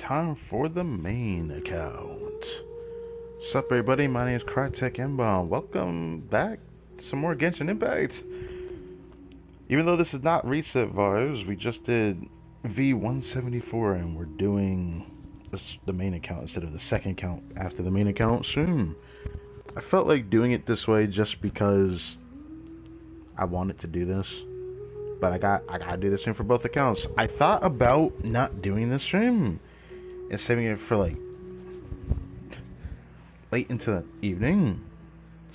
time for the main account. What's up, everybody? My name is Crytek Inbound. Welcome back to some more Genshin Impact. Even though this is not reset vibes, we just did V174 and we're doing the main account instead of the second account after the main account soon. I felt like doing it this way just because I wanted to do this. But I gotta do this stream for both accounts. I thought about not doing this stream and saving it for like late into the evening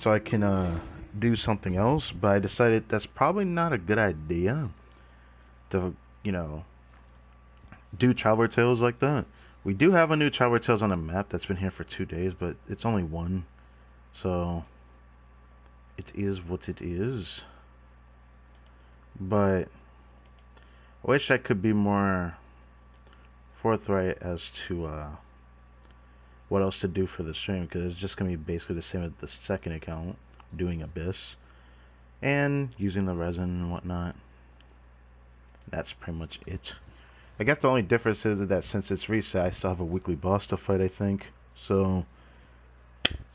so I can do something else, but I decided that's probably not a good idea to, do Traveler Tales like that. We do have a new Traveler Tales on the map that's been here for 2 days, but it's only one, so it is what it is. But I wish I could be more forthright as to what else to do for the stream, because it's just going to be basically the same as the second account, doing Abyss and using the resin and whatnot. That's pretty much it. I guess the only difference is that since it's reset, I still have a weekly boss to fight, I think. So,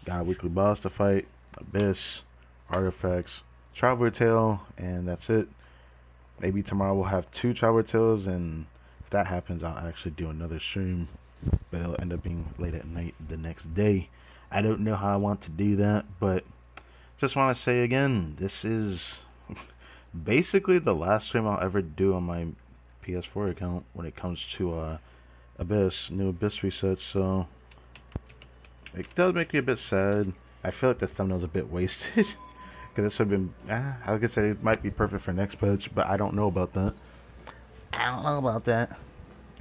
got a weekly boss to fight, Abyss, Artifacts, Traveler Tale, and that's it. Maybe tomorrow we'll have 2 Traveler Tales, and if that happens, I'll actually do another stream. But it'll end up being late at night the next day. I don't know how I want to do that, but just want to say again, this is basically the last stream I'll ever do on my PS4 account when it comes to Abyss, new Abyss resets, so it does make me a bit sad. I feel like the thumbnail's a bit wasted. Because this would have been, I could say it might be perfect for next patch, but I don't know about that. I don't know about that.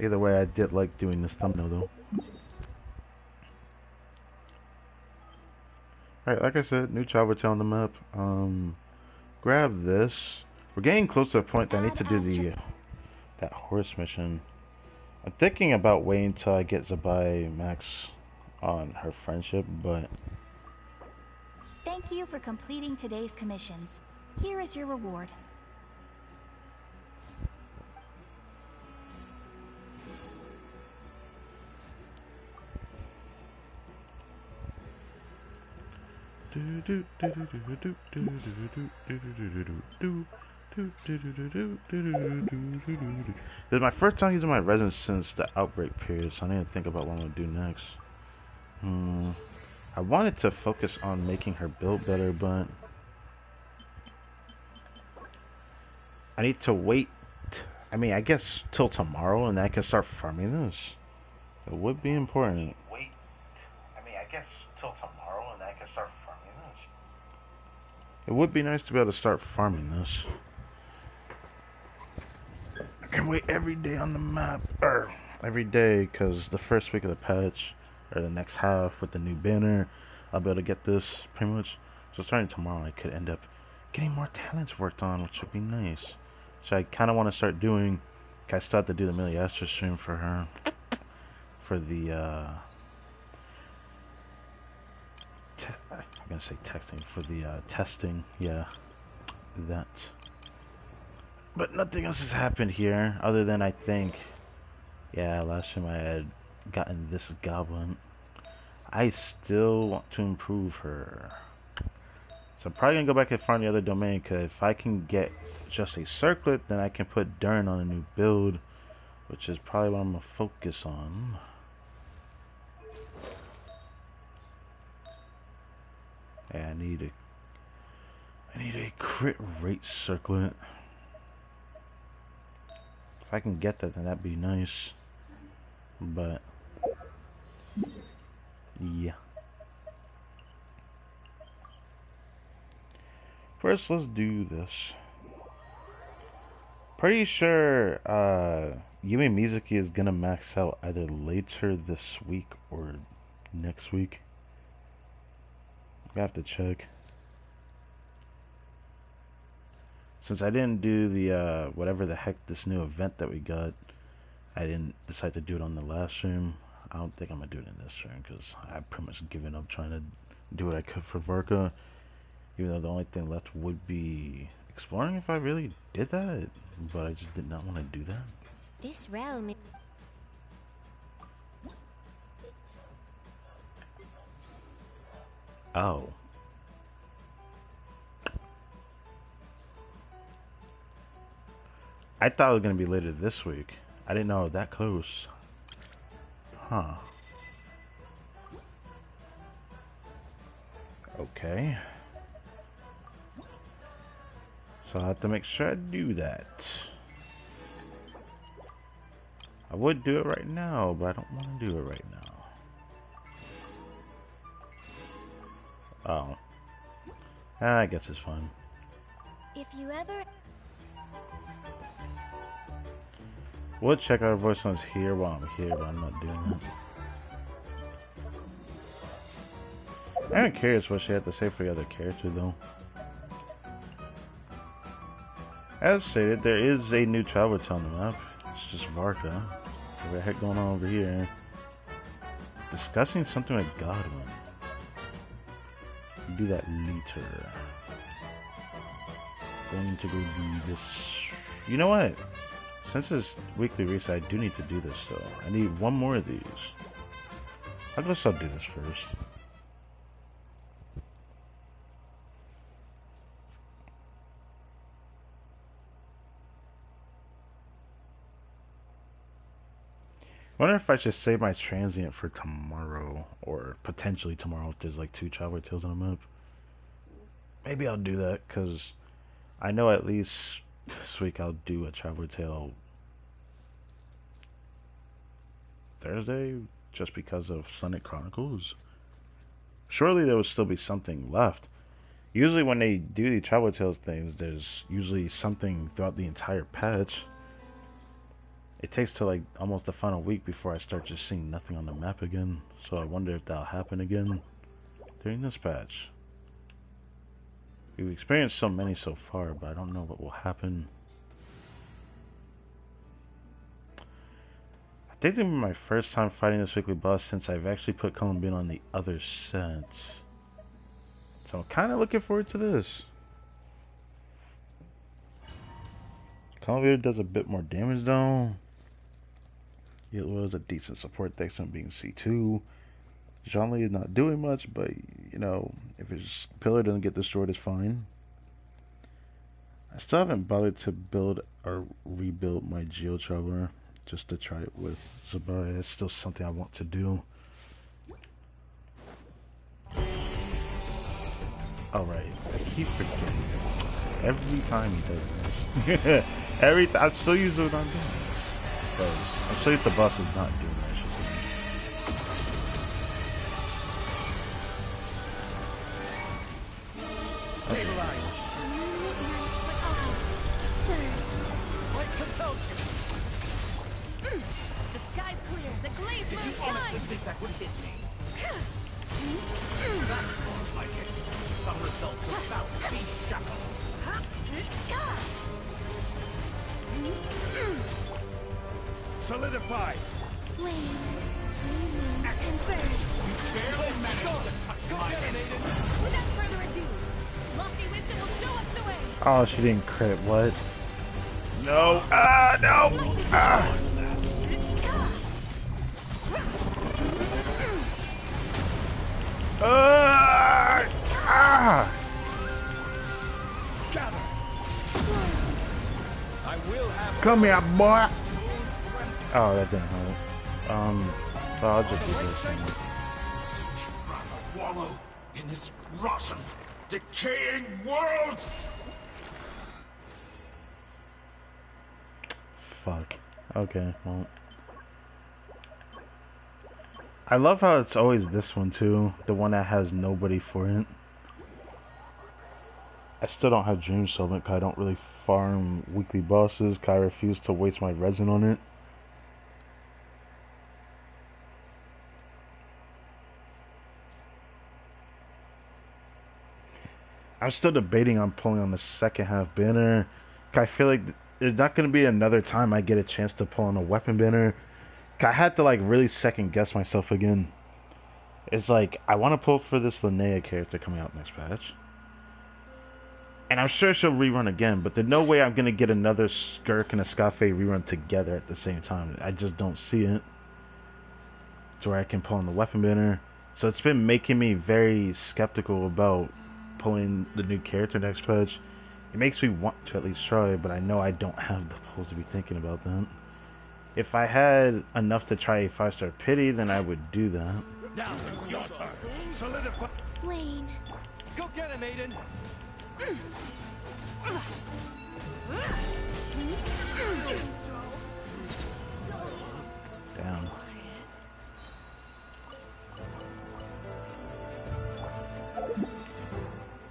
Either way, I did like doing this thumbnail though. Alright, like I said, new Traveler Tale on the map. Grab this. We're getting close to the point that I need to do that horse mission. I'm thinking about waiting until I get Zabai Max on her friendship, but Thank you for completing today's commissions. Here is your reward. This is my first time using my resin since the outbreak period, so I need to think about what I'm gonna do next. I wanted to focus on making her build better, but I need to wait. I mean, I guess till tomorrow, and I can start farming this. It would be important. Wait. I mean, I guess till tomorrow, and I can start farming this. It would be nice to be able to start farming this. I can wait every day on the map, or every day, because the first week of the patch, or the next half with the new banner, I'll be able to get this pretty much. So starting tomorrow, I could end up getting more talents worked on, which would be nice. So I kind of want to start doing. I still have to do the Millie Astra stream for her, for the I'm gonna say texting, for the testing. Yeah, that. But nothing else has happened here other than I think, yeah, last time I had gotten this goblin. I still want to improve her. So I'm probably going to go back and farm the other domain, because if I can get just a circlet, then I can put Dern on a new build, which is probably what I'm going to focus on. Yeah, I need a crit rate circlet. If I can get that, then that'd be nice. But yeah. First, let's do this. Pretty sure Yumi Mizuki is gonna max out either later this week or next week. I have to check. Since I didn't do the whatever the heck this new event that we got, I didn't decide to do it on the last stream. I don't think I'm gonna do it in this stream, because I've pretty much given up trying to do what I could for Varka. Even though the only thing left would be exploring if I really did that, but I just did not want to do that. This realm. Oh. I thought it was gonna be later this week. I didn't know it was that close. Huh. Okay. So I have to make sure I do that. I would do it right now, but I don't want to do it right now. Oh. I guess it's fine. If you ever... We'll check our voice ones here while I'm here, but I'm not doing that. I'm curious what she had to say for the other character, though. As stated, there is a new travel on the map. It's just Varka. What the heck going on over here? Discussing something with Godwin. Do that later. Going to go do this. You know what? Since it's weekly reset, I do need to do this, so I need one more of these. I guess I'll do this first. I wonder if I should save my transient for tomorrow, or potentially tomorrow if there's like 2 traveler tales on the map. Maybe I'll do that, because I know at least this week I'll do a traveler tale Thursday, just because of Sunday Chronicles. Surely there will still be something left. Usually when they do the traveler tales things, there's usually something throughout the entire patch. It takes till like almost the final week before I start just seeing nothing on the map again. So I wonder if that'll happen again during this patch. We've experienced so many so far, but I don't know what will happen. I think this will be my first time fighting this weekly boss since I've actually put Columbine on the other set. So I'm kind of looking forward to this. Columbine does a bit more damage though. It was a decent support thanks to him being C2. Jean-Lee is not doing much, but you know, if his pillar doesn't get destroyed, it's fine. I still haven't bothered to build or rebuild my Geo Traveler just to try it with Zabai. It's still something I want to do. Alright, I keep forgetting every time he does this. I'm so used to it not doing this. But I'm so used to the boss is not doing that shit. Stabilize. What compels you? The sky's clear. The glaive Did you honestly think that would hit me? That's more like it. Some results about to be shackled. Solidify. Excellent. You barely managed to touch my engine. Without further ado, lofty wisdom will show us the way. Oh, she didn't crit. What? No. No. Gather. I will have. Come here, boy. Oh, that didn't help. So I'll just do this thing. Such rather wallow in this rotten, decaying world. Fuck. Okay, well. I love how it's always this one too. The one that has nobody for it. I still don't have Dream Solvent because I don't really farm weekly bosses because I refuse to waste my resin on it. I'm still debating on pulling on the second half banner. I feel like there's not going to be another time I get a chance to pull on a weapon banner. I had to like really second guess myself again. It's like I want to pull for this Linnea character coming out next patch. And I'm sure she'll rerun again, but there's no way I'm going to get another Skirk and a Scafe rerun together at the same time. I just don't see it. To where I can pull on the weapon banner So it's been making me very skeptical about pulling the new character next patch. It makes me want to at least try it, but I know I don't have the pulls to be thinking about that. If I had enough to try a 5-star pity, then I would do that. Now it's your turn. Solidify. Wayne. Go get him, Aiden. Damn.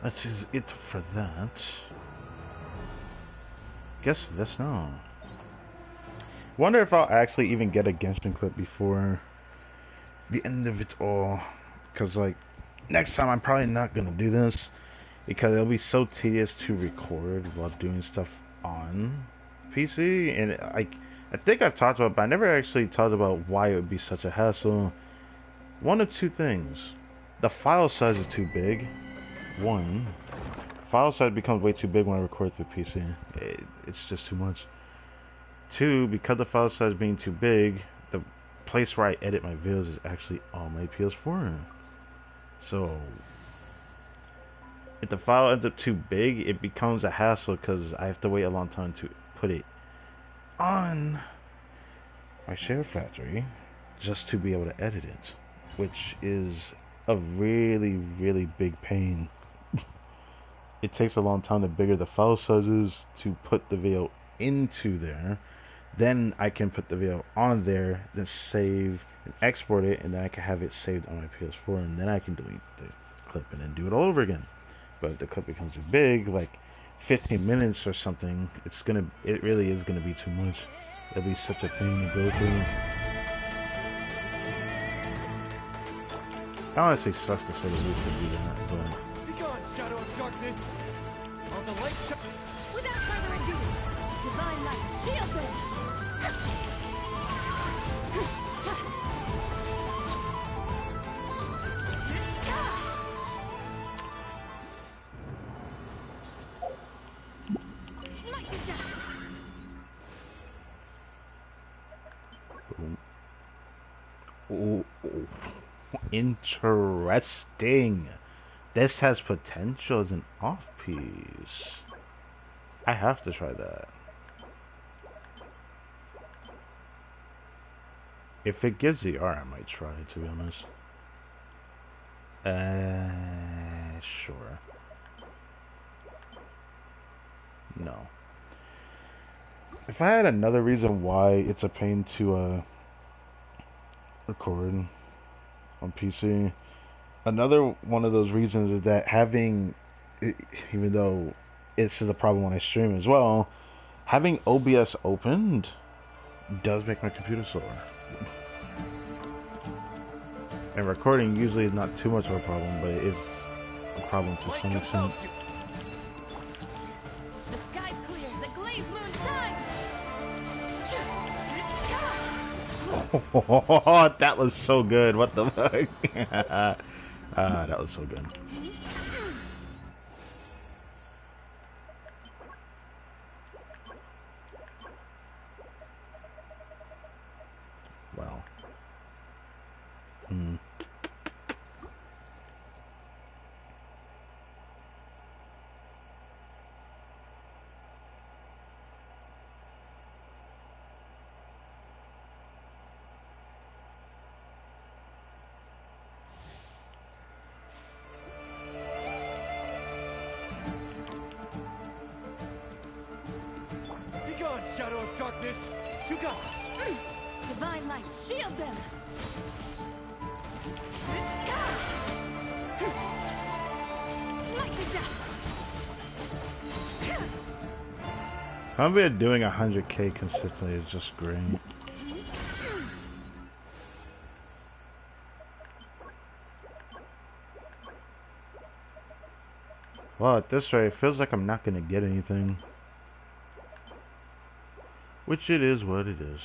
That is it for that. Guess this now. Wonder if I'll actually even get a Genshin clip before the end of it all. Because, like, next time I'm probably not going to do this. Because it'll be so tedious to record while doing stuff on PC. And, I think I've talked about it, but I never actually talked about why it would be such a hassle. One of two things. The file size is too big. One, file size becomes way too big when I record through PC. It's just too much. Two, because the file size being too big, the place where I edit my videos is actually on my PS4. So, if the file ends up too big, it becomes a hassle because I have to wait a long time to put it on my share factory just to be able to edit it, which is a really, really big pain. It takes a long time the bigger the file size is to put the video into there. Then I can put the video on there, then save and export it, and then I can have it saved on my PS4, and then I can delete the clip and then do it all over again. But if the clip becomes too big, like 15 minutes or something, it really is gonna be too much. It'll be such a pain to go through. It honestly sucks to say the least to do that, but Shadow of darkness. All the light Without further ado, divine light, shield them. Ooh, interesting. This has potential as an off-piece. I have to try that. If it gives the art, I might try it, to be honest. Sure. No. If I had another reason why it's a pain to record on PC, another one of those reasons is that having, even though this is a problem when I stream as well, having OBS opened does make my computer slower. And recording usually is not too much of a problem, but it is a problem to some extent. The sky's clear, the glazed moon shines. That was so good. What the fuck? That was so good. Wow. Be gone, Shadow of darkness. You go. Divine light, shield them. Light the dust. I'm been doing 100k consistently is just great. Well, at this rate, it feels like I'm not gonna get anything. Which it is what it is.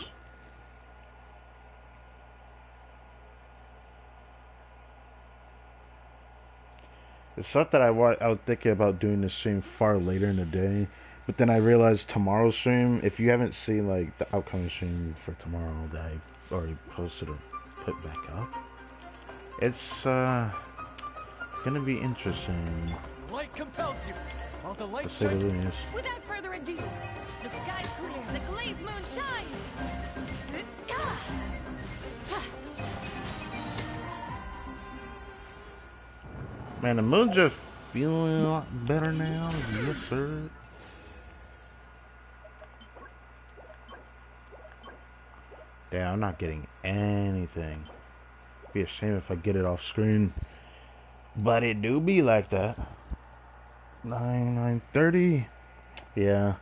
It's not that I was thinking about doing this stream far later in the day, but then I realized tomorrow's stream, if you haven't seen like the upcoming stream for tomorrow that I already posted or put back up, It's gonna be interesting. The light compels you. While the light To say the shines. least. Without further ado, the sky's clear, the glazed moon shines! Man, the moon's just feeling a lot better now. Yes, sir. Yeah, I'm not getting anything. Be a shame if I get it off screen. But it do be like that. 9:30. Yeah.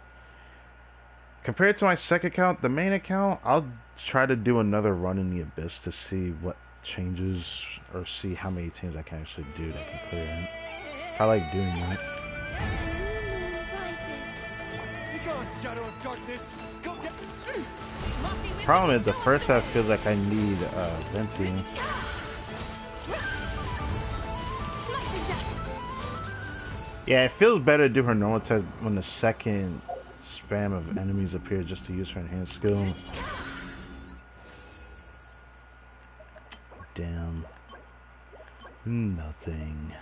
Compared to my second account, the main account, I'll try to do another run in the Abyss to see what changes or see how many teams I can actually do that can clear it. I like doing that. Be gone, shadow of darkness. Go get. Problem is, the first half feels like I need venting. Yeah, it feels better to do her normal test when the second spam of enemies appear just to use her enhanced skill. Damn. Nothing.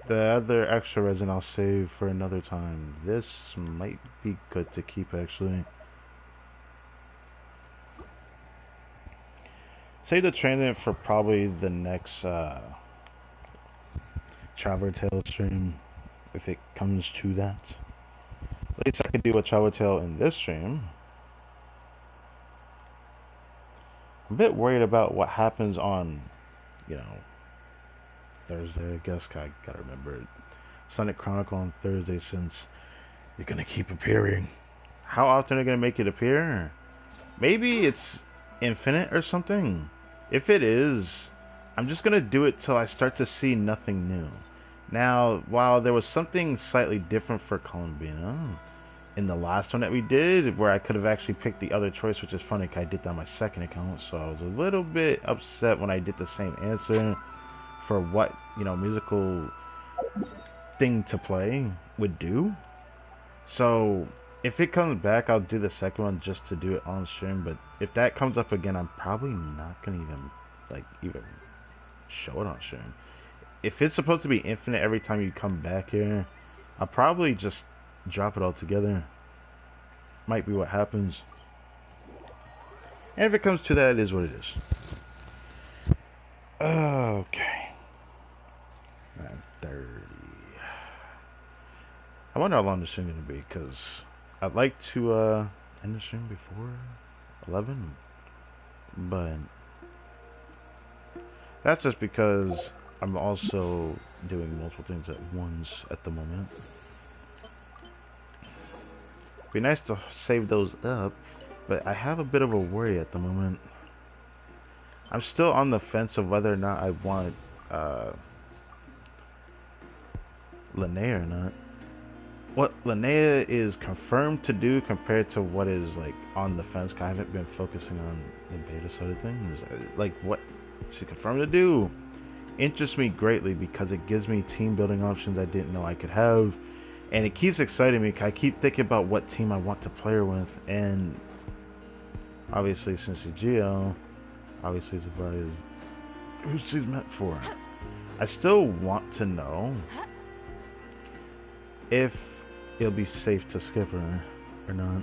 The other extra resin I'll save for another time. This might be good to keep actually. Save the training for probably the next Traveler Tale stream, if it comes to that. At least I could do a Traveler Tale in this stream. I'm a bit worried about what happens on, you know, Thursday, I guess. I gotta remember it. Sonic Chronicle on Thursday, since you're gonna keep appearing. How often are they gonna make it appear? Maybe it's infinite or something. If it is, I'm just gonna do it till I start to see nothing new. Now, while there was something slightly different for Columbina in the last one that we did, where I could have actually picked the other choice, which is funny because I did that on my second account, so I was a little bit upset when I did the same answer for what, you know, musical thing to play would do. So if it comes back, I'll do the second one just to do it on stream. But if that comes up again, I'm probably not gonna even show it on stream. If it's supposed to be infinite every time you come back here, I'll probably just drop it all together. Might be what happens. And if it comes to that, it is what it is. Okay. 9:30. I wonder how long this stream is going to be, because I'd like to end the stream before 11, but that's just because I'm also doing multiple things at once at the moment. Be nice to save those up, but I have a bit of a worry at the moment. I'm still on the fence of whether or not I want Linnea or not. What Linnea is confirmed to do compared to what is like on the fence, 'cause I haven't been focusing on the beta side of things. Like what she's confirmed to do interests me greatly because it gives me team building options I didn't know I could have, and it keeps exciting me 'cause I keep thinking about what team I want to play her with, and obviously since she's Geo, obviously Zabari is who she's meant for. I still want to know if it'll be safe to skip her or not.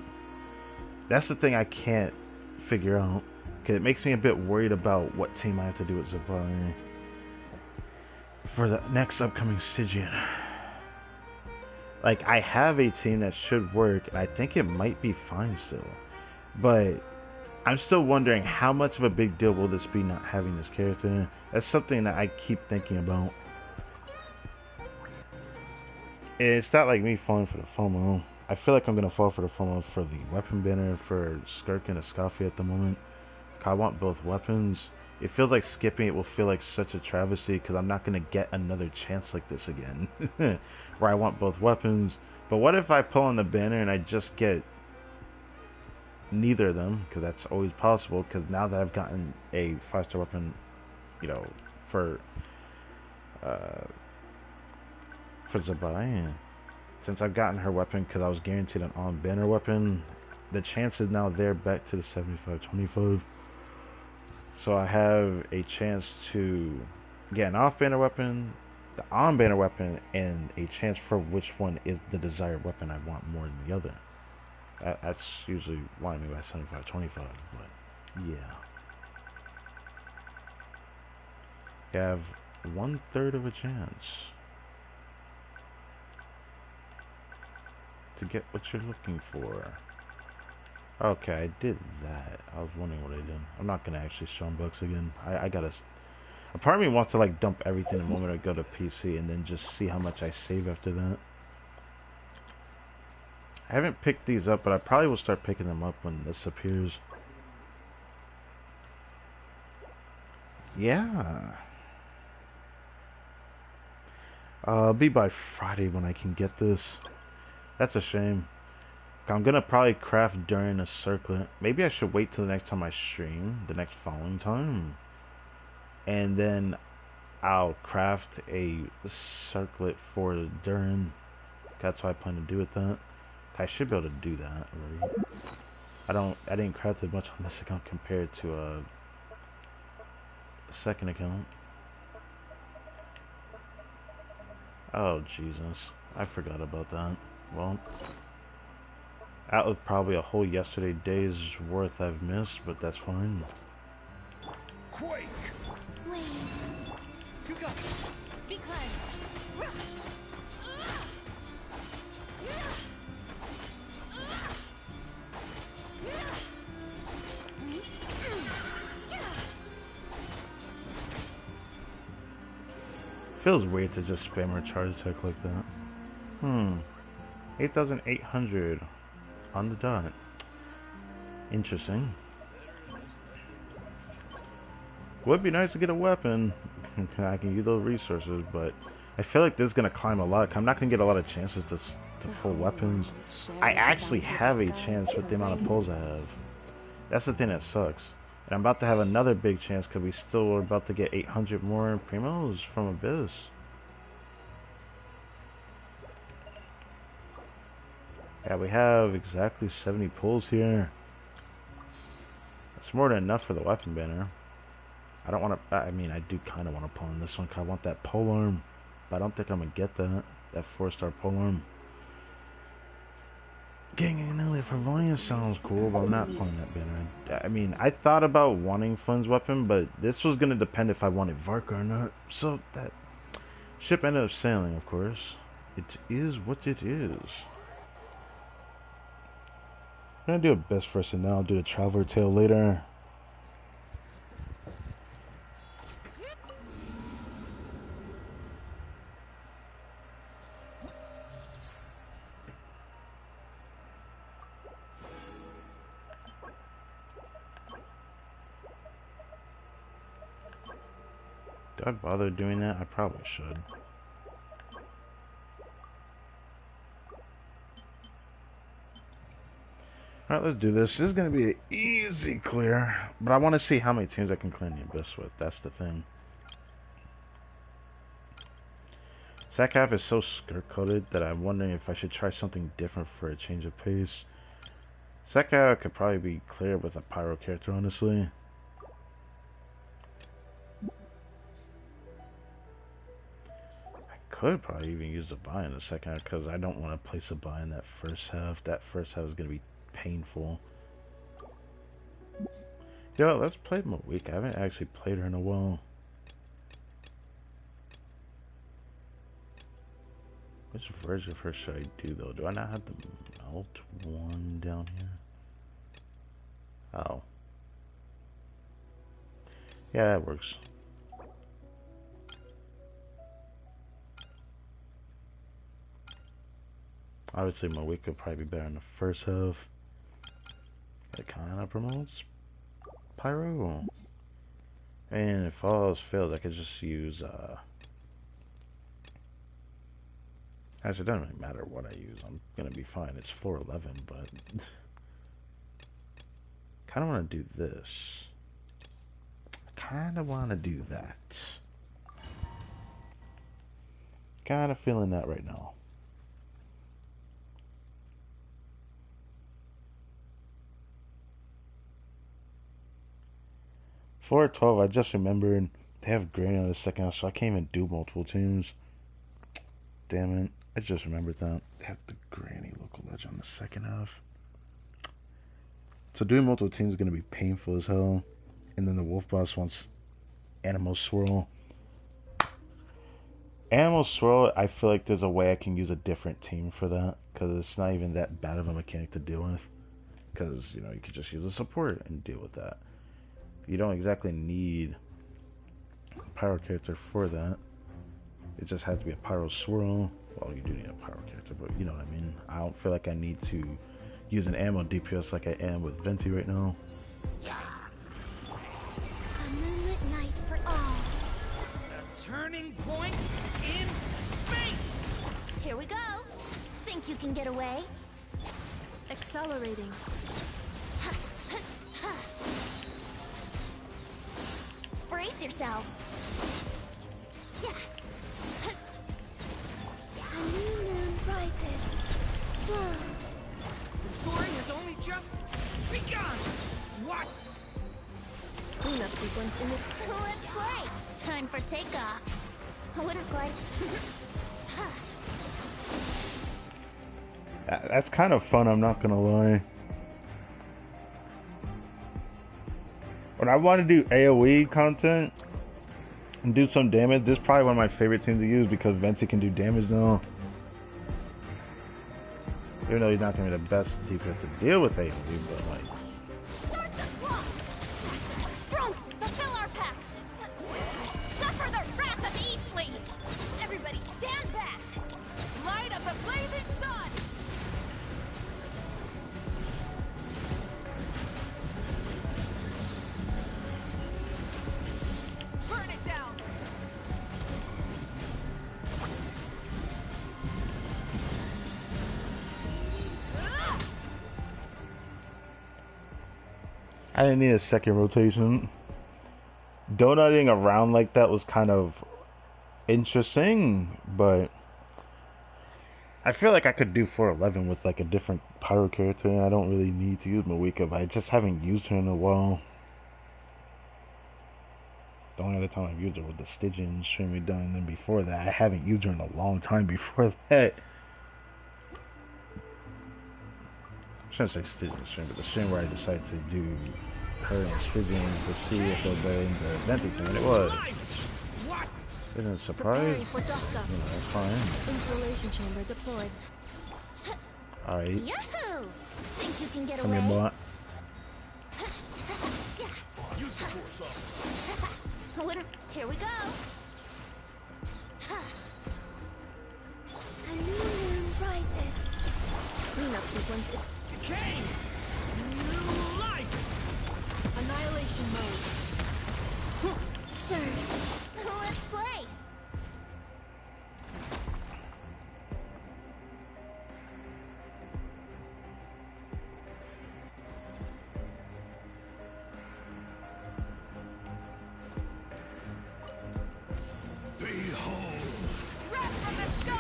That's the thing I can't figure out, because it makes me a bit worried about what team I have to do with Zabari for the next upcoming Stygian. Like, I have a team that should work, and I think it might be fine still, but I'm still wondering how much of a big deal will this be not having this character. That's something that I keep thinking about. It's not like me falling for the FOMO. I feel like I'm gonna fall for the FOMO for the weapon banner for Skirk and Escafia at the moment. I want both weapons. It feels like skipping it will feel like such a travesty because I'm not gonna get another chance like this again, where I want both weapons. But what if I pull on the banner and I just get neither of them? Because that's always possible. Because now that I've gotten a 5-star weapon, you know, for Zabai, since I've gotten her weapon because I was guaranteed an on-banner weapon, the chance is now there back to the 75-25. So I have a chance to get an off-banner weapon, the on-banner weapon, and a chance for which one is the desired weapon I want more than the other. That's usually why I mean by 75-25, but yeah. You have 1/3 of a chance to get what you're looking for. Okay, I did that. I was wondering what I did. I'm not gonna actually show books again. I gotta. A part of me wants to like dump everything the moment I go to PC and then just see how much I save after that. I haven't picked these up, but I probably will start picking them up when this appears. Yeah. It'll be by Friday when I can get this. That's a shame. I'm gonna probably craft during a circlet. Maybe I should wait till the next time I stream, the next following time. And then I'll craft a circlet for during. That's what I plan to do with that. I should be able to do that already. I didn't craft it much on this account compared to a second account. Oh Jesus, I forgot about that. Well, that was probably a whole yesterday day's worth I've missed, but that's fine. Quake! Wait. You got it! Be kind. Feels weird to just spam our charge attack like that. 8,800 on the dot. Interesting. Would be nice to get a weapon. I can use those resources, but I feel like this is gonna climb a lot. I'm not gonna get a lot of chances to pull weapons. I actually have a chance with the amount of pulls I have. That's the thing that sucks. And I'm about to have another big chance because we still are about to get 800 more primos from Abyss. Yeah, we have exactly 70 pulls here. That's more than enough for the weapon banner. I don't want to, I mean, I do kind of want to pull in this one because I want that polearm. But I don't think I'm going to get that 4-star polearm. Getting an Ellie for volume sounds cool, but I'm not pulling that banner. I mean, I thought about wanting Flynn's weapon, but this was going to depend if I wanted Varka or not. So that ship ended up sailing, of course. It is what it is. I'm going to do a best first and then I'll do the Traveler Tale later. Do I bother doing that? I probably should. Alright, let's do this. This is going to be an easy clear. But I want to see how many teams I can clear the Abyss with. That's the thing. Sack half is so skirt-coated that I'm wondering if I should try something different for a change of pace. Sack half could probably be cleared with a pyro character, honestly. Could probably even use a buy in the second half because I don't want to place a buy in that first half. That first half is going to be painful. Yo, let's play Mawik. I haven't actually played her in a while. Which version of her should I do though? Do I not have the melt one down here? Oh. Yeah, that works. Obviously, Mawik could probably be better in the first half. It kind of promotes Pyro. And if all else fails, I could just use, actually, it doesn't really matter what I use. I'm gonna be fine. It's floor 11, but kind of want to do this. Kind of want to do that. Kind of feeling that right now. 412, I just remembered they have Granny on the second half, so I can't even do multiple teams. Damn it. I just remembered that. They have the Granny local legend on the second half. So doing multiple teams is going to be painful as hell. And then the Wolf Boss wants Animal Swirl. Animal Swirl, I feel like there's a way I can use a different team for that. Because it's not even that bad of a mechanic to deal with. Because, you know, you could just use a support and deal with that. You don't exactly need a Pyro character for that. It just has to be a Pyro Swirl. Well, you do need a Pyro character, but you know what I mean. I don't feel like I need to use an ammo DPS like I am with Venti right now. A moonlit night for all. A turning point in fate! Here we go. Think you can get away? Accelerating. Brace yourselves. Yeah. A new moon rises. Whoa. The story has only just begun! What? Cleanup sequence in the... Let's play. Time for takeoff. I wouldn't quite. That's kind of fun, I'm not gonna lie. When I want to do AoE content and do some damage, this is probably one of my favorite teams to use because Venti can do damage now. Even though he's not gonna be the best DPS to deal with AoE, but like. Start the clock. Strong, fulfill our pact. Suffer the wrath of Eastleigh. Everybody stand back. Light of the blazing sun! Burn it down! I didn't need a second rotation. Donuting around like that was kind of interesting, but I feel like I could do 411 with like a different Pyro character, and I don't really need to use Mawika, but I just haven't used her in a while. The only other time I've used her was the Stygian stream we done, and then before that, I haven't used her in a long time before that. I shouldn't say Stygian stream, but the stream where I decided to do her and Stygian to see if it was better in the Venti stream, and it was. What? Isn't it a Preparing surprise? for dust up. You know, that's fine. Insulation chamber deployed. Alright, Yahoo! Think you can get come away? here, boy. Use the force off. I wouldn't. Here we go. A new moon rises. Cleanup sequence is... Decay! New life! Annihilation mode. Surge. Let's play.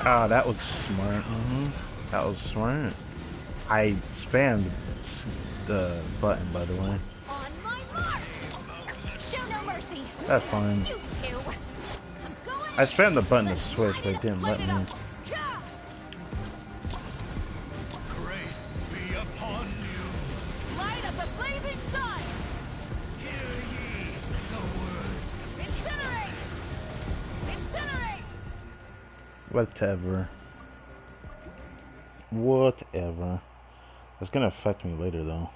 Ah, that was smart. That was smart. I spammed the button, by the way. On my mark. Show no mercy. That's fine. You two. I'm going. I spammed the button to switch, but it didn't let me. Great be upon you. Light of the blazing sun! Hear ye the word. Incinerate! Incinerate! Whatever. Whatever. It's gonna affect me later, though.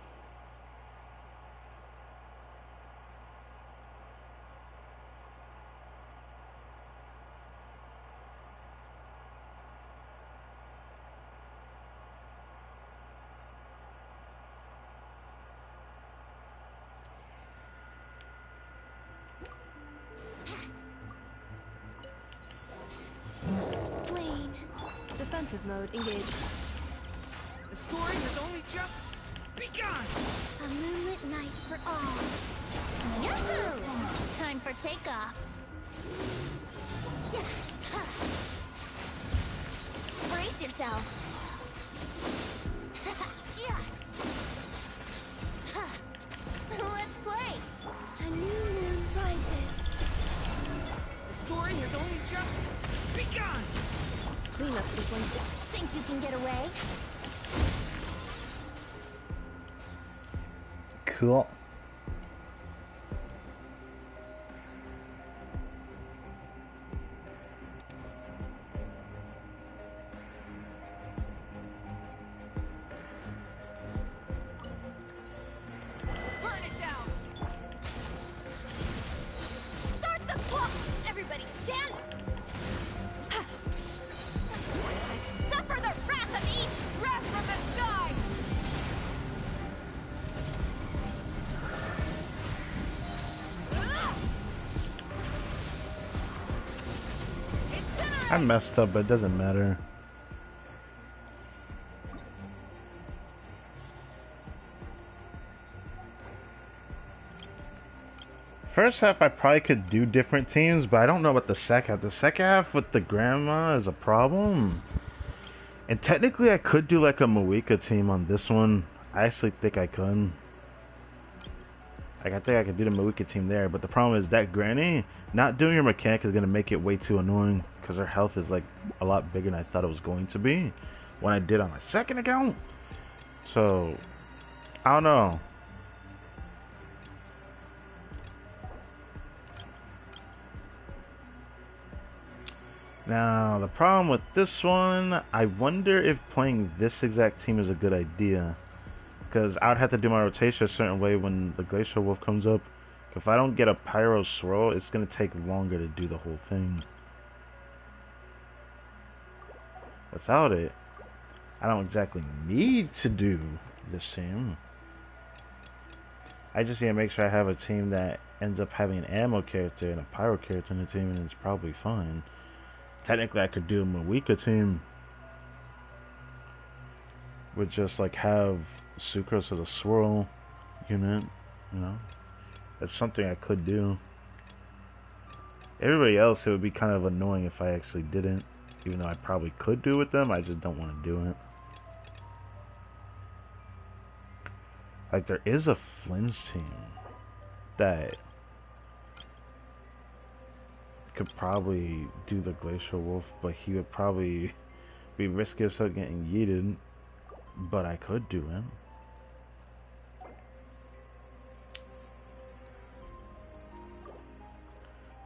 Wayne. Defensive mode engaged. The story has only just begun! A moonlit night for all. Yahoo! Time for takeoff. Yeah. Brace yourself. Yeah. Let's play. A new moon only just begun! Cleanup sequence. Think you can get away? Cool. Burn it down. Start the clock! Everybody stand! Suffer the wrath of each! Wrath from the sky. I messed up, but it doesn't matter. First half, I probably could do different teams, but I don't know about the second half. The second half with the grandma is a problem. And technically, I could do like a Moika team on this one. I actually think I could. Like, I think I could do the Moika team there, but the problem is that granny, not doing her mechanic is going to make it way too annoying, because her health is like a lot bigger than I thought it was going to be when I did on my second account. So, I don't know. Now, the problem with this one, I wonder if playing this exact team is a good idea. Because I would have to do my rotation a certain way when the Glacial Wolf comes up. If I don't get a Pyro Swirl, it's going to take longer to do the whole thing. Without it, I don't exactly need to do this team. I just need to make sure I have a team that ends up having an ammo character and a pyro character in the team, and it's probably fine. Technically, I could do a Moika team with just like have Sucrose as a swirl unit, you know. That's something I could do. Everybody else, it would be kind of annoying if I actually didn't, even though I probably could do it with them. I just don't want to do it. Like, there is a Flynn's team that could probably do the Glacial Wolf, but he would probably be risky of getting yeeted. But I could do it.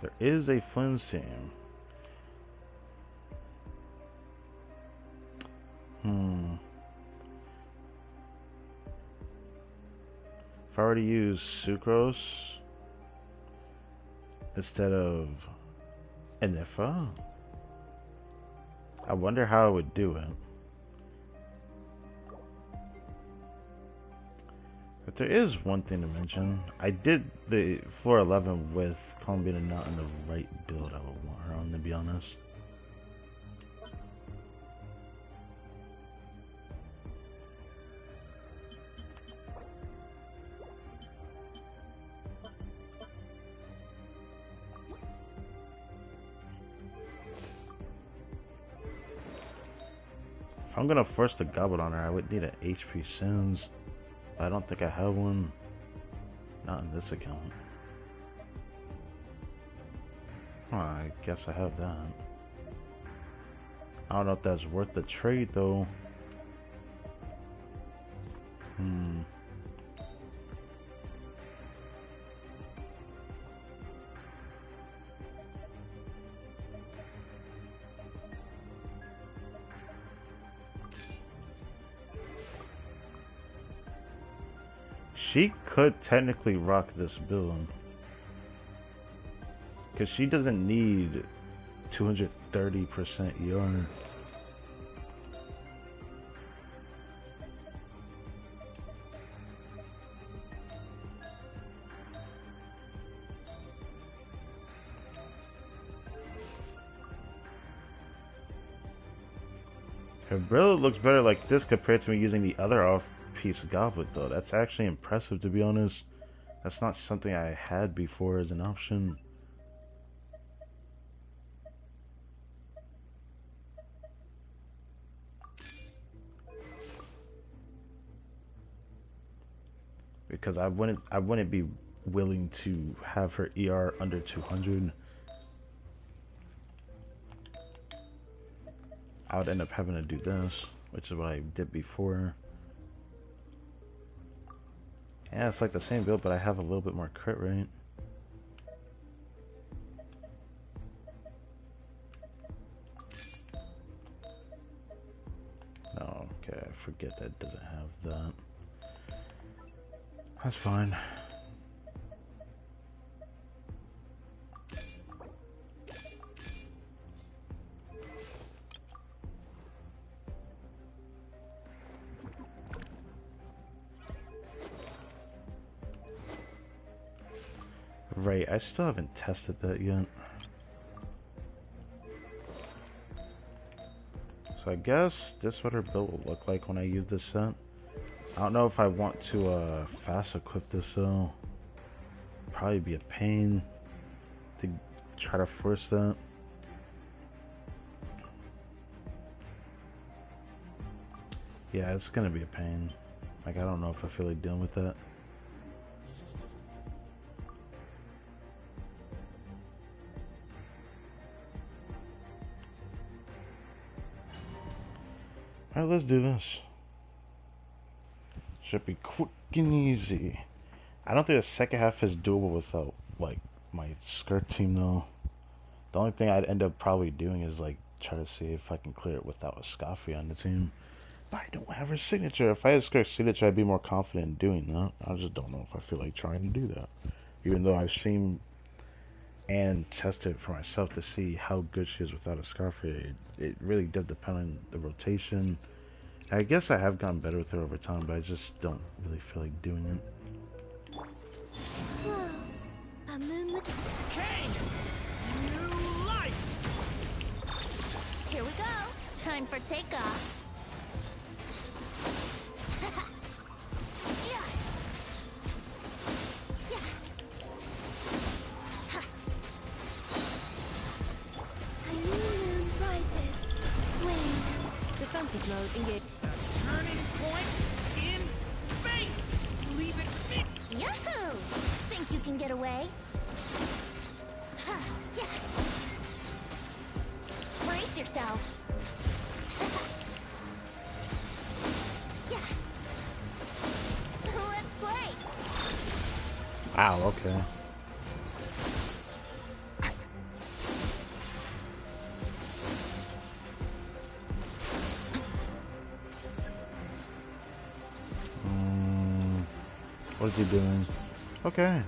There is a Flynn's team. If I were to use Sucrose instead of Enifa, I wonder how I would do it. But there is one thing to mention. I did the floor 11 with Columbina not in the right build I would want her on, to be honest. If I'm gonna force the goblet on her, I would need an HP Sins. I don't think I have one. Not in this account. Oh, I guess I have that. I don't know if that's worth the trade though. She could technically rock this build, because she doesn't need 230% ER. Her build looks better like this compared to me using the other off-piece goblet though. That's actually impressive, to be honest. That's not something I had before as an option. Because I wouldn't be willing to have her ER under 200. I would end up having to do this, which is what I did before. Yeah, it's like the same build, but I have a little bit more crit rate. No, okay, I forget that doesn't have that. That's fine. Right, I still haven't tested that yet. So I guess this is what her build will look like when I use this set. I don't know if I want to fast equip this though. Probably be a pain to try to force that. Yeah, it's gonna be a pain. Like, I don't know if I feel like dealing with that. Alright, let's do this. Should be quick and easy. I don't think the second half is doable without, like, my skirt team, though. The only thing I'd end up probably doing is, like, try to see if I can clear it without a Scoffy on the team. But I don't have her signature. If I had Skirt's signature, I'd be more confident in doing that. I just don't know if I feel like trying to do that. Even though I've seen and tested it for myself to see how good she is without a Scarfy. It really does depend on the rotation. I guess I have gotten better with her over time, but I just don't really feel like doing it. A moonlit Kane! New life! Here we go. Time for takeoff. Yeah. Yeah. Ha. A new moon rises. Wind. Defensive mode engaged. A turning point in fate! Leave it be! Yahoo! Think you can get away? Ha. Yeah. Brace yourselves. Yeah. Let's play. Wow, okay. What is he doing? Okay.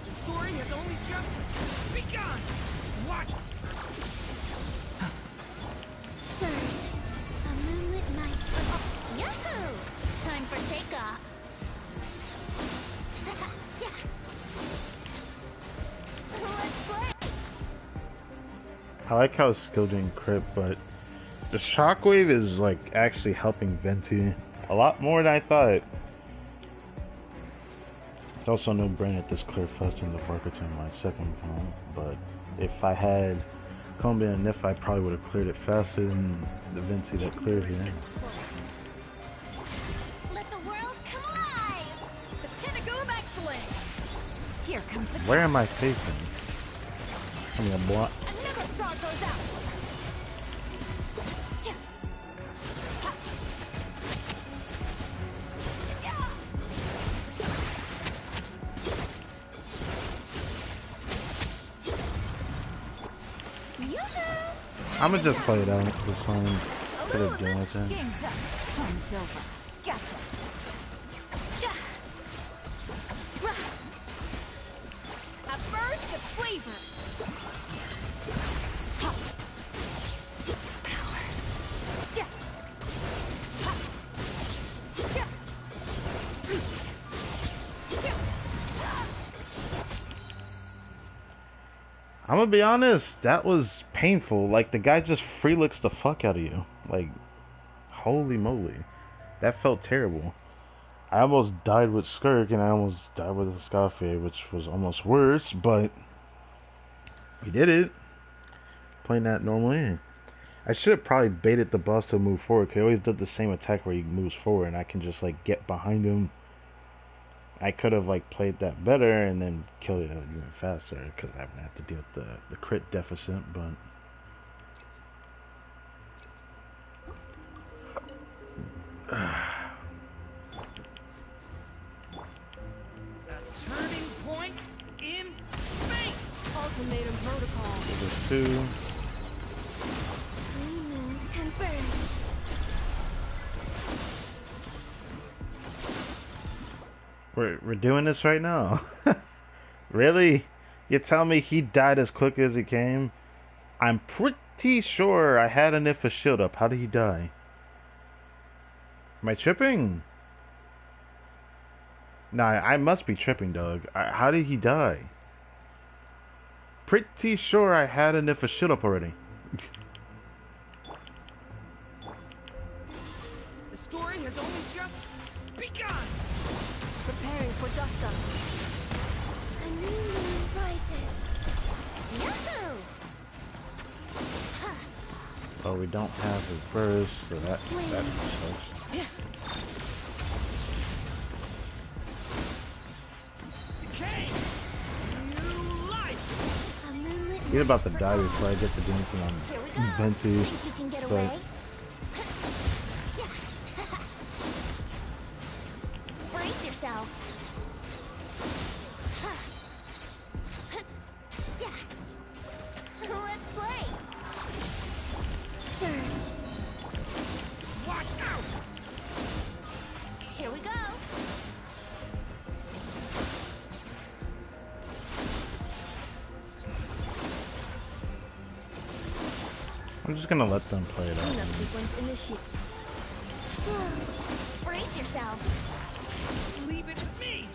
The story has only just begun! Watch! Surge. A moonlit night. Oh, yahoo! Time for takeoff. Yeah. Let's play. I like how it's still doing crit, but the shockwave is like actually helping Venti a lot more than I thought. It's also no brain at this clear faster than the Barker in my second account, but if I had Combi and Nif, I probably would have cleared it faster than the Venti that cleared here. Let the world come alive. The pinnacle of excellence. Here comes the Where am I facing? I mean, a block. Another star goes out. I'ma just play it out this time instead of dealing with it. Game's up. Time's over. Gotcha. A burst of flavor. I'm gonna be honest, that was painful. Like, the guy just free licks the fuck out of you. Like, holy moly. That felt terrible. I almost died with Skirk, and I almost died with a Scarfe, which was almost worse, but we did it. Playing that normally. I should have probably baited the boss to move forward, because he always did the same attack where he moves forward, and I can just, like, get behind him. I could have, like, played that better and then killed it even faster, because I wouldn't have to deal with the crit deficit, but turning point in fate. Ultimatum protocol. There's two. Confirmed. We're doing this right now. Really? You tell me he died as quick as he came? I'm pretty sure I had an if a shield up. How did he die? Am I tripping? Nah, I must be tripping, dog. How did he die? Pretty sure I had an if a shield up already. The story has only just begun. Preparing for dust up. A new moon rises. Yahoo! Oh, we don't have reverse, so that sucks. Decay. New life. A moonlit He's about to die before I get to do anything on Here we go. Venti. Think you can get but- away? Brace yourself. Let's play. Surge. Watch out. Here we go. I'm just gonna let them play it Cleanup out. sequence initiate. Brace yourself. Leave it to me.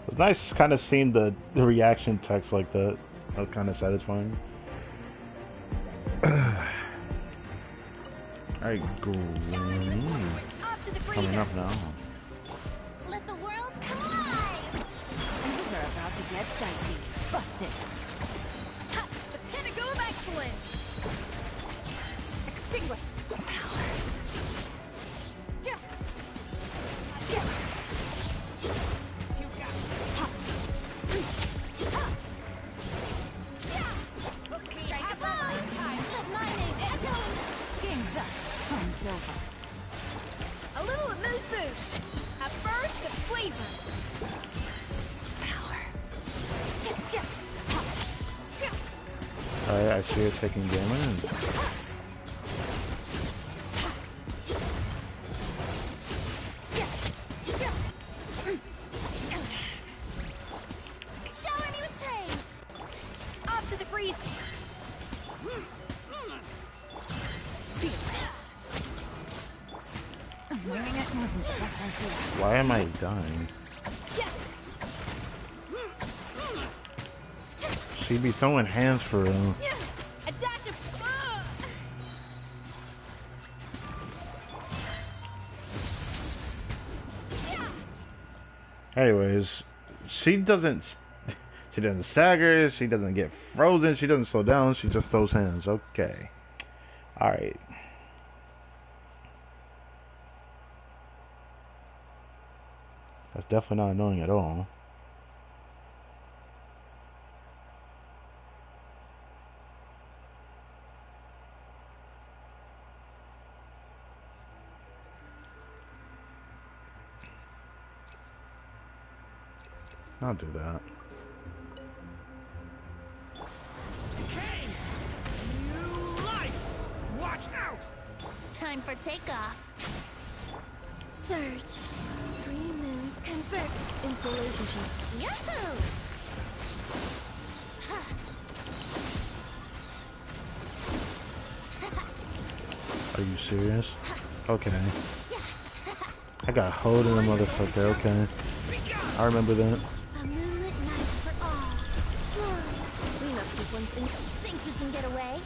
It's nice kind of seeing the reaction text like that. That was kind of satisfying. Alright, green. Off to the Coming freezer. up now. Let the world come alive. Things are about to get dicey. Busted. Ha! The pinnacle of excellence. Extinguished. Power. Yeah. Yeah. You got it. Strike a pose. Let my name echoes. Game's up. Time's over. A little amuse-bouche. A burst of flavor. Power. Alright, I see it taking damage. Shower me with praise. Off to the freeze. I'm wearing it wasn't the best idea. Why am I dying? She be throwing hands for real. A dash of. Anyways, she doesn't stagger, she doesn't get frozen, she doesn't slow down, she just throws hands. Okay. Alright. That's definitely not annoying at all. I'll do that. Decay. New life. Watch out. Time for takeoff. Surge. 3 moons convert. Installation check. Yahoo! Are you serious? Okay. I got hold of the motherfucker, okay. I remember that. A moonlit night for all. Glorious. Cleanup sequence in. Think you can get away?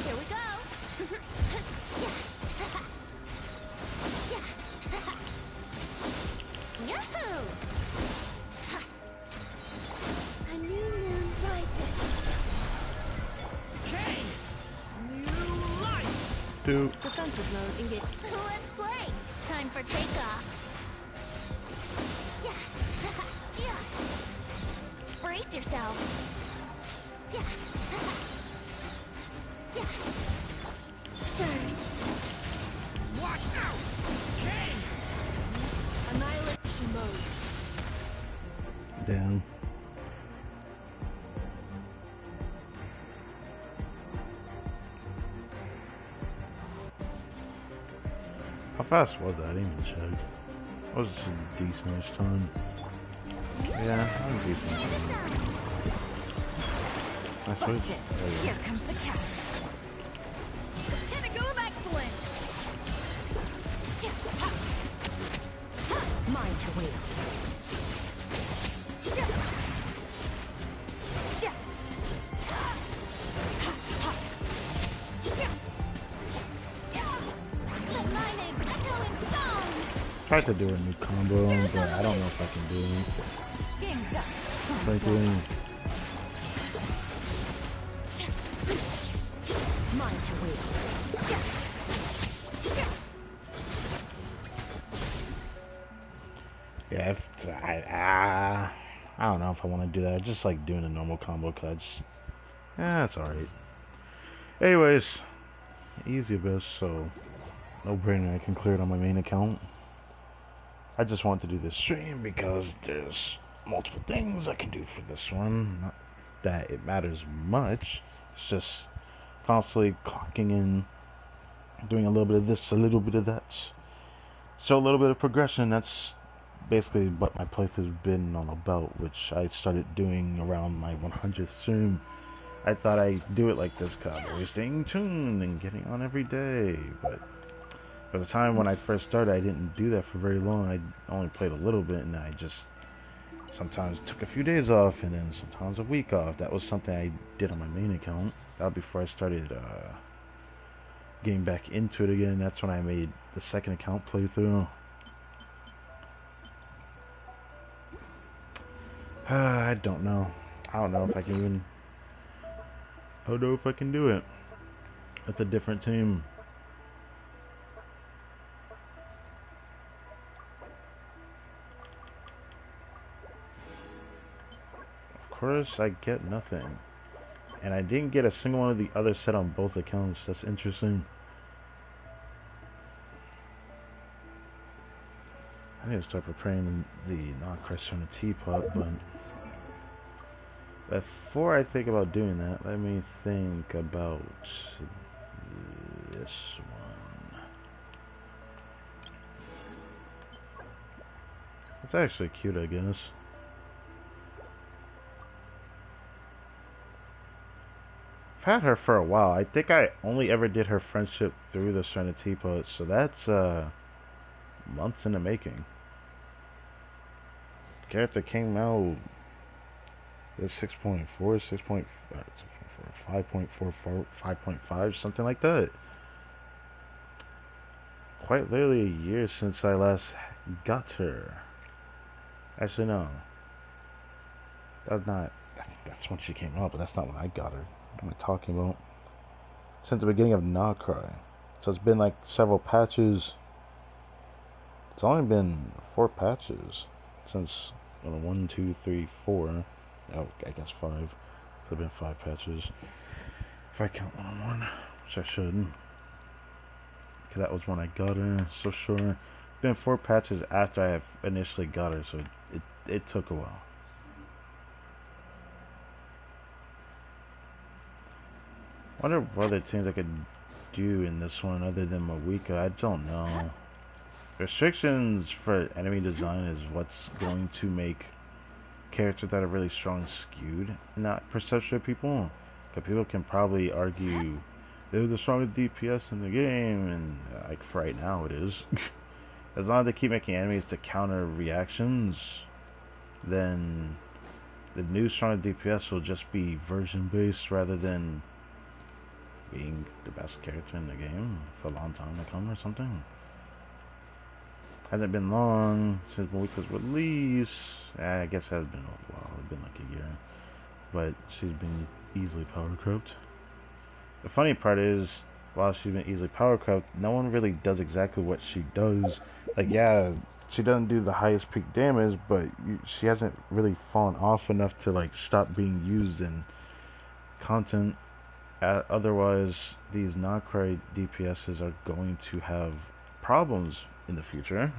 Here we go. Yahoo! A new moon rises. Decay. New life. Dude. Defensive mode engage. Let's play. Time for takeoff. Yeah. Brace yourself. Yeah. Surge. Watch out! King! Annihilation mode. Damn. How fast was that? I didn't even check. That was a decent time. Yeah, that was decent. Time to shine. Nice switch. Busted. There you Here comes the catch. Pinnacle of excellence. Mine to wield. Let my name echo in song. Tried to do a new combo, but I don't know if I can do it. Game's up. Frankly, Mine to wield. yeah, if I don't know if I want to do that. I just like doing a normal combo cuts. Yeah, it's alright. Anyways, easy abyss, so no brainer. I can clear it on my main account. I just want to do this stream because there's multiple things I can do for this one. Not that it matters much. It's just constantly clocking in, doing a little bit of this, a little bit of that. So a little bit of progression. That's basically what my playthrough has been on about, which I started doing around my 100th stream. I thought I'd do it like this because I'm always staying tuned and getting on every day, but by the time when I first started, I didn't do that for very long. I only played a little bit, and I just sometimes took a few days off, and then sometimes a week off. That was something I did on my main account. That was before I started getting back into it again. That's when I made the second account playthrough. I don't know. I don't know if I can even... I don't know if I can do it with a different team. Of course, I get nothing. And I didn't get a single one of the other set on both accounts. That's interesting. I need to start preparing the knock-crest on the teapot, but before I think about doing that, let me think about this one. It's actually cute, I guess. I've had her for a while. I think I only ever did her friendship through the Serena Teapot, so that's months in the making. The character came out at 6.4, 5.44, 5.5, something like that. Quite literally a year since I last got her. Actually, no. That's not. That's when she came out, but that's not when I got her. What am I talking about? Since the beginning of Nocry. So it's been like several patches. It's only been 4 patches since 1, 2, 3, 4. Oh, I guess 5. So it's been 5 patches. If I count 1-on-1, which I should. Okay, that was when I got her. So sure. It's been 4 patches after I have initially got her, so it took a while. I wonder what other things I could do in this one other than Mawika. I don't know. Restrictions for enemy design is what's going to make characters that are really strong skewed in that perception of people. Because people can probably argue they're the strongest DPS in the game, and like for right now it is. As long as they keep making enemies to counter reactions, then the new strongest DPS will just be version based rather than being the best character in the game for a long time to come or something. Hasn't been long since Malika's release. I guess it has been a while. It's been like a year. But she's been easily power crept. The funny part is, while she's been easily power crept, no one really does exactly what she does. Like, yeah, she doesn't do the highest peak damage, but she hasn't really fallen off enough to like stop being used in content. Otherwise, these non-cry DPSs are going to have problems in the future,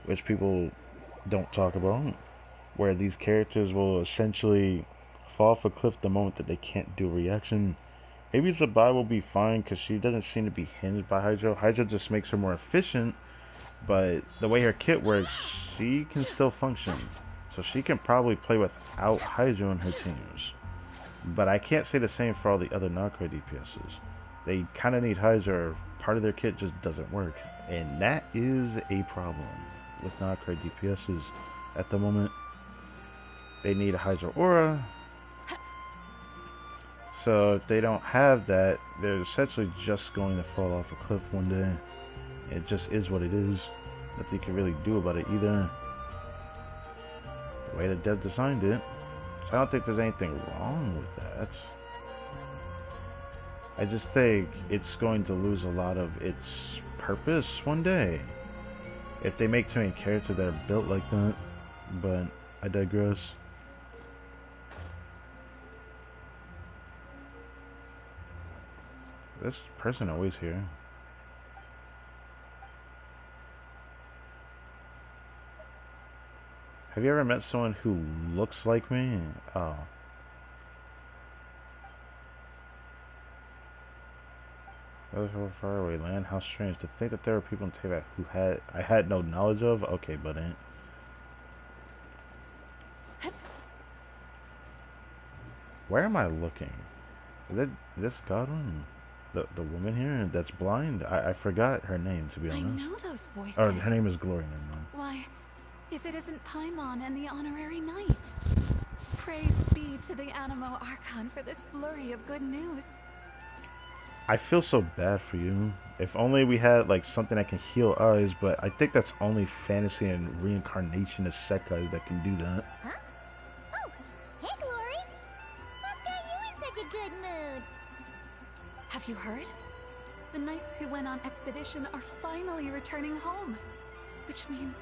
which people don't talk about, where these characters will essentially fall off a cliff the moment that they can't do a reaction. Maybe Zabai will be fine because she doesn't seem to be hinged by Hydro. Hydro just makes her more efficient, but the way her kit works, she can still function. So she can probably play without Hydro in her teams. But I can't say the same for all the other non-cry DPSs. They kind of need Hydro, or part of their kit just doesn't work. And that is a problem with non-cry DPSs at the moment. They need a Hydro Aura. So if they don't have that, they're essentially just going to fall off a cliff one day. It just is what it is. Nothing you can really do about it either. The way the dev designed it. So I don't think there's anything wrong with that. I just think it's going to lose a lot of its purpose one day. If they make too many characters that are built like that. But I digress. This person always here. Have you ever met someone who looks like me? Oh. Those who were far away land, how strange to think that there were people in Teyvat who I had no knowledge of. Okay, but ain't. Where am I looking? Is it this Godwin? The woman here that's blind? I forgot her name, to be honest. I know those voices. Or her name is Glory, never mind. Why, if it isn't Paimon and the Honorary Knight. Praise be to the Animo Archon for this flurry of good news. I feel so bad for you. If only we had like something that can heal eyes, but I think that's only fantasy and reincarnation isekais that can do that. Huh? Oh, hey, Glory. What's got you in such a good mood? Have you heard? The knights who went on expedition are finally returning home. Which means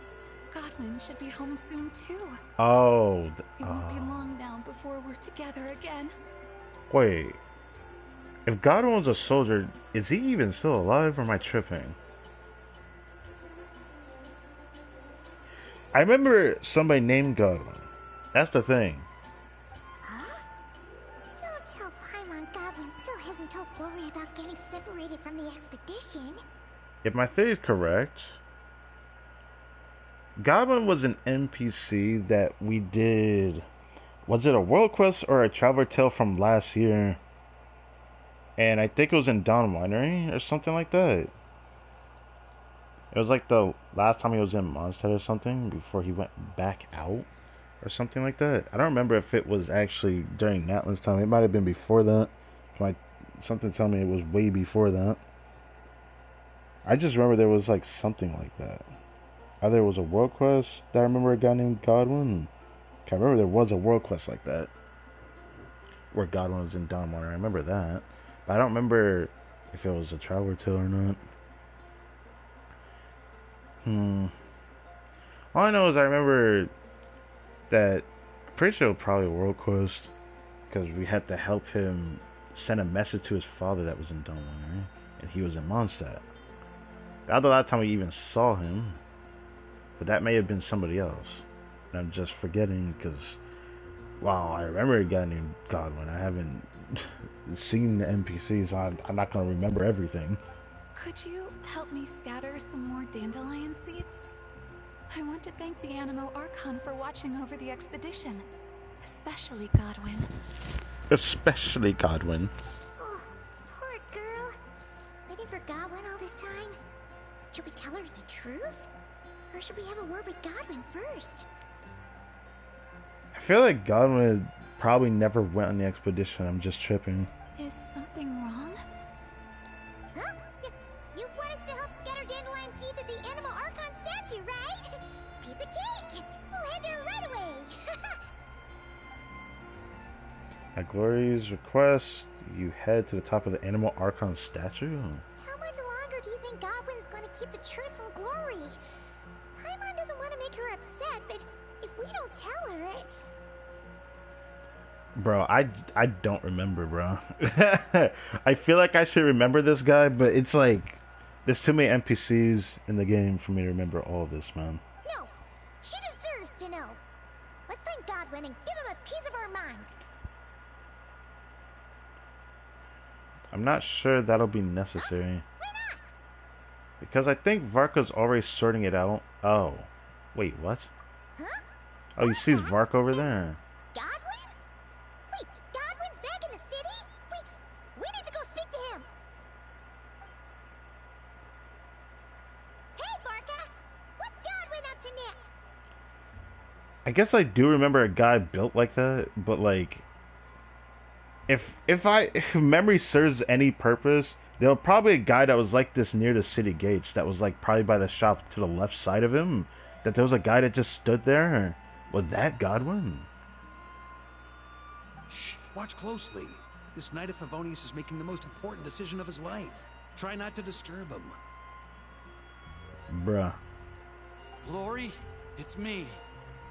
Godwin should be home soon too. Oh. It won't be long now before we're together again. Wait. If Godwin's a soldier, is he even still alive or am I tripping? I remember somebody named Godwin. That's the thing. Huh? Don't tell Paimon Godwin still hasn't told Glory about getting separated from the expedition. If my theory is correct, Godwin was an NPC that we did. Was it a world quest or a traveler tale from last year? And I think it was in Dawn Winery or something like that. It was like the last time he was in Mondstadt or something before he went back out or something like that. I don't remember if it was actually during Natlan's time. It might have been before that. Something tell me it was way before that. I just remember there was like something like that. Either it was a world quest that I remember a guy named Godwin. I remember there was a world quest like that where Godwin was in Dawn Winery. I remember that. I don't remember if it was a traveler tale or not. All I know is I remember that, I'm pretty sure it was probably a world quest, because we had to help him send a message to his father that was in Dawn Winery, and he was in Mondstadt. That was the last time we even saw him, but that may have been somebody else. And I'm just forgetting, because, wow, I remember a guy named Godwin. I haven't seen the NPCs, I'm not going to remember everything. Could you help me scatter some more dandelion seeds? I want to thank the Animo Archon for watching over the expedition. Especially Godwin. Especially Godwin. Oh, poor girl. Waiting for Godwin all this time? Should we tell her the truth? Or should we have a word with Godwin first? I feel like Godwin probably never went on the expedition. I'm just tripping. Is something wrong? Huh? You want us to help scatter dandelion seeds at the Animo Archon statue, right? Piece of cake! We'll head there right away! At Glory's request, you head to the top of the Animo Archon statue. How much longer do you think Godwin's going to keep the truth from Glory? Paimon doesn't want to make her upset, but if we don't tell her... Bro, I don't remember, bro. I feel like I should remember this guy, but it's like there's too many NPCs in the game for me to remember all of this, man. No, she deserves to know. Let's find Godwin and give him a piece of our mind. I'm not sure that'll be necessary. Why not? Because I think Varka's already sorting it out. Oh. Wait, what? Huh? Oh, you see Varka over there. Godwin? Wait, Godwin's back in the city? We need to go speak to him. Hey, Varka! What's Godwin up to now? I guess I do remember a guy built like that, but like if memory serves any purpose, there was probably a guy that was like this near the city gates that was like probably by the shop to the left side of him. That there was a guy that just stood there. Was that Godwin? Shh, watch closely. This Knight of Favonius is making the most important decision of his life. Try not to disturb him. Bruh. Glory, it's me.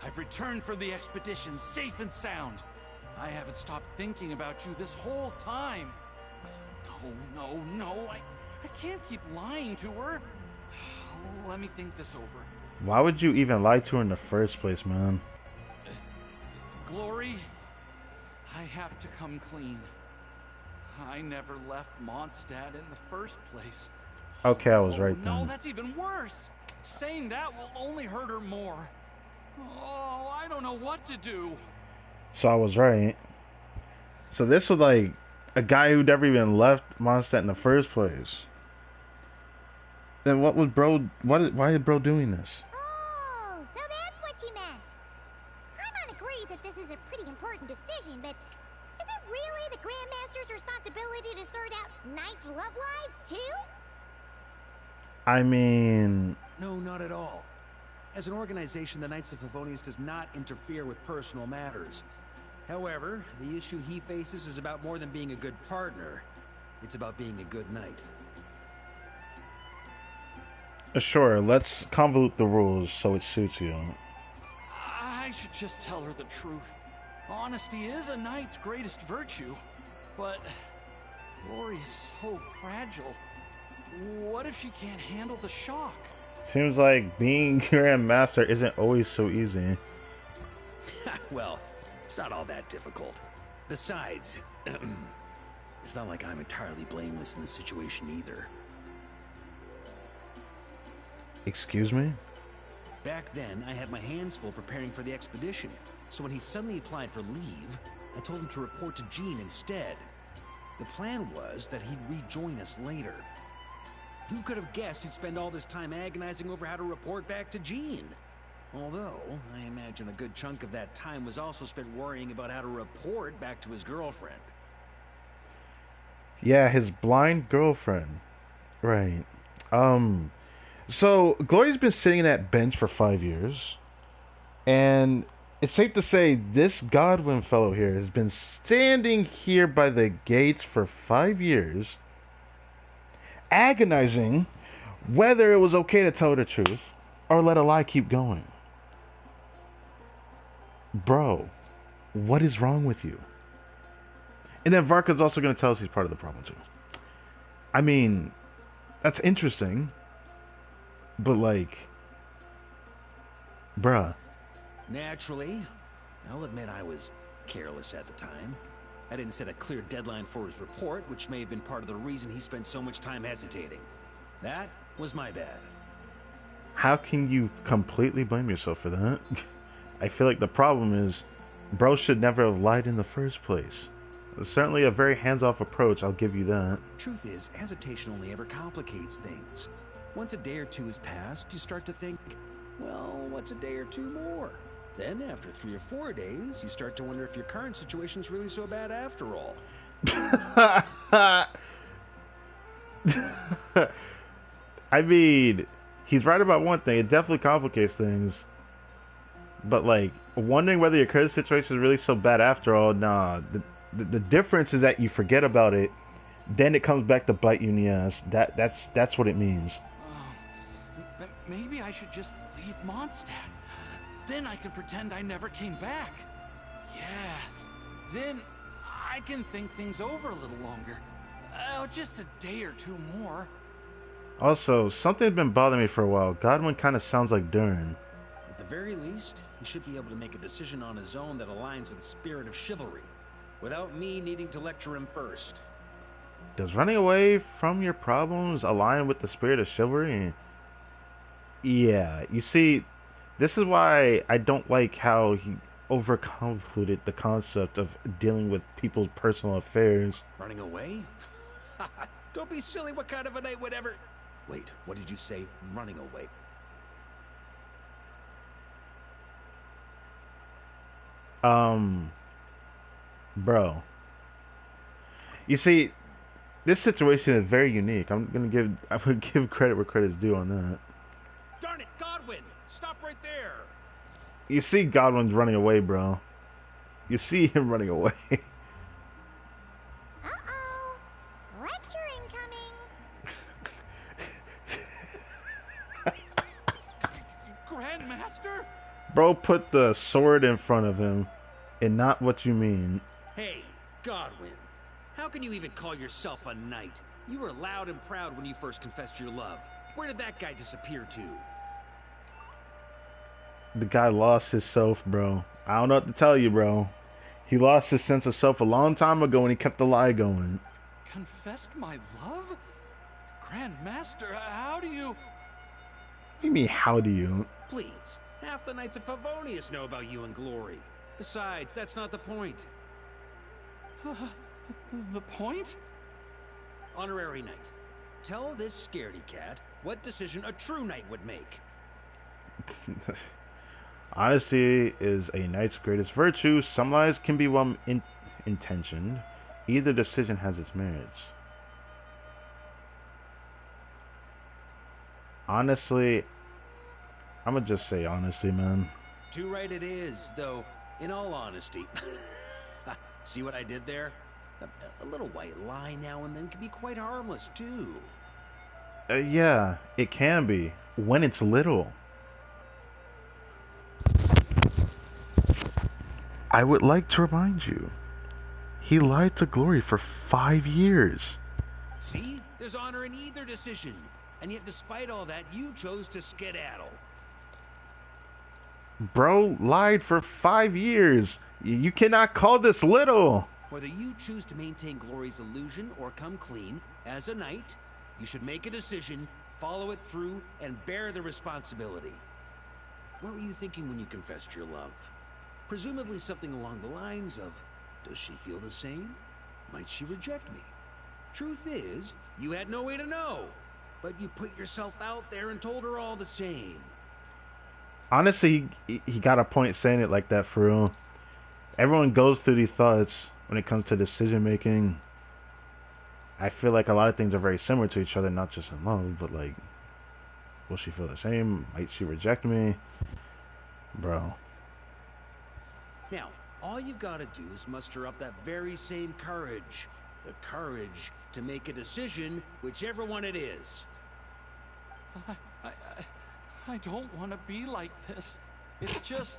I've returned from the expedition safe and sound. I haven't stopped thinking about you this whole time. No, I can't keep lying to her. Let me think this over. Why would you even lie to her in the first place, man? Glory, I have to come clean. I never left Mondstadt in the first place. Okay, I was right then. No, that's even worse. Saying that will only hurt her more. Oh, I don't know what to do. So I was right. So this was like a guy who never even left Mondstadt in the first place. Then what was bro? Why is bro doing this? Oh, so that's what you meant. Paimon agrees that this is a pretty important decision, but is it really the Grandmaster's responsibility to sort out Knights' love lives, too? I mean... No, not at all. As an organization, the Knights of Favonius does not interfere with personal matters. However, the issue he faces is about more than being a good partner. It's about being a good knight. Sure, let's convolute the rules so it suits you. I should just tell her the truth. Honesty is a knight's greatest virtue, but Glory is so fragile. What if she can't handle the shock? Seems like being Grandmaster isn't always so easy. Well, it's not all that difficult. Besides, it's not like I'm entirely blameless in this situation either. Excuse me? Back then, I had my hands full preparing for the expedition, so when he suddenly applied for leave, I told him to report to Jean instead. The plan was that he'd rejoin us later. Who could have guessed he'd spend all this time agonizing over how to report back to Jean? Although, I imagine a good chunk of that time was also spent worrying about how to report back to his girlfriend. Yeah, his blind girlfriend. Right. So, Glory's been sitting in that bench for 5 years. And it's safe to say this Godwin fellow here has been standing here by the gates for 5 years, agonizing whether it was okay to tell the truth or let a lie keep going. Bro, what is wrong with you? And then Varka's also going to tell us he's part of the problem too. I mean, that's interesting, but like, bruh. Naturally, I'll admit I was careless at the time. I didn't set a clear deadline for his report, which may have been part of the reason he spent so much time hesitating. That was my bad. How can you completely blame yourself for that? I feel like the problem is, bro should never have lied in the first place. It's certainly a very hands-off approach, I'll give you that. Truth is, hesitation only ever complicates things. Once a day or two has passed, you start to think, well, what's a day or two more? Then, after 3 or 4 days, you start to wonder if your current situation's really so bad after all. I mean, he's right about one thing. It definitely complicates things. But, like, wondering whether your current situation is really so bad after all, nah. The difference is that you forget about it, then it comes back to bite you in the ass. That's what it means. Maybe I should just leave Mondstadt. Then I can pretend I never came back. Yes, Then I can think things over a little longer. Just a day or two more. Also, something's been bothering me for a while. Godwin kind of sounds like Durin. At the very least, he should be able to make a decision on his own that aligns with the spirit of chivalry, without me needing to lecture him first. Does running away from your problems align with the spirit of chivalry? Yeah, you see, this is why I don't like how he overconvoluted the concept of dealing with people's personal affairs. Running away? Don't be silly, what kind of a night would ever... Wait, what did you say? Running away. Bro. You see, this situation is very unique. I'm gonna give credit where credit's due on that. Darn it, Godwin! Stop right there! You see Godwin's running away, bro. You see him running away. Uh-oh. Lecture incoming. Grandmaster? Bro put the sword in front of him, and not what you mean. Hey, Godwin. How can you even call yourself a knight? You were loud and proud when you first confessed your love. Where did that guy disappear to? The guy lost his self, bro. I don't know what to tell you, bro. He lost his sense of self a long time ago and he kept the lie going. Confessed my love? Grandmaster, how do you... What do you mean, how do you? Please, half the knights of Favonius know about you and Glory. Besides, that's not the point. The point? Honorary knight, tell this scaredy cat what decision a true knight would make. Honesty is a knight's greatest virtue. Some lies can be well intentioned. Either decision has its merits. Honestly, I'm gonna just say honesty, man. Too right it is, though, in all honesty. See what I did there? A little white lie now and then can be quite harmless, too. Yeah, it can be, when it's little. I would like to remind you, he lied to Glory for 5 years. See? There's honor in either decision. And yet despite all that, you chose to skedaddle. Bro lied for 5 years. You cannot call this little. Whether you choose to maintain Glory's illusion or come clean, as a knight, you should make a decision, follow it through, and bear the responsibility. What were you thinking when you confessed your love? Presumably something along the lines of, does she feel the same? Might she reject me? Truth is, you had no way to know, but you put yourself out there and told her all the same. Honestly, he got a point saying it like that, for real. Everyone goes through these thoughts when it comes to decision making. I feel like a lot of things are very similar to each other, not just in love, but like, will she feel the same? Might she reject me? Bro. Now, all you've got to do is muster up that very same courage. The courage to make a decision, whichever one it is. I don't want to be like this. It's just,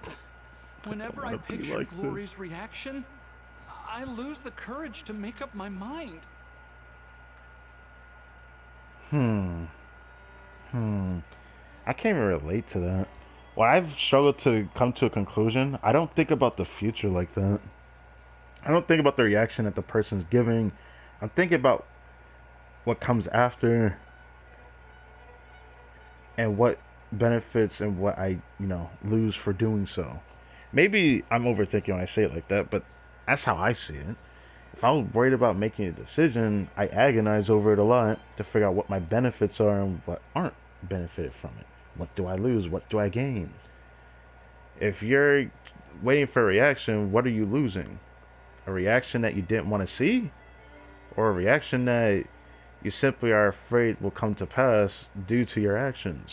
whenever I wanna be picture like this. Glory's reaction, I lose the courage to make up my mind. I can't even relate to that. When I've struggled to come to a conclusion, I don't think about the future like that. I don't think about the reaction that the person's giving. I'm thinking about what comes after and what benefits and what I, lose for doing so. Maybe I'm overthinking when I say it like that, but that's how I see it. If I was worried about making a decision, I agonize over it a lot to figure out what my benefits are and what aren't benefited from it. What do I lose? What do I gain? If you're waiting for a reaction, what are you losing? A reaction that you didn't want to see? Or a reaction that you simply are afraid will come to pass due to your actions?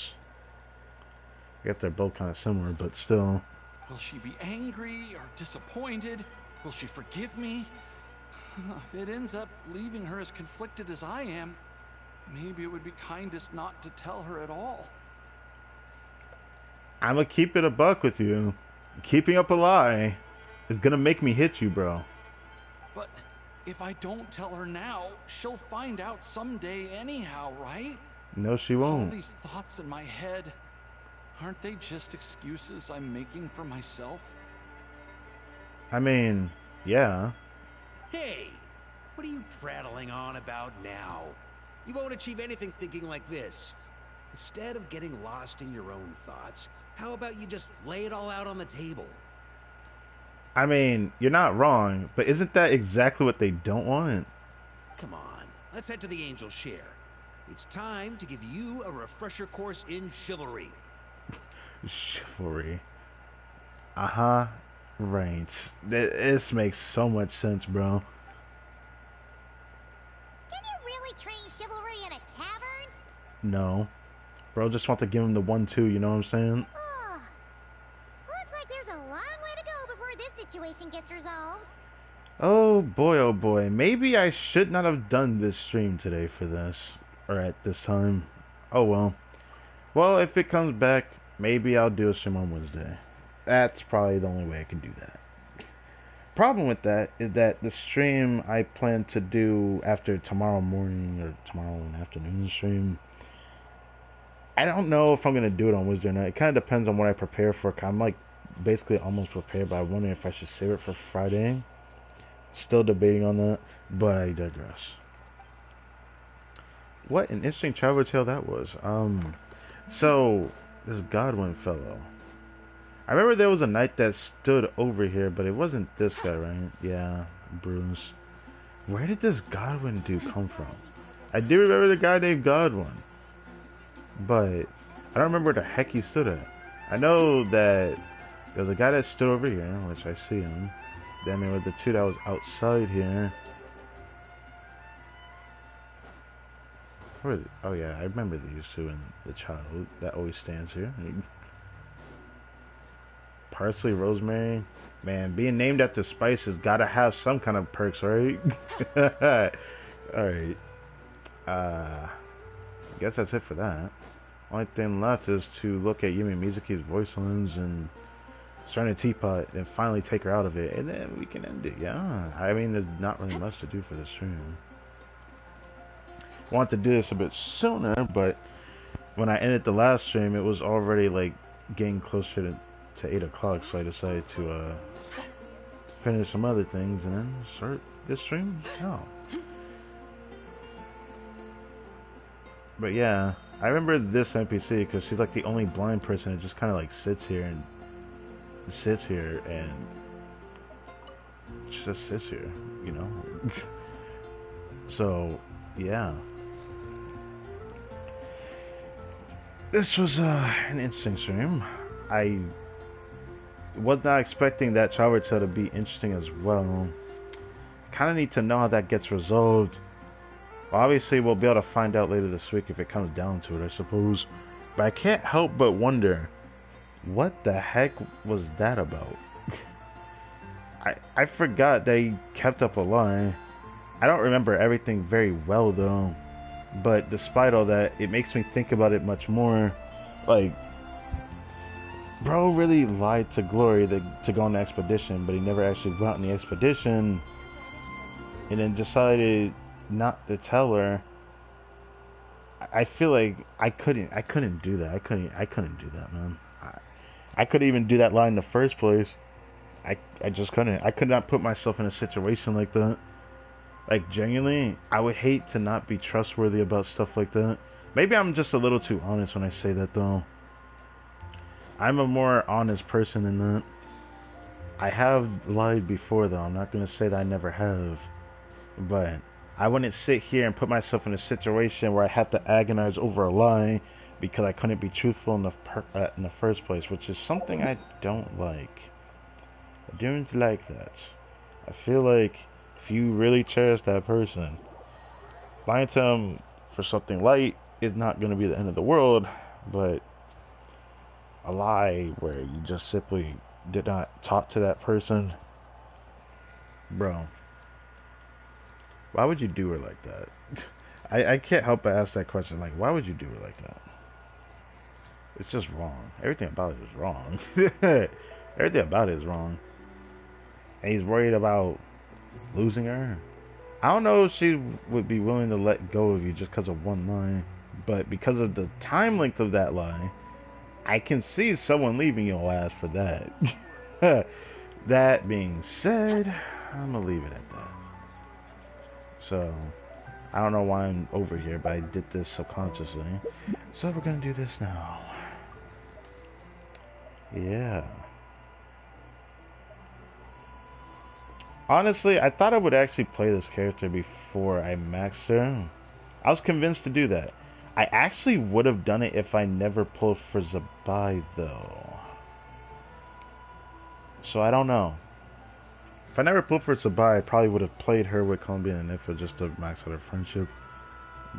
I guess they're both kind of similar, but still. Will she be angry or disappointed? Will she forgive me? If it ends up leaving her as conflicted as I am, maybe it would be kindest not to tell her at all. I'ma keep it a buck with you. Keeping up a lie is gonna make me hit you, bro. But if I don't tell her now, she'll find out someday anyhow, right? No, she All won't. these thoughts in my head, aren't they just excuses I'm making for myself? I mean, yeah. Hey, what are you prattling on about now? You won't achieve anything thinking like this. Instead of getting lost in your own thoughts, how about you just lay it all out on the table? I mean, you're not wrong, but isn't that exactly what they don't want? Come on, let's head to the Angel Share. It's time to give you a refresher course in chivalry. Chivalry. Uh-huh. Right. This makes so much sense, bro. Can you really train chivalry in a tavern? No. Bro, just want to give him the 1-2, you know what I'm saying? Oh, looks like there's a long way to go before this situation gets resolved. Oh boy, maybe I should not have done this stream today for this, or at this time. Oh well. Well, if it comes back, maybe I'll do a stream on Wednesday. That's probably the only way I can do that. Problem with that is that the stream I plan to do after tomorrow morning or tomorrow afternoon stream, I don't know if I'm going to do it on Wednesday or not. It kind of depends on what I prepare for. I'm like basically almost prepared, but I'm wondering if I should save it for Friday. Still debating on that, but I digress. What an interesting travel tale that was. So this Godwin fellow. I remember there was a knight that stood over here, but it wasn't this guy, right? Yeah, Bruce. Where did this Godwin dude come from? I do remember the guy named Godwin, but I don't remember where the heck he stood at. I know that there was a guy that stood over here, which I see him. Then there was the two that was outside here. Where is it? Oh yeah, I remember these two and the child that always stands here. Parsley, rosemary. Man, being named after spices gotta have some kind of perks, right? Alright. I guess that's it for that. Only thing left is to look at Yumi Mizuki's voice lens and start a teapot and finally take her out of it, and then we can end it. Yeah, I mean, there's not really much to do for this stream. Want to do this a bit sooner, but when I ended the last stream, it was already like getting closer to 8 o'clock, so I decided to finish some other things and then start this stream. Oh. But yeah, I remember this NPC because she's like the only blind person that just kind of like sits here and just sits here, you know. So yeah, this was an interesting stream. I was not expecting that Travel Tale to be interesting as well. Kind of need to know how that gets resolved. Well, obviously, we'll be able to find out later this week if it comes down to it, I suppose. But I can't help but wonder, what the heck was that about? I forgot they kept up a lie. I don't remember everything very well, though. But despite all that, it makes me think about it much more. Like, bro really lied to Glory to go on the expedition, but he never actually went on the expedition. And then decided not to tell her. I feel like I couldn't do that. I couldn't do that, man. I couldn't even do that line in the first place. I just couldn't. I could not put myself in a situation like that. Like, genuinely, I would hate to not be trustworthy about stuff like that. Maybe I'm just a little too honest when I say that, though. I'm a more honest person than that. I have lied before, though. I'm not going to say that I never have. But I wouldn't sit here and put myself in a situation where I have to agonize over a lie because I couldn't be truthful in the first place, which is something I don't like. I don't like that. I feel like if you really cherish that person, lying to them for something light is not going to be the end of the world, but a lie where you just simply did not talk to that person, bro, why would you do her like that? I can't help but ask that question, like, why would you do her like that? It's just wrong. Everything about it is wrong. Everything about it is wrong. And he's worried about Losing her? I don't know if she would be willing to let go of you just because of one lie, but because of the time length of that lie, I can see someone leaving your ass for that. That being said, I'm gonna leave it at that. So, I don't know why I'm over here, but I did this subconsciously. So we're gonna do this now. Yeah. Honestly, I thought I would actually play this character before I maxed her. I was convinced to do that. I actually would have done it if I never pulled for Zabai, though. So I don't know. If I never pulled for Zabai, I probably would have played her with Colombian and Ifa just to max out her friendship.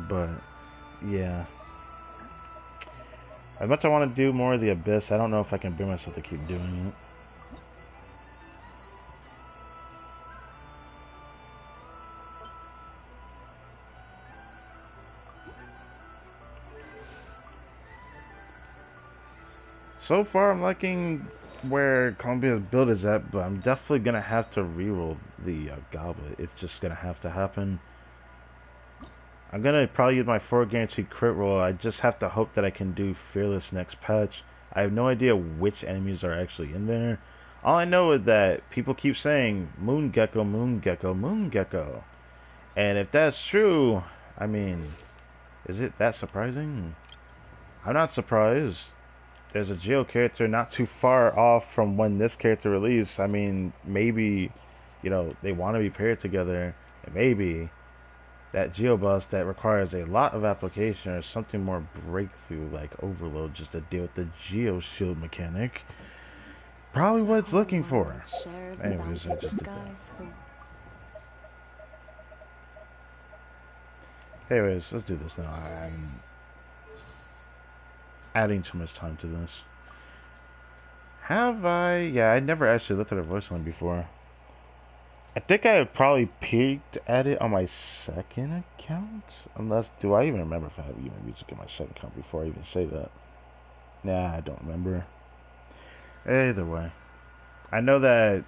But, yeah. As much as I want to do more of the Abyss, I don't know if I can bring myself to keep doing it. So far, I'm liking where Colombia's build is at, but I'm definitely going to have to reroll the Goblet. It's just going to have to happen. I'm going to probably use my 4 guaranteed crit roll. I just have to hope that I can do Fearless next patch. I have no idea which enemies are actually in there. All I know is that people keep saying, Moon Gecko, Moon Gecko, Moon Gecko. And if that's true, I mean, is it that surprising? I'm not surprised. There's a Geo character not too far off from when this character released. I mean, maybe, you know, they want to be paired together. And maybe that Geo boss that requires a lot of application or something more breakthrough like Overload just to deal with the Geo shield mechanic. Probably what it's looking for. Anyways, I just did that. Anyways, let's do this now. I'm adding too much time to this. Have I? Yeah, I never actually looked at a voice line before. I think I probably peeked at it on my second account. Unless, do I even remember if I have even music in my second account before I even say that? Nah, I don't remember. Either way, I know that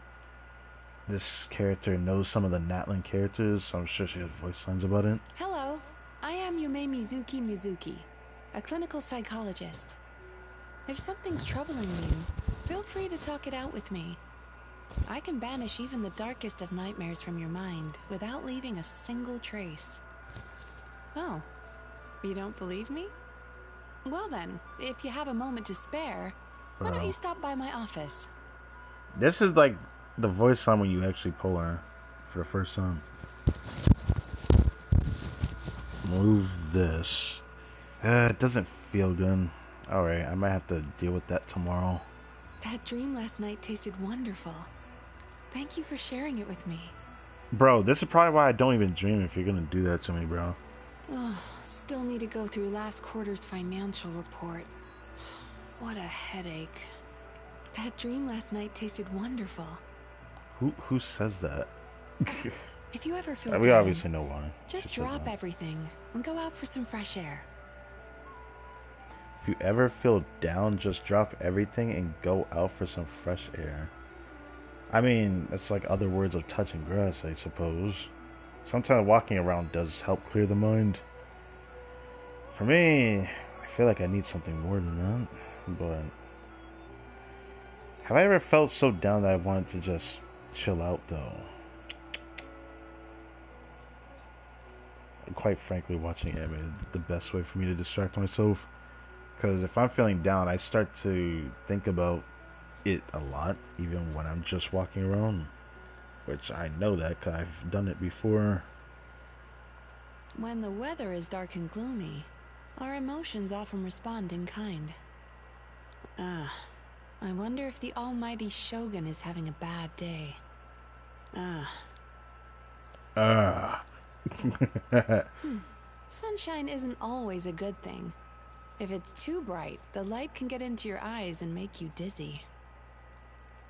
this character knows some of the Natlan characters, so I'm sure she has voice lines about it. Hello, I am Yume Mizuki, a clinical psychologist. If something's troubling you, feel free to talk it out with me. I can banish even the darkest of nightmares from your mind without leaving a single trace. Oh, you don't believe me? Well then, if you have a moment to spare, why don't you stop by my office? This is like the voice line when you actually pull her for the first time. Move this. It doesn't feel good. Alright, I might have to deal with that tomorrow. That dream last night tasted wonderful. Thank you for sharing it with me. Bro, this is probably why I don't even dream if you're gonna do that to me, bro. Oh, still need to go through last quarter's financial report. What a headache. That dream last night tasted wonderful. Who says that? If you ever feel we down, obviously know why. just drop everything and go out for some fresh air. If you ever feel down, just drop everything and go out for some fresh air. I mean, it's like other words of touching grass, I suppose. Sometimes walking around does help clear the mind. For me, I feel like I need something more than that. But have I ever felt so down that I wanted to just chill out, though? Quite frankly, watching anime is the best way for me to distract myself. Because if I'm feeling down, I start to think about it a lot, even when I'm just walking around. Which I know that because I've done it before. When the weather is dark and gloomy, our emotions often respond in kind. I wonder if the almighty Shogun is having a bad day. Sunshine isn't always a good thing. If it's too bright, the light can get into your eyes and make you dizzy.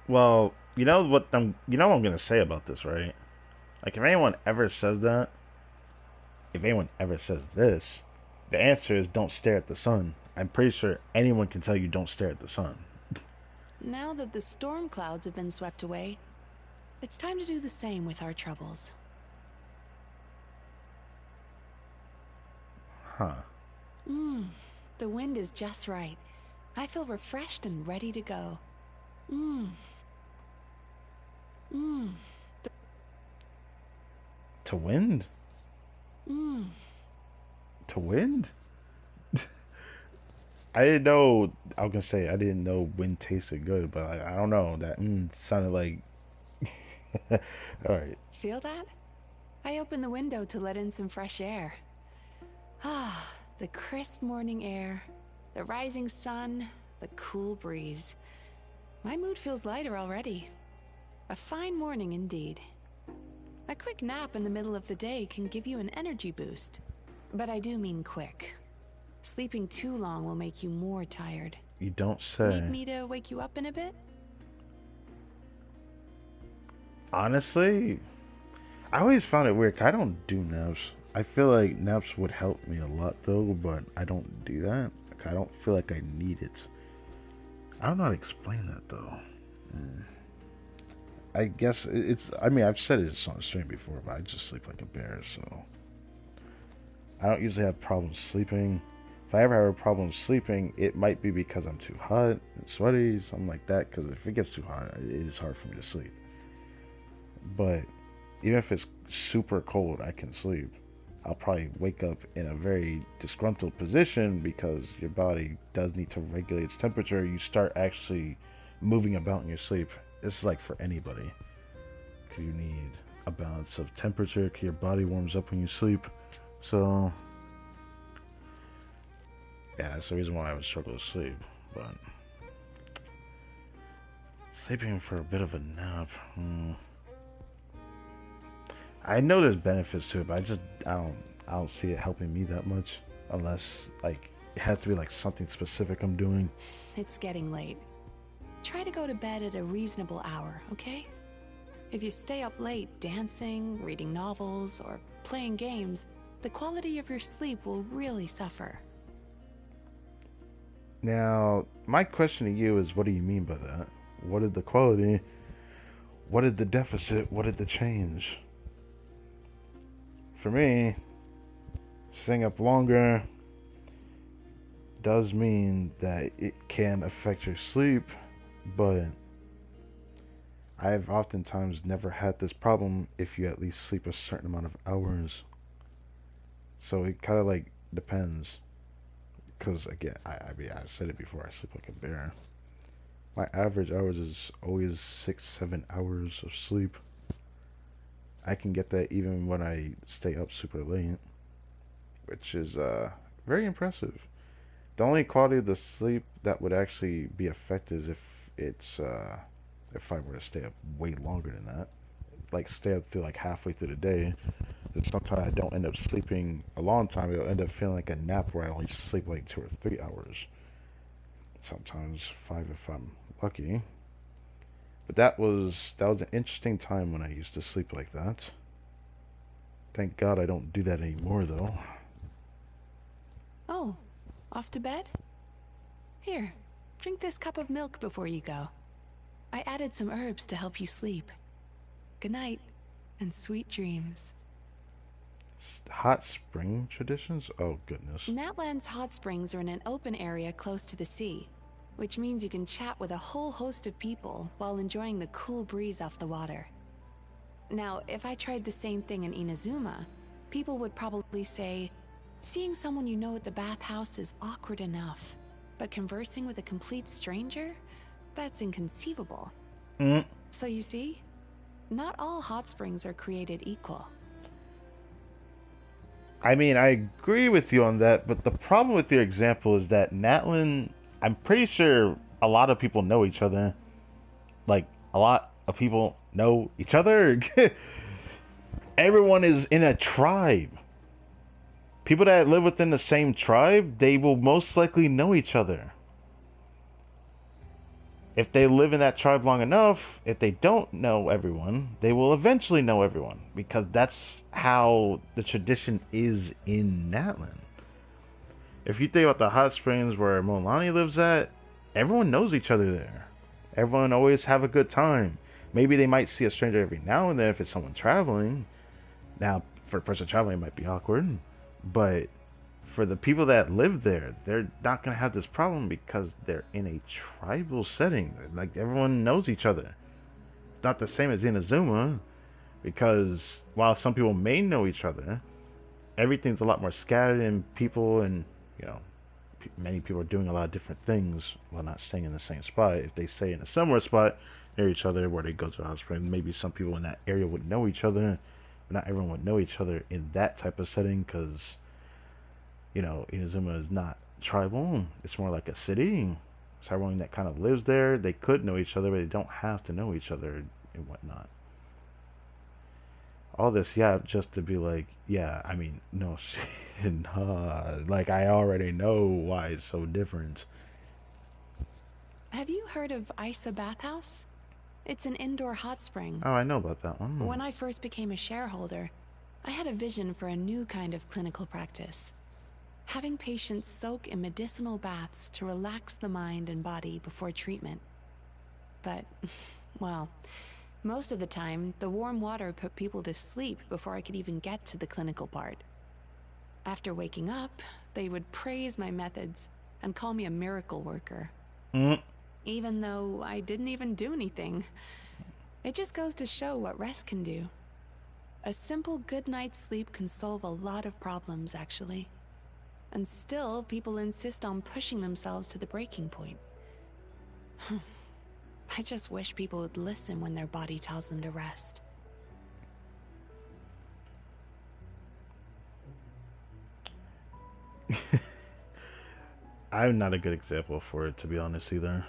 Well, you know what I'm gonna say about this, right? Like, if anyone ever says that, if anyone ever says this, the answer is don't stare at the sun. I'm pretty sure anyone can tell you don't stare at the sun. Now that the storm clouds have been swept away, It's time to do the same with our troubles. Huh. The wind is just right. I feel refreshed and ready to go. To wind? To wind? I didn't know. I was gonna say I didn't know wind tasted good, but I don't know. That sounded like. All right. Feel that? I opened the window to let in some fresh air. Ah, the crisp morning air, the rising sun, the cool breeze. My mood feels lighter already. A fine morning indeed. A quick nap in the middle of the day can give you an energy boost. But I do mean quick. Sleeping too long will make you more tired. You don't say. Need me to wake you up in a bit? Honestly, I always found it weird. 'Cause I don't do naps. I feel like naps would help me a lot though, but I don't do that. Like, I don't feel like I need it. I don't know how to explain that though. I guess it's. I mean, I've said it on stream before, but I just sleep like a bear, so I don't usually have problems sleeping. If I ever have a problem sleeping, it might be because I'm too hot and sweaty, something like that. Because if it gets too hot, it is hard for me to sleep. But even if it's super cold, I can sleep. I'll probably wake up in a very disgruntled position because your body does need to regulate its temperature. You start actually moving about in your sleep. This is like for anybody. You need a balance of temperature because your body warms up when you sleep. So yeah, that's the reason why I would struggle to sleep. But sleeping for a bit of a nap. I know there's benefits to it, but I don't see it helping me that much unless like it has to be like something specific I'm doing. It's getting late. Try to go to bed at a reasonable hour, okay? If you stay up late dancing, reading novels, or playing games, the quality of your sleep will really suffer. Now, my question to you is, what do you mean by that? What is the quality? What is the deficit? What did the change? For me, staying up longer does mean that it can affect your sleep, but I've oftentimes never had this problem if you at least sleep a certain amount of hours. So it kind of like depends. Because again, I mean, I've said it before, I sleep like a bear. My average hours is always 6-7 hours of sleep. I can get that even when I stay up super late, which is very impressive. The only quality of the sleep that would actually be affected is if I were to stay up way longer than that, like stay up through like halfway through the day. Then sometimes I don't end up sleeping a long time. It'll end up feeling like a nap where I only sleep like 2 or 3 hours. Sometimes 5 if I'm lucky. But that was an interesting time when I used to sleep like that. Thank God I don't do that anymore though. Oh, off to bed? Here, drink this cup of milk before you go. I added some herbs to help you sleep. Good night, and sweet dreams. Hot spring traditions? Oh goodness. Natlan's hot springs are in an open area close to the sea, which means you can chat with a whole host of people while enjoying the cool breeze off the water. Now, if I tried the same thing in Inazuma, people would probably say, seeing someone you know at the bathhouse is awkward enough, but conversing with a complete stranger? That's inconceivable. So you see, not all hot springs are created equal. I mean, I agree with you on that, but the problem with your example is that Natlan, I'm pretty sure a lot of people know each other. Like, a lot of people know each other. Everyone is in a tribe. People that live within the same tribe, they will most likely know each other. If they live in that tribe long enough, if they don't know everyone, they will eventually know everyone. Because that's how the tradition is in Natlan. If you think about the hot springs where Molani lives at, everyone knows each other there. Everyone always have a good time. Maybe they might see a stranger every now and then if it's someone traveling. Now, for a person traveling, it might be awkward, but for the people that live there, they're not gonna have this problem because they're in a tribal setting. Like everyone knows each other. It's not the same as Inazuma because while some people may know each other, everything's a lot more scattered and people and you know many people are doing a lot of different things while not staying in the same spot. If they stay in a similar spot near each other where they go to a hot spring, maybe some people in that area would know each other. But not everyone would know each other in that type of setting because Inazuma is not tribal. It's more like a city. So everyone that kind of lives there, they could know each other, but they don't have to know each other and whatnot. All this, yeah, just to be like, yeah, I mean, no, nah, like I already know why it's so different. Have you heard of Isa Bathhouse? It's an indoor hot spring. Oh, I know about that one. When I first became a shareholder, I had a vision for a new kind of clinical practice. Having patients soak in medicinal baths to relax the mind and body before treatment. But, well, most of the time, the warm water put people to sleep before I could even get to the clinical part. After waking up, they would praise my methods and call me a miracle worker. Even though I didn't even do anything. It just goes to show what rest can do. A simple good night's sleep can solve a lot of problems, actually. And still, people insist on pushing themselves to the breaking point. I just wish people would listen when their body tells them to rest. I'm not a good example for it, to be honest, either.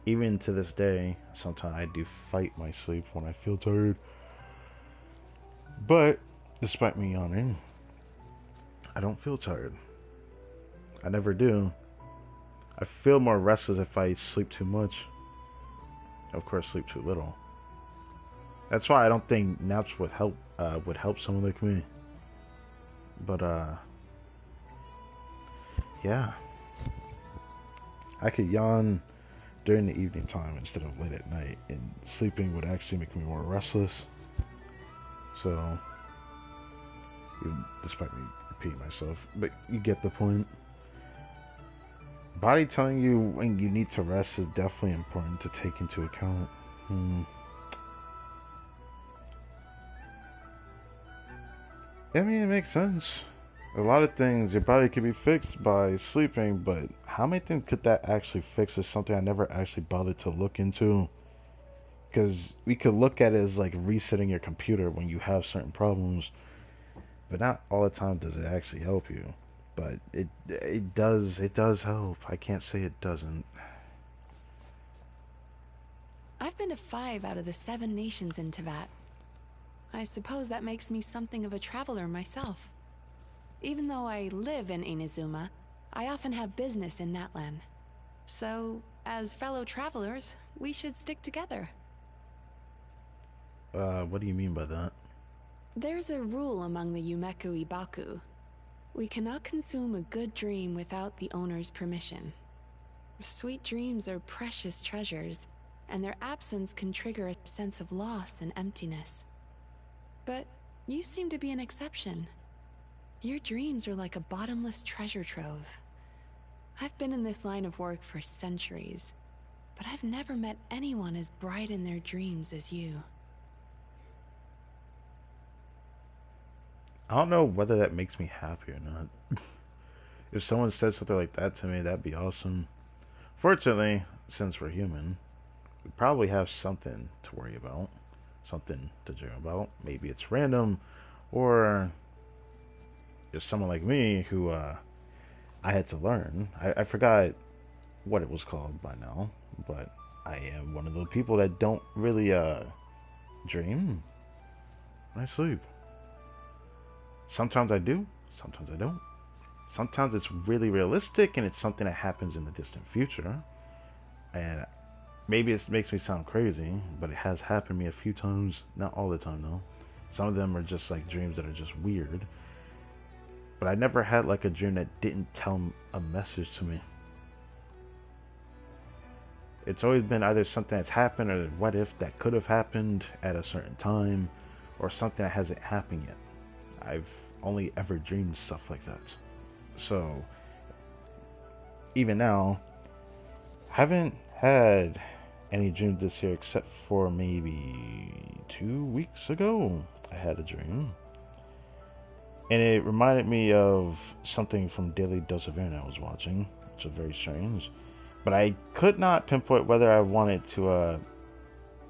Even to this day, sometimes I do fight my sleep when I feel tired. But, despite me yawning, I don't feel tired. I never do. I feel more restless if I sleep too much. Of course, sleep too little. That's why I don't think naps would help someone like me. But yeah, I could yawn during the evening time instead of late at night, and sleeping would actually make me more restless. So, despite me repeating myself, but you get the point. Body telling you when you need to rest is definitely important to take into account. I mean, it makes sense. A lot of things, your body can be fixed by sleeping, but how many things could that actually fix is something I never actually bothered to look into. Because we could look at it as like resetting your computer when you have certain problems, but not all the time does it actually help you. But it does help. I can't say it doesn't. I've been to 5 out of the 7 nations in Tibet. I suppose that makes me something of a traveler myself. Even though I live in Inazuma, I often have business in Natlan. So, as fellow travelers, we should stick together. What do you mean by that? There's a rule among the Yumeku Ibaku. We cannot consume a good dream without the owner's permission. Sweet dreams are precious treasures, and their absence can trigger a sense of loss and emptiness. But you seem to be an exception. Your dreams are like a bottomless treasure trove. I've been in this line of work for centuries, but I've never met anyone as bright in their dreams as you. I don't know whether that makes me happy or not. If someone said something like that to me, that'd be awesome. Fortunately, since we're human, we probably have something to worry about, something to dream about. Maybe it's random, or there's someone like me who I had to learn. I forgot what it was called by now, but I am one of those people that don't really dream when I sleep. Sometimes I do, sometimes I don't. Sometimes it's really realistic and it's something that happens in the distant future. And maybe it makes me sound crazy, but it has happened to me a few times. Not all the time though. Some of them are just like dreams that are just weird. But I never had like a dream that didn't tell a message to me. It's always been either something that's happened or what if that could have happened at a certain time or something that hasn't happened yet. I've only ever dreamed stuff like that. So, even now, haven't had any dreams this year except for maybe 2 weeks ago. I had a dream. And it reminded me of something from Daily Dose of Internet I was watching, which was very strange. But I could not pinpoint whether I wanted to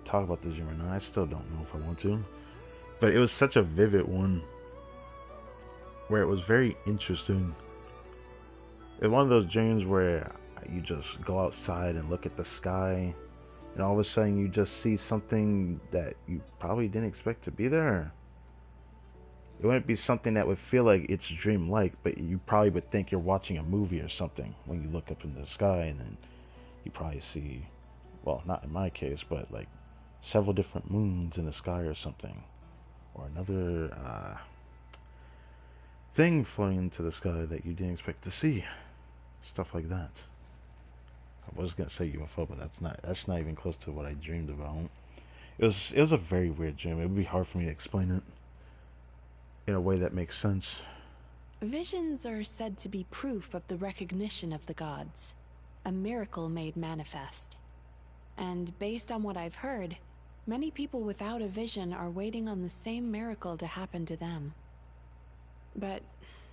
talk about this dream or not. I still don't know if I want to. But it was such a vivid one where it was very interesting. It's one of those dreams where you just go outside and look at the sky, and all of a sudden you just see something that you probably didn't expect to be there. It wouldn't be something that would feel like it's dream-like, but you probably would think you're watching a movie or something when you look up in the sky, and then you probably see, well, not in my case, but like several different moons in the sky or something, or another thing floating into the sky that you didn't expect to see. Stuff like that. I was gonna say UFO, but that's not even close to what I dreamed about. It was a very weird dream. It would be hard for me to explain it in a way that makes sense. Visions are said to be proof of the recognition of the gods, a miracle made manifest. And based on what I've heard, many people without a vision are waiting on the same miracle to happen to them. But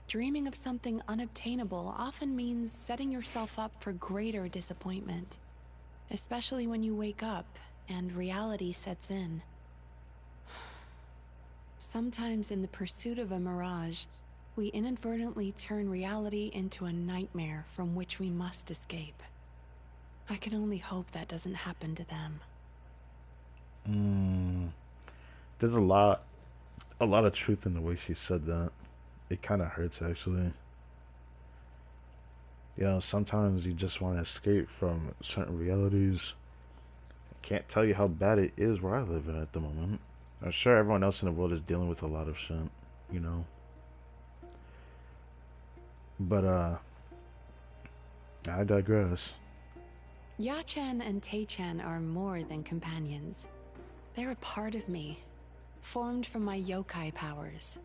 dreaming of something unobtainable often means setting yourself up for greater disappointment, especially when you wake up and reality sets in. Sometimes in the pursuit of a mirage, we inadvertently turn reality into a nightmare from which we must escape. I can only hope that doesn't happen to them. There's a lot of truth in the way she said that. It kind of hurts, actually. You know, sometimes you just want to escape from certain realities. I can't tell you how bad it is where I live at the moment. I'm sure everyone else in the world is dealing with a lot of shit, you know. But, I digress. Ya-chan and Tei-chan are more than companions. They're a part of me, formed from my yokai powers.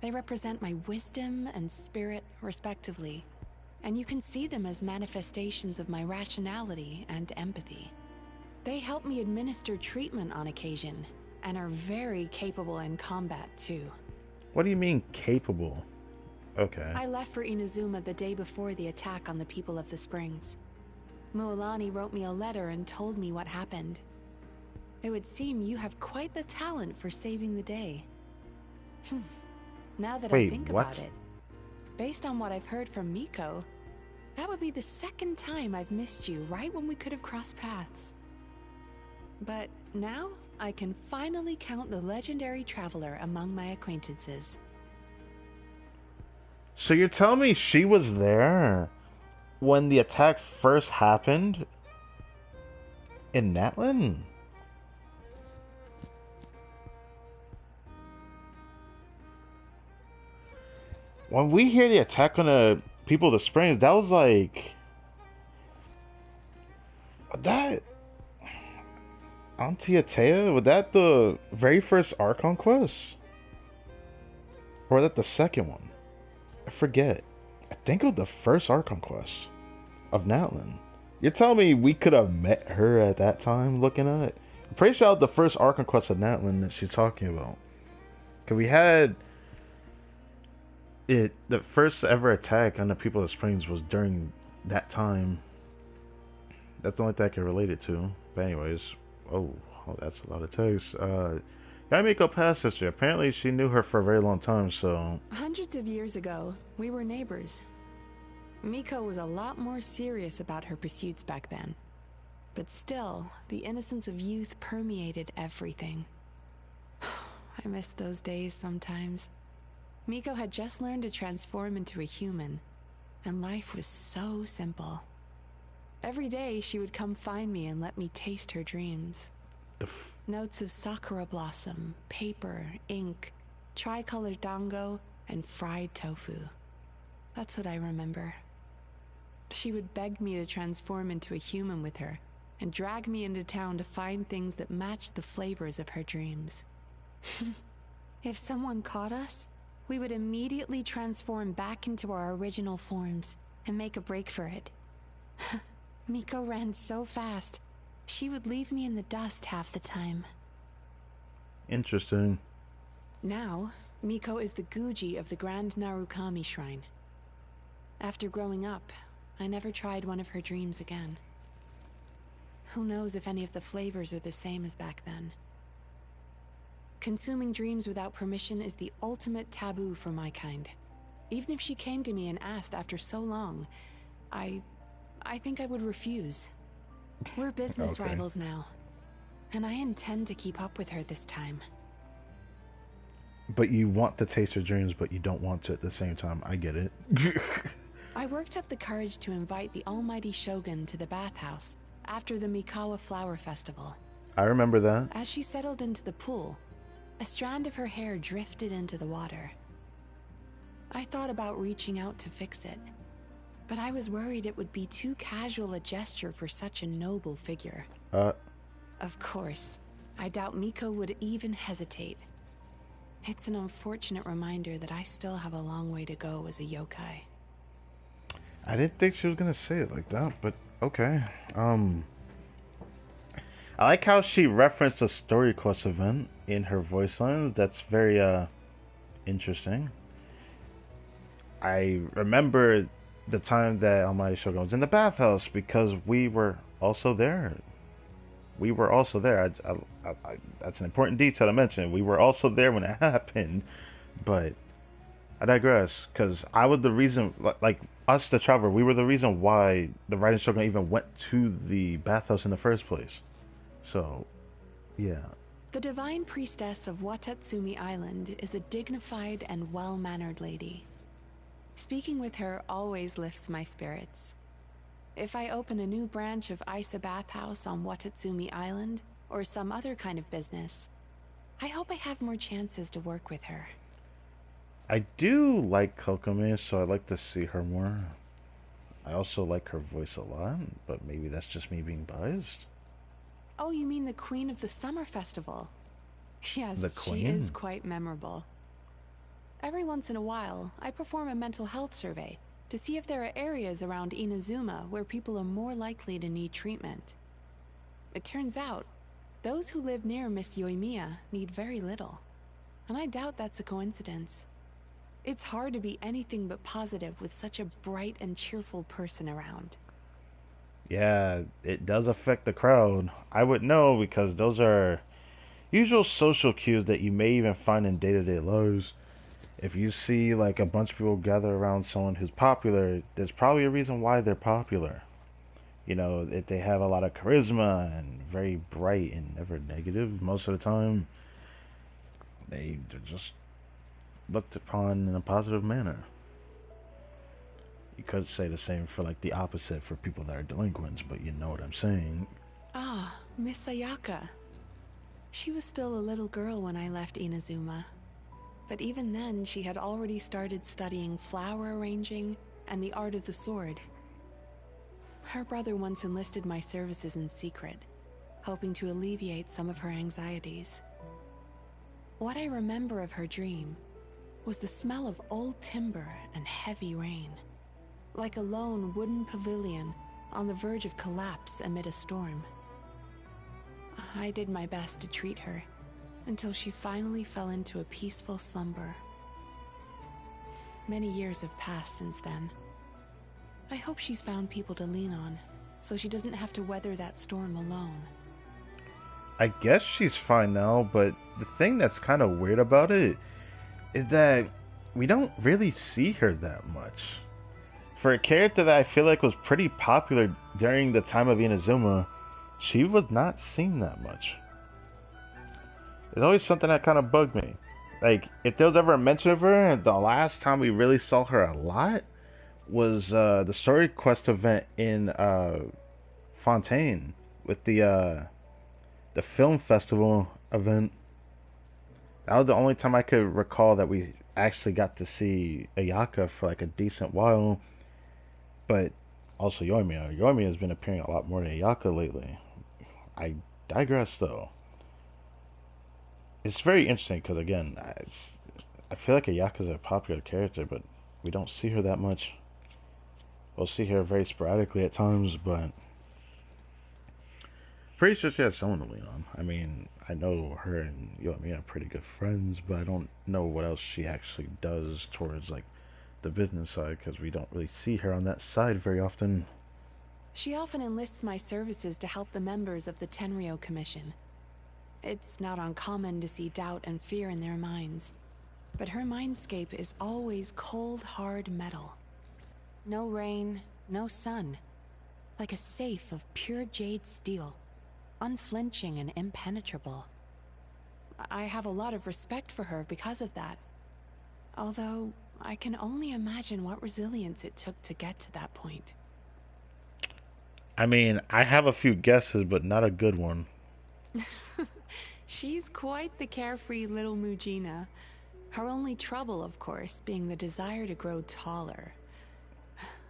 They represent my wisdom and spirit, respectively, and you can see them as manifestations of my rationality and empathy. They help me administer treatment on occasion, and are very capable in combat, too. What do you mean, capable? Okay. I left for Inazuma the day before the attack on the people of the springs. Mualani wrote me a letter and told me what happened. It would seem you have quite the talent for saving the day. Now that I think about it, based on what I've heard from Miko, that would be the second time I've missed you right when we could have crossed paths. But now, I can finally count the legendary traveler among my acquaintances. So you're telling me she was there when the attack first happened in Natlan? When we hear the attack on the people of the Springs, that was like... That... Auntie Atea? Was that the very first Archon quest? Or was that the second one? I forget. I think it was the first Archon quest of Natlan. You're telling me we could have met her at that time looking at it? I'm pretty sure that was the first Archon quest of Natlan that she's talking about. Because we had... the first ever attack on the people of the Springs was during that time. That's the only thing I can relate it to. But anyways, oh that's a lot of text. Yamiko past history. Apparently she knew her for a very long time, so... Hundreds of years ago, we were neighbors. Miko was a lot more serious about her pursuits back then. But still, the innocence of youth permeated everything. I miss those days sometimes. Miko had just learned to transform into a human, and life was so simple. Every day, she would come find me and let me taste her dreams. Notes of sakura blossom, paper, ink, tricolored dango, and fried tofu. That's what I remember. She would beg me to transform into a human with her, and drag me into town to find things that matched the flavors of her dreams. If someone caught us, we would immediately transform back into our original forms and make a break for it. Miko ran so fast, she would leave me in the dust half the time. Interesting. Now, Miko is the Guji of the Grand Narukami Shrine. After growing up, I never tried one of her dreams again. Who knows if any of the flavors are the same as back then. Consuming dreams without permission is the ultimate taboo for my kind. Even if she came to me and asked after so long, I think I would refuse. We're business rivals now, and I intend to keep up with her this time. But you want to taste her dreams, but you don't want to at the same time. I get it. I worked up the courage to invite the almighty Shogun to the bathhouse after the Mikawa Flower Festival. I remember that. As she settled into the pool, a strand of her hair drifted into the water. I thought about reaching out to fix it, but I was worried it would be too casual a gesture for such a noble figure. Of course, I doubt Miko would even hesitate. It's an unfortunate reminder that I still have a long way to go as a yokai. I didn't think she was gonna say it like that, but okay. I like how she referenced a story quest event in her voice lines. That's very interesting. I remember the time that Almighty Shogun was in the bathhouse because we were also there. We were also there. That's an important detail to mention. We were also there when it happened, but I digress. Because I was the reason, like us, the traveler, we were the reason why the Raiden Shogun even went to the bathhouse in the first place. So, yeah. The divine priestess of Watatsumi Island is a dignified and well-mannered lady. Speaking with her always lifts my spirits. If I open a new branch of Isa Bathhouse on Watatsumi Island, or some other kind of business, I hope I have more chances to work with her. I do like Kokomi, so I'd like to see her more. I also like her voice a lot, but maybe that's just me being biased. Oh, you mean the Queen of the Summer Festival? Yes, The she Queen? is quite memorable. Every once in a while, I perform a mental health survey to see if there are areas around Inazuma where people are more likely to need treatment. It turns out, those who live near Miss Yoimiya need very little, and I doubt that's a coincidence. It's hard to be anything but positive with such a bright and cheerful person around. Yeah, it does affect the crowd. I would know because those are usual social cues that you may even find in day-to-day lives. If you see like a bunch of people gather around someone who's popular, there's probably a reason why they're popular. You know, if they have a lot of charisma and very bright and never negative most of the time, they're just looked upon in a positive manner. You could say the same for like the opposite for people that are delinquents, but you know what I'm saying. Ah, Miss Ayaka. She was still a little girl when I left Inazuma. But even then, she had already started studying flower arranging and the art of the sword. Her brother once enlisted my services in secret, hoping to alleviate some of her anxieties. What I remember of her dream was the smell of old timber and heavy rain, like a lone wooden pavilion on the verge of collapse amid a storm. I did my best to treat her, until she finally fell into a peaceful slumber. Many years have passed since then. I hope she's found people to lean on, so she doesn't have to weather that storm alone. I guess she's fine now, but the thing that's kind of weird about it is that we don't really see her that much. For a character that I feel like was pretty popular during the time of Inazuma, she was not seen that much. It's always something that kind of bugged me. Like, if there was ever a mention of her, the last time we really saw her a lot was the story quest event in Fontaine with the film festival event. That was the only time I could recall that we actually got to see Ayaka for like a decent while. But also Yoimiya. Yoimiya has been appearing a lot more than Ayaka lately. I digress though. It's very interesting because again, I feel like Ayaka's a popular character, but we don't see her that much. We'll see her very sporadically at times, but pretty sure she has someone to lean on. I mean, I know her and Yomi are pretty good friends, but I don't know what else she actually does towards like the business side because we don't really see her on that side very often. She often enlists my services to help the members of the Tenryo Commission. It's not uncommon to see doubt and fear in their minds, but her mindscape is always cold, hard metal. No rain, no sun. Like a safe of pure jade steel, unflinching and impenetrable. I have a lot of respect for her because of that. Although, I can only imagine what resilience it took to get to that point. I mean, I have a few guesses, but not a good one. She's quite the carefree little Mujina. Her only trouble, of course, being the desire to grow taller.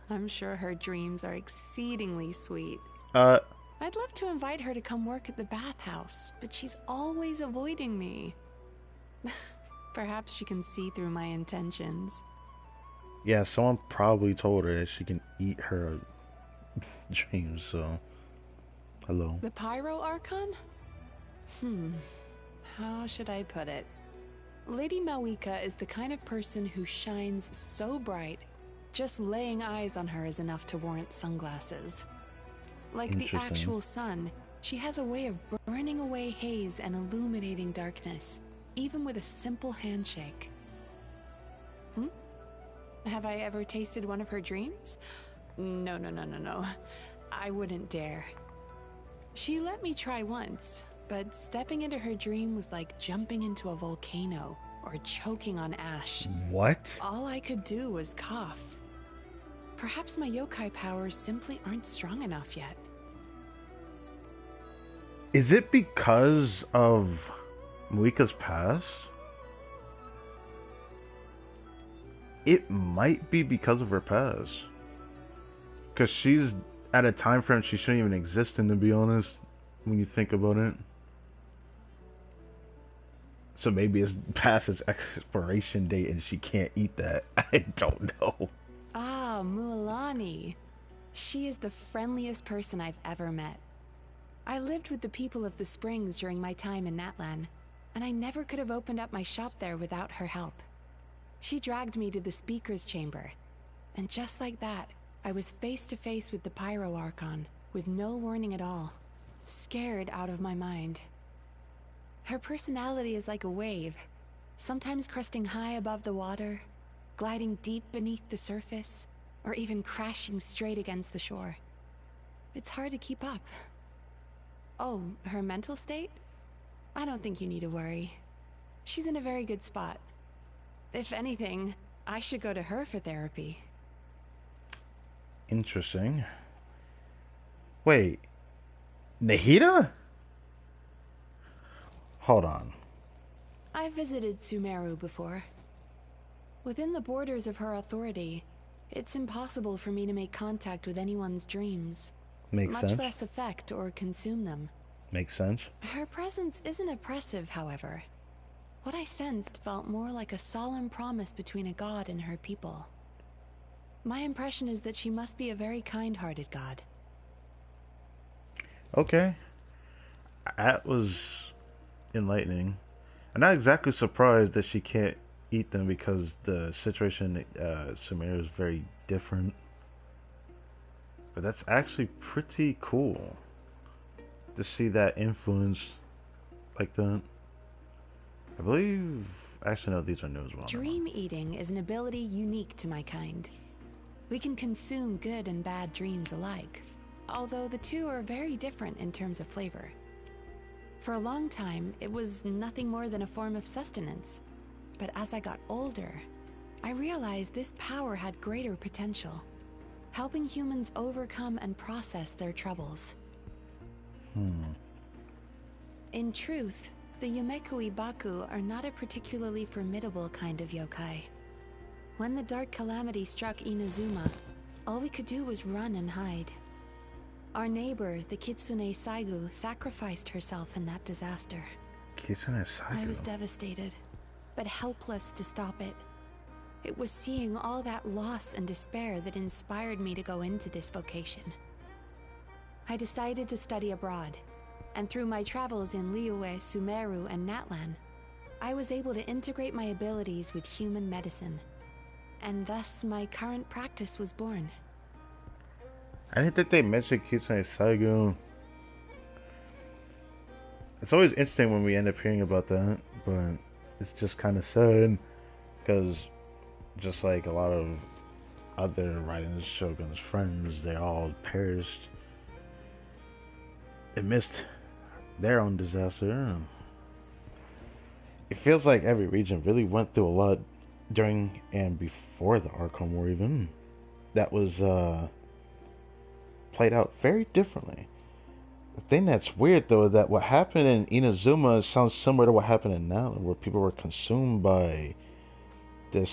I'm sure her dreams are exceedingly sweet. I'd love to invite her to come work at the bathhouse, but she's always avoiding me. Perhaps she can see through my intentions. Yeah, someone probably told her that she can eat her dreams, so... Hello. The Pyro Archon? How should I put it? Lady Mawika is the kind of person who shines so bright, just laying eyes on her is enough to warrant sunglasses. Like the actual sun, she has a way of burning away haze and illuminating darkness, even with a simple handshake. Have I ever tasted one of her dreams? No. I wouldn't dare. She let me try once, but stepping into her dream was like jumping into a volcano or choking on ash. What? All I could do was cough. Perhaps my yokai powers simply aren't strong enough yet. Is it because of Muika's past? It might be because of her past. Because she's at a time frame she shouldn't even exist in, to be honest, when you think about it. So maybe it's past its expiration date and she can't eat that. I don't know. Ah, Mualani. She is the friendliest person I've ever met. I lived with the people of the Springs during my time in Natlan, and I never could have opened up my shop there without her help. She dragged me to the speaker's chamber, and just like that, I was face to face with the Pyro Archon, with no warning at all, scared out of my mind. Her personality is like a wave, sometimes cresting high above the water, gliding deep beneath the surface, or even crashing straight against the shore. It's hard to keep up. Oh, her mental state? I don't think you need to worry. She's in a very good spot. If anything, I should go to her for therapy. Interesting. Wait, Nahida? Hold on. I've visited Sumeru before. Within the borders of her authority, it's impossible for me to make contact with anyone's dreams. Makes sense. Much less affect or consume them. Makes sense. Her presence isn't oppressive, however. What I sensed felt more like a solemn promise between a god and her people. My impression is that she must be a very kind-hearted god. Okay. That was enlightening. I'm not exactly surprised that she can't eat them because the situation in Sumeru is very different. But that's actually pretty cool to see that influence like that. I believe... Actually, no, these are new as well. Dream eating is an ability unique to my kind. We can consume good and bad dreams alike, although the two are very different in terms of flavor. For a long time, it was nothing more than a form of sustenance. But as I got older, I realized this power had greater potential, helping humans overcome and process their troubles. In truth, the Yumekui Baku are not a particularly formidable kind of yokai. When the dark calamity struck Inazuma, all we could do was run and hide. Our neighbor, the Kitsune Saigu, sacrificed herself in that disaster. Kitsune I was Saigu. devastated, but helpless to stop it. It was seeing all that loss and despair that inspired me to go into this vocation. I decided to study abroad, and through my travels in Liyue, Sumeru, and Natlan, I was able to integrate my abilities with human medicine, and thus my current practice was born. I didn't think they mentioned Kitsune Saigu. It's always interesting when we end up hearing about that, but it's just kind of sad because just like a lot of other Raiden's Shogun's friends, they all perished amidst their own disaster. It feels like every region really went through a lot during and before the Archon War even. That was played out very differently. The thing that's weird though is that what happened in Inazuma sounds similar to what happened in Natlan, where people were consumed by this,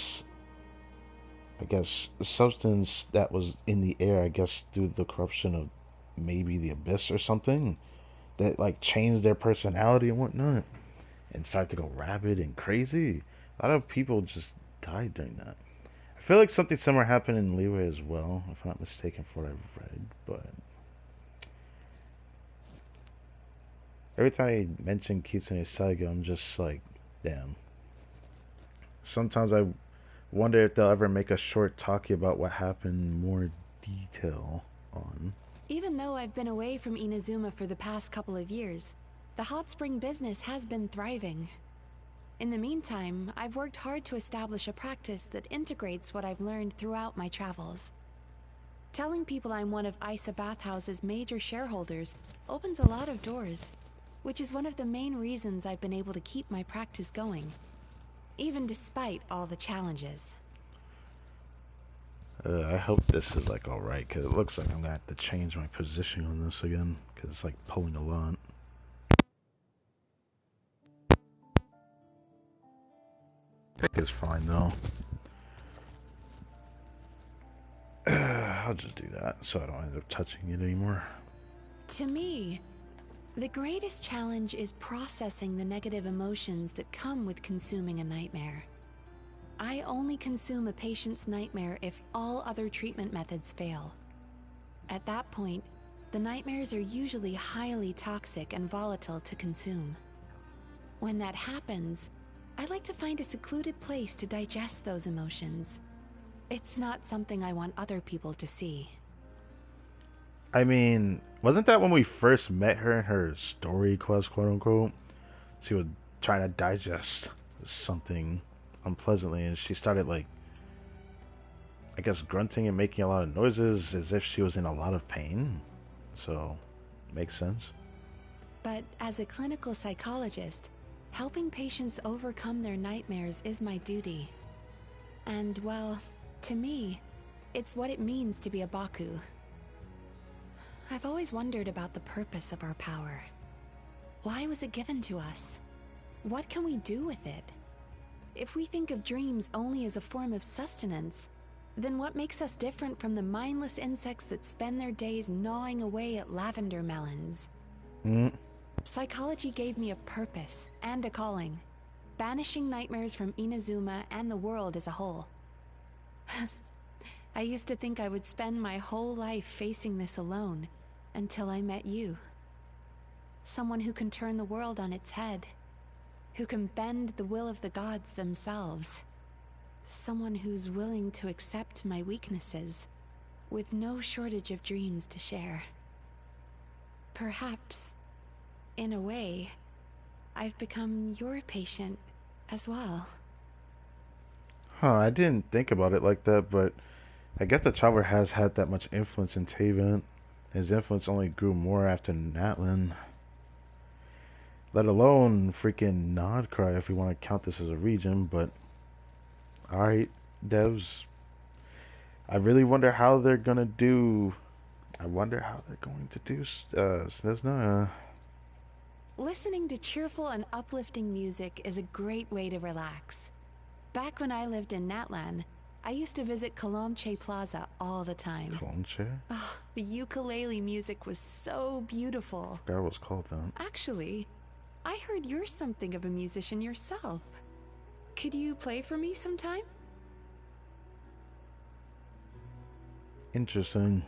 I guess, substance that was in the air, I guess through the corruption of maybe the Abyss or something, that like changed their personality and whatnot, and started to go rabid and crazy. A lot of people just died during that. I feel like something similar happened in Liyue as well, if I'm not mistaken from what I've read, but every time I mention Kitsune Saiga, I'm just like, damn. Sometimes I wonder if they'll ever make a short talkie about what happened in more detail on. Even though I've been away from Inazuma for the past couple of years, the hot spring business has been thriving. In the meantime, I've worked hard to establish a practice that integrates what I've learned throughout my travels. Telling people I'm one of Isa Bathhouse's major shareholders opens a lot of doors, which is one of the main reasons I've been able to keep my practice going, even despite all the challenges. I hope this is like alright, because it looks like I'm gonna have to change my position on this again, because it's like pulling a lot. I think it's fine though. I'll just do that so I don't end up touching it anymore. To me, the greatest challenge is processing the negative emotions that come with consuming a nightmare. I only consume a patient's nightmare if all other treatment methods fail. At that point, the nightmares are usually highly toxic and volatile to consume. When that happens, I like to find a secluded place to digest those emotions. It's not something I want other people to see. I mean, wasn't that when we first met her in her story quest, quote unquote? She was trying to digest something unpleasantly, and she started, like, I guess, grunting and making a lot of noises as if she was in a lot of pain. So, makes sense. But as a clinical psychologist, helping patients overcome their nightmares is my duty. And, well, to me, it's what it means to be a Baku. I've always wondered about the purpose of our power. Why was it given to us? What can we do with it? If we think of dreams only as a form of sustenance, then what makes us different from the mindless insects that spend their days gnawing away at lavender melons? Psychology gave me a purpose and a calling, banishing nightmares from Inazuma and the world as a whole. I used to think I would spend my whole life facing this alone, until I met you. Someone who can turn the world on its head, who can bend the will of the gods themselves. Someone who's willing to accept my weaknesses, with no shortage of dreams to share. Perhaps, in a way, I've become your patient as well. Huh, I didn't think about it like that, but I guess the Traveler has had that much influence in Tavent. His influence only grew more after Natlan. Let alone freaking Nodcry, if we want to count this as a region, but alright, devs. I really wonder how they're gonna do. I wonder how they're going to do Snezna. Listening to cheerful and uplifting music is a great way to relax. Back when I lived in Natlan, I I used to visit Kalamche Plaza all the time. Kalamche? Oh, the ukulele music was so beautiful. I forgot what it was called then. Actually, I heard you're something of a musician yourself. Could you play for me sometime? Interesting.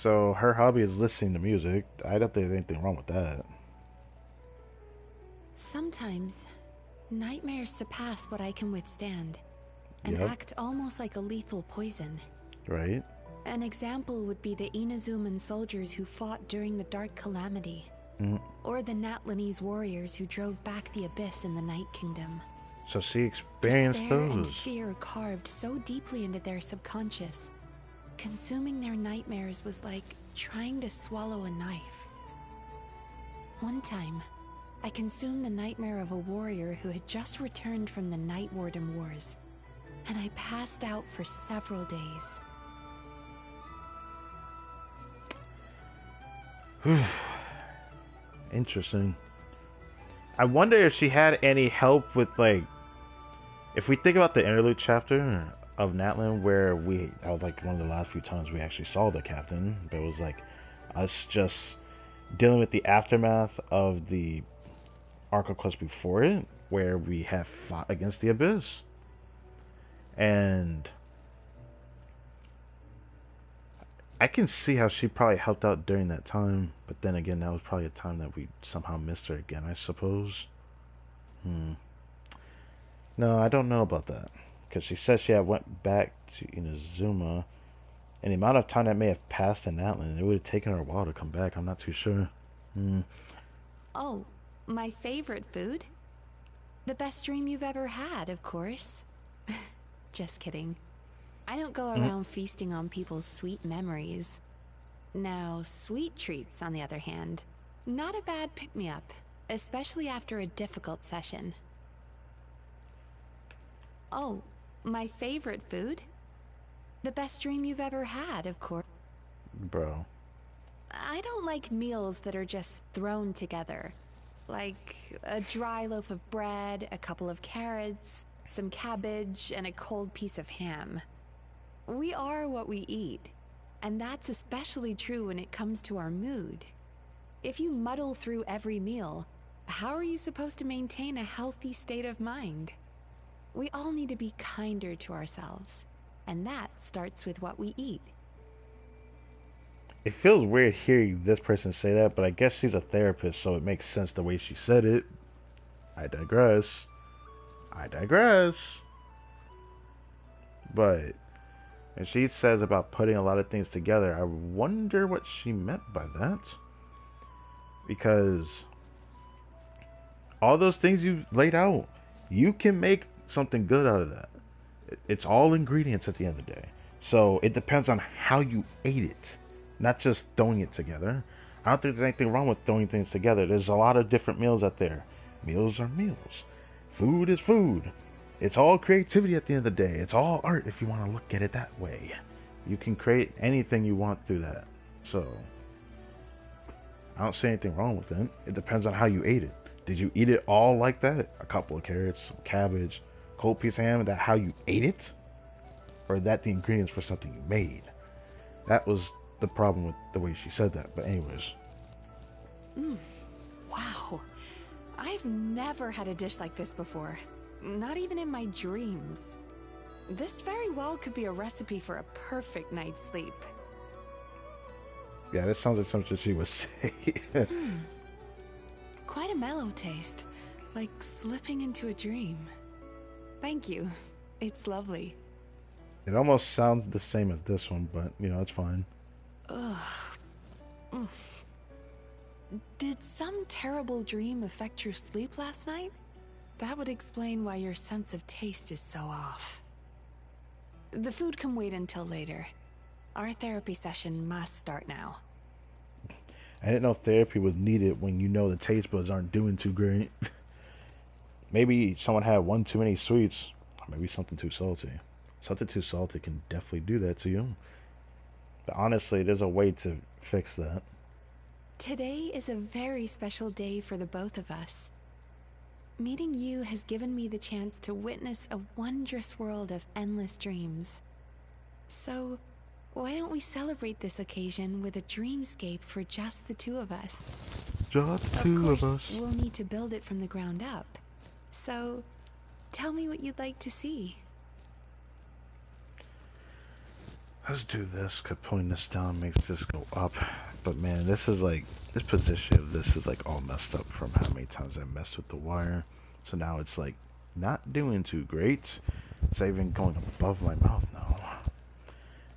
So her hobby is listening to music. I don't think there's anything wrong with that. Sometimes, nightmares surpass what I can withstand and Yep. act almost like a lethal poison. Right? An example would be the Inazuman soldiers who fought during the Dark Calamity, or the Natlanese warriors who drove back the Abyss in the Night Kingdom. So she experienced Despair and those. fear carved so deeply into their subconscious. Consuming their nightmares was like trying to swallow a knife. One time, I consumed the nightmare of a warrior who had just returned from the Night Warden Wars, and I passed out for several days. Interesting. I wonder if she had any help with, like, if we think about the interlude chapter of Natlan, where that was like one of the last few times we actually saw the captain, but it was like us just dealing with the aftermath of the Arc quest before it, where we have fought against the Abyss. And I can see how she probably helped out during that time, but then again, that was probably a time that we somehow missed her again, I suppose. No, I don't know about that, because she said she had went back to Inazuma, and the amount of time that may have passed in Atlan, it would have taken her a while to come back. I'm not too sure. Oh, my favorite food? The best dream you've ever had, of course. Just kidding. I don't go around feasting on people's sweet memories. Now, sweet treats, on the other hand, not a bad pick-me-up, especially after a difficult session. Oh, my favorite food? The best dream you've ever had, of course. Bro. I don't like meals that are just thrown together. Like a dry loaf of bread, a couple of carrots, some cabbage, and a cold piece of ham. We are what we eat, and that's especially true when it comes to our mood. If you muddle through every meal, how are you supposed to maintain a healthy state of mind? We all need to be kinder to ourselves, and that starts with what we eat. It feels weird hearing this person say that, but I guess she's a therapist, so it makes sense the way she said it. I digress. But when she says about putting a lot of things together, I wonder what she meant by that. Because all those things you laid out, you can make something good out of that. It's all ingredients at the end of the day. So it depends on how you ate it, not just throwing it together. I don't think there's anything wrong with throwing things together. There's a lot of different meals out there. Meals are meals. Food is food. It's all creativity at the end of the day. It's all art if you want to look at it that way. You can create anything you want through that. So I don't see anything wrong with it. It depends on how you ate it. Did you eat it all like that? A couple of carrots, some cabbage, cold piece of ham, is that how you ate it? Or is that the ingredients for something you made? That was the problem with the way she said that. But anyways. Wow. I've never had a dish like this before. Not even in my dreams. This very well could be a recipe for a perfect night's sleep. Yeah, this sounds like something she would say. Quite a mellow taste, like slipping into a dream. Thank you. It's lovely. It almost sounds the same as this one, but, you know, it's fine. Ugh. Did some terrible dream affect your sleep last night? That would explain why your sense of taste is so off. The food can wait until later. Our therapy session must start now. I didn't know therapy was needed when you know the taste buds aren't doing too great. Maybe someone had one too many sweets, or maybe something too salty. Something too salty can definitely do that to you. But honestly, there's a way to fix that. Today is a very special day for the both of us. Meeting you has given me the chance to witness a wondrous world of endless dreams. So, why don't we celebrate this occasion with a dreamscape for just the two of us? Just Of two of course, us. we'll need to build it from the ground up. So, tell me what you'd like to see. Let's do this, cause pulling this down makes this go up. But man, this is like, this position of this is like all messed up from how many times I messed with the wire. So now it's like not doing too great. It's not even going above my mouth now.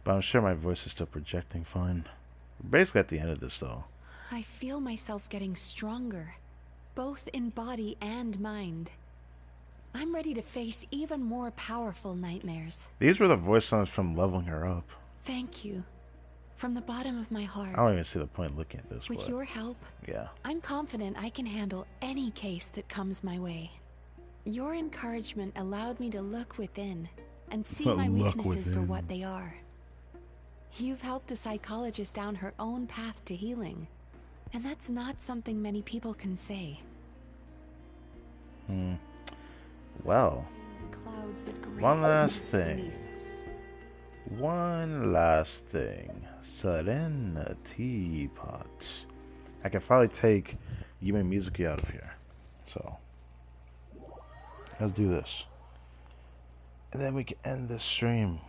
But I'm sure my voice is still projecting fine. We're basically at the end of this though. I feel myself getting stronger, both in body and mind. I'm ready to face even more powerful nightmares. These were the voice sounds from leveling her up. Thank you. From the bottom of my heart. I don't even see the point looking at this. With your help, yeah. I'm confident I can handle any case that comes my way. Your encouragement allowed me to look within and see my weaknesses for what they are. You've helped a psychologist down her own path to healing, and that's not something many people can say. Well, Clouds that grace one last the thing. beneath. One last thing. Serenity pot. I can probably take Yume Mizuki out of here. So, let's do this. And then we can end this stream.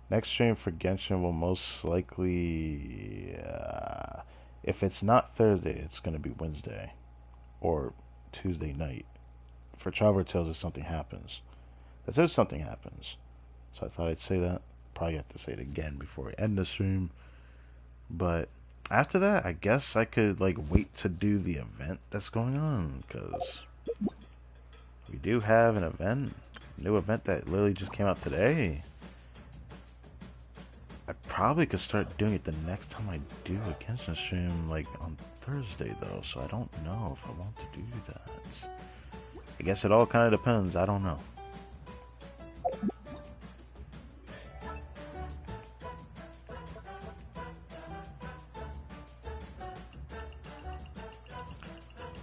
Next stream for Genshin will most likely, if it's not Thursday, it's going to be Wednesday. Or Tuesday night. For Traveler Tales if something happens. Because if something happens. So I thought I'd say that. Probably have to say it again before we end the stream. But after that, I guess I could like wait to do the event that's going on. Because we do have an event. A new event that literally just came out today. I probably could start doing it the next time I do a Genshin stream, like on Thursday though, so I don't know if I want to do that. I guess it all kind of depends, I don't know.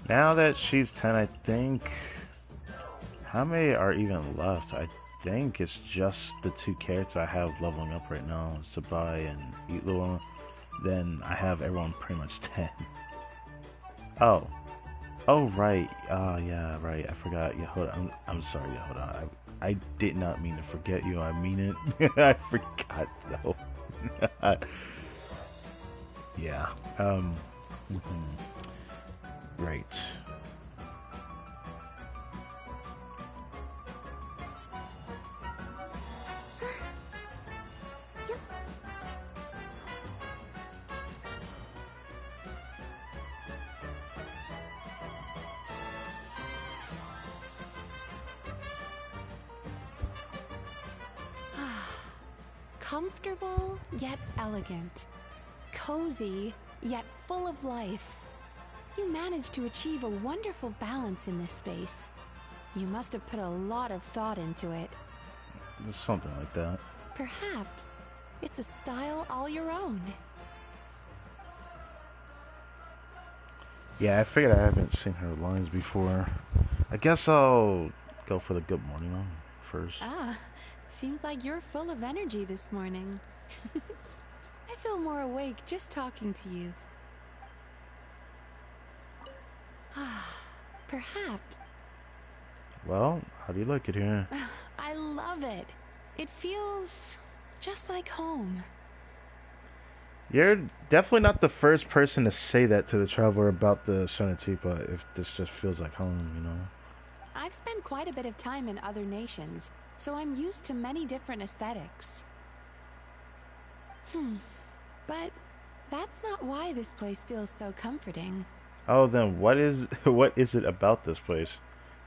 Now that she's 10, I think, how many are even left? I think it's just the two characters I have leveling up right now, Sabai and Eatlua. Then I have everyone pretty much 10. Oh, right. Yeah, right. I forgot. Yehuda. I'm sorry, Yehuda. I did not mean to forget you. I mean it. I forgot though. Yeah. Right. Comfortable, yet elegant. Cozy, yet full of life. You managed to achieve a wonderful balance in this space. You must have put a lot of thought into it. Something like that. Perhaps it's a style all your own. Yeah, I figured I haven't seen her lines before. I guess I'll go for the good morning one first. Ah, seems like you're full of energy this morning. I feel more awake just talking to you. Ah, perhaps. Well, how do you like it here? I love it. It feels just like home. You're definitely not the first person to say that to the traveler about the Sonatipa, if this just feels like home, you know? I've spent quite a bit of time in other nations, so I'm used to many different aesthetics. But that's not why this place feels so comforting. Oh, then what is it about this place?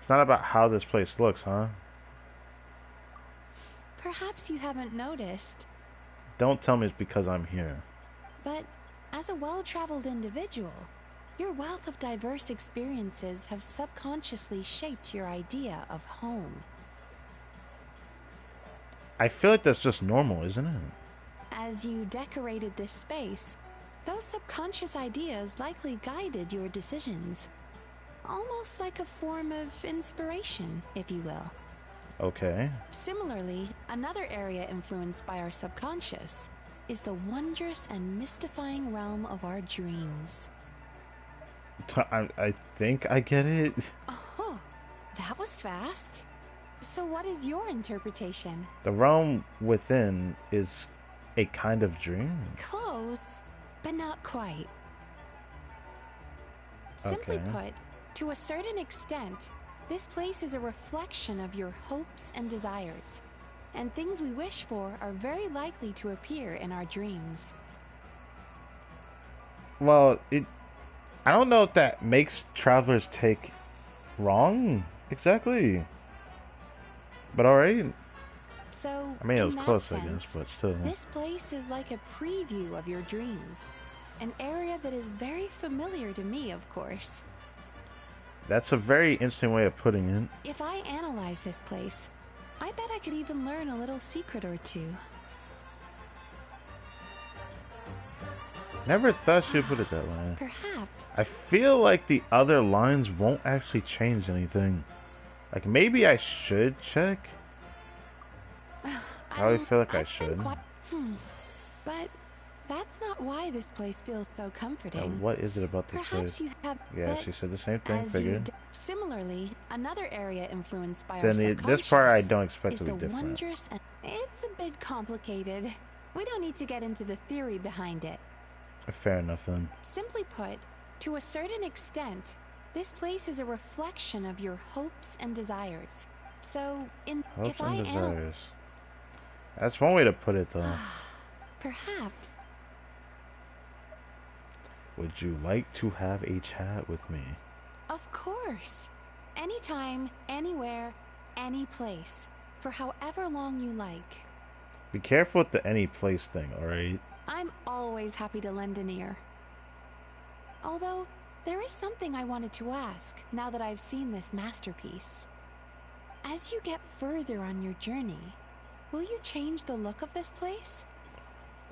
It's not about how this place looks, huh? Perhaps you haven't noticed. Don't tell me it's because I'm here. But as a well-traveled individual, your wealth of diverse experiences have subconsciously shaped your idea of home. I feel like that's just normal, isn't it? As you decorated this space, those subconscious ideas likely guided your decisions. almost like a form of inspiration, if you will. Okay. Similarly, another area influenced by our subconscious is the wondrous and mystifying realm of our dreams. I think I get it. Oh, that was fast. So what is your interpretation? The realm within is a kind of dream. Close, but not quite. Simply Okay. put, to a certain extent, this place is a reflection of your hopes and desires, and things we wish for are very likely to appear in our dreams. Well, I don't know if that makes Traveler's Take wrong exactly. But alright. So, I mean, it in was that close, I sense, guess, but still. this place is like a preview of your dreams, an area that is very familiar to me, of course. That's a very interesting way of putting it. If I analyze this place, I bet I could even learn a little secret or two. Never thought she'd put it that way. Perhaps. I feel like the other lines won't actually change anything. Like, maybe I should check. I always feel like I should. But that's not why this place feels so comforting. What is it about this Perhaps place? you have. Yeah, she said the same thing. As Figured. Similarly, another area influenced by our Then subconscious this part I don't expect is to be the different. wondrous. It's a bit complicated. We don't need to get into the theory behind it. Fair enough then. Simply put, to a certain extent, this place is a reflection of your hopes and desires. So, Hopes and desires. That's one way to put it, though. Perhaps. Would you like to have a chat with me? Of course. Anytime, anywhere, any place. For however long you like. Be careful with the any place thing, alright? I'm always happy to lend an ear. Although, there is something I wanted to ask now that I've seen this masterpiece. As you get further on your journey, will you change the look of this place?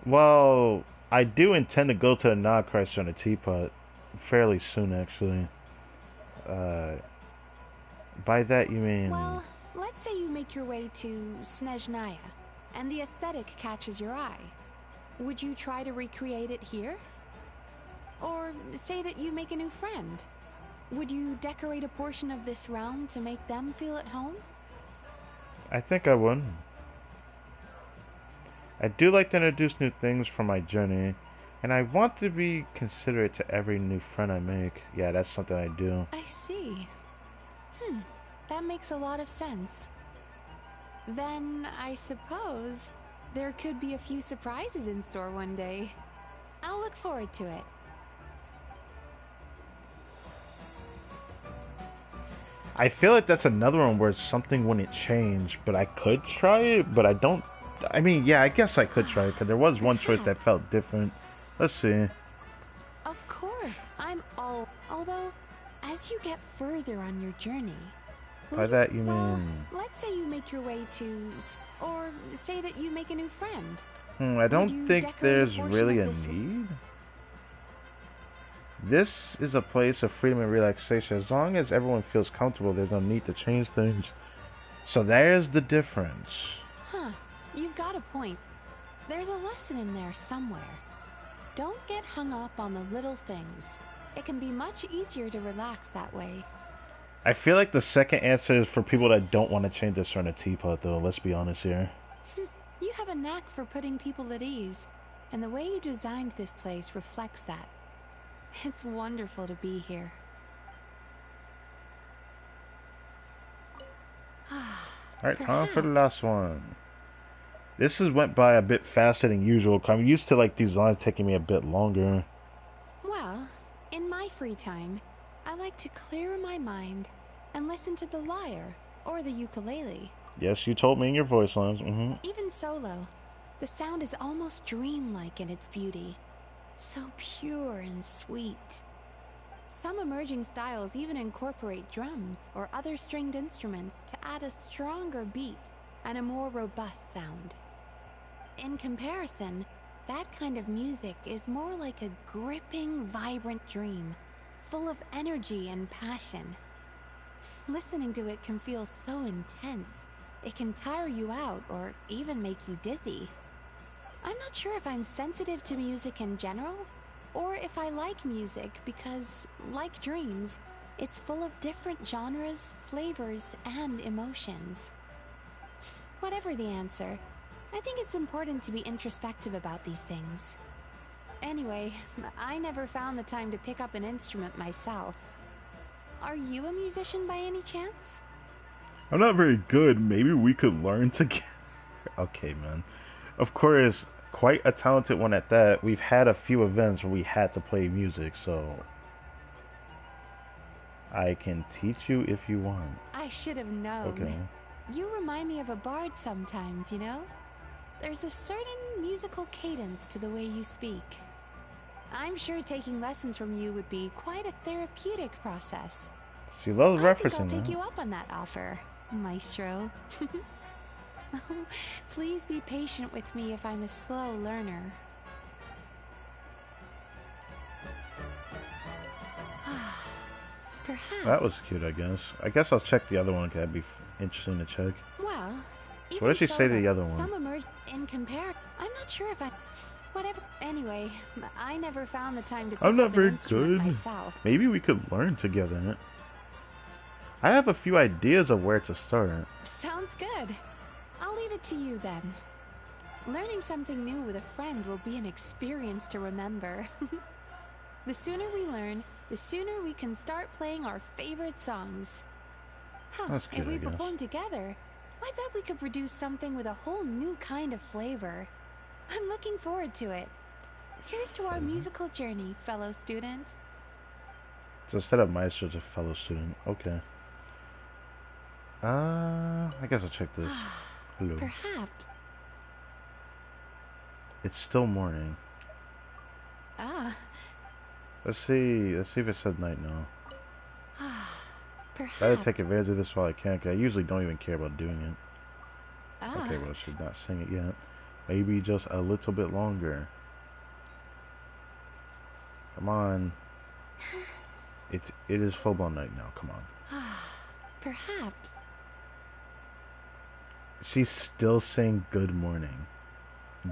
Well, I do intend to go to the Nodcrest on a teapot fairly soon, actually. By that you mean... Well, let's say you make your way to Snezhnaya, and the aesthetic catches your eye. Would you try to recreate it here? Or say that you make a new friend. Would you decorate a portion of this realm to make them feel at home? I think I would. I do like to introduce new things for my journey, and I want to be considerate to every new friend I make. Yeah, that's something I do. I see. That makes a lot of sense. Then, I suppose, there could be a few surprises in store one day. I'll look forward to it. I feel like that's another one where something wouldn't change, but I could try it, but I don't... I mean, yeah, I guess I could try it, because there was one choice that felt different. Let's see. Of course, although, as you get further on your journey... By that you well, mean... let's say you make your way to... Or say that you make a new friend. I don't think there's really a need. This is a place of freedom and relaxation. As long as everyone feels comfortable, there's no need to change things. So there's the difference. You've got a point. There's a lesson in there somewhere. Don't get hung up on the little things. It can be much easier to relax that way. I feel like the second answer is for people that don't want to change this on a teapot, though. Let's be honest here. You have a knack for putting people at ease, and the way you designed this place reflects that. It's wonderful to be here. Alright, time for the last one. This has went by a bit faster than usual. I'm used to like these lines taking me a bit longer. Well, in my free time, I like to clear my mind and listen to the lyre or the ukulele. Yes, you told me in your voice lines. Even solo, the sound is almost dreamlike in its beauty. So pure and sweet. Some emerging styles even incorporate drums or other stringed instruments to add a stronger beat and a more robust sound. In comparison, that kind of music is more like a gripping, vibrant dream, full of energy and passion. Listening to it can feel so intense. It can tire you out or even make you dizzy. I'm not sure if I'm sensitive to music in general, or if I like music because, like dreams, it's full of different genres, flavors, and emotions. Whatever the answer, I think it's important to be introspective about these things. Anyway, I never found the time to pick up an instrument myself. Are you a musician by any chance? I'm not very good. Maybe we could learn together. Okay, man. Of course, quite a talented one at that. We've had a few events where we had to play music, so I can teach you if you want. I should have known. Okay. You remind me of a bard sometimes, you know? There's a certain musical cadence to the way you speak. I'm sure taking lessons from you would be quite a therapeutic process. She loves I think referencing I'll take that. you up on that offer, Maestro. Please be patient with me if I'm a slow learner. Perhaps. That was cute, I guess. I guess I'll check the other one, because that'd be interesting to check. Well, What did she say to the other one? Some emerge in compare. I'm not sure if I. Whatever. Anyway, I never found the time to pick I'm not up an very instrument good. myself. Maybe we could learn together. I have a few ideas of where to start. Sounds good. I'll leave it to you then. Learning something new with a friend will be an experience to remember. The sooner we learn, the sooner we can start playing our favorite songs. Huh, That's good, if we I guess. perform together, I bet we could produce something with a whole new kind of flavor. I'm looking forward to it. Here's to our musical journey, fellow student. So instead of Maestro, it's a fellow student. Okay. I guess I'll check this. Hello. Perhaps. It's still morning. Ah. Let's see if it says night now. Perhaps. Try to take advantage of this while I can, because I usually don't even care about doing it. Ah. Okay, well, she's not saying it yet. Maybe just a little bit longer. Come on. It is full-blown night now, come on. Perhaps. She's still saying good morning.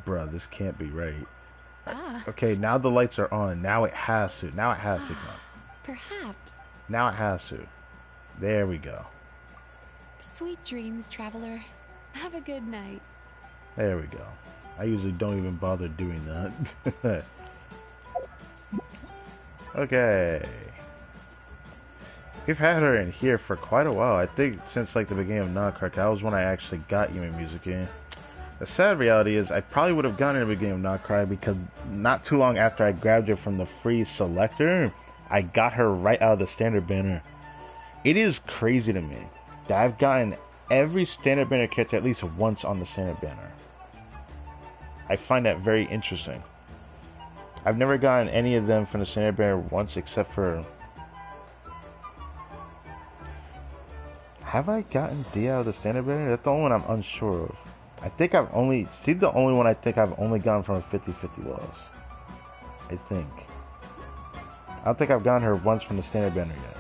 Bruh, this can't be right. Ah. Okay, now the lights are on. Now it has to. Now it has to come. Perhaps. Now it has to. There we go. Sweet dreams, traveler. Have a good night. There we go. I usually don't even bother doing that. Okay. We've had her in here for quite a while. I think since like the beginning of Notcrack, that was when I actually got Yume Music in. The sad reality is I probably would have gotten her in the beginning of Notcrack because not too long after I grabbed her from the free selector, I got her right out of the standard banner. It is crazy to me that I've gotten every standard banner character at least once on the standard banner. I find that very interesting. I've never gotten any of them from the standard banner once except for... Have I gotten D out of the standard banner? That's the only one I'm unsure of. I think I've only... See, the only one I think I've only gotten from a 50-50 was. I think. I don't think I've gotten her once from the standard banner yet.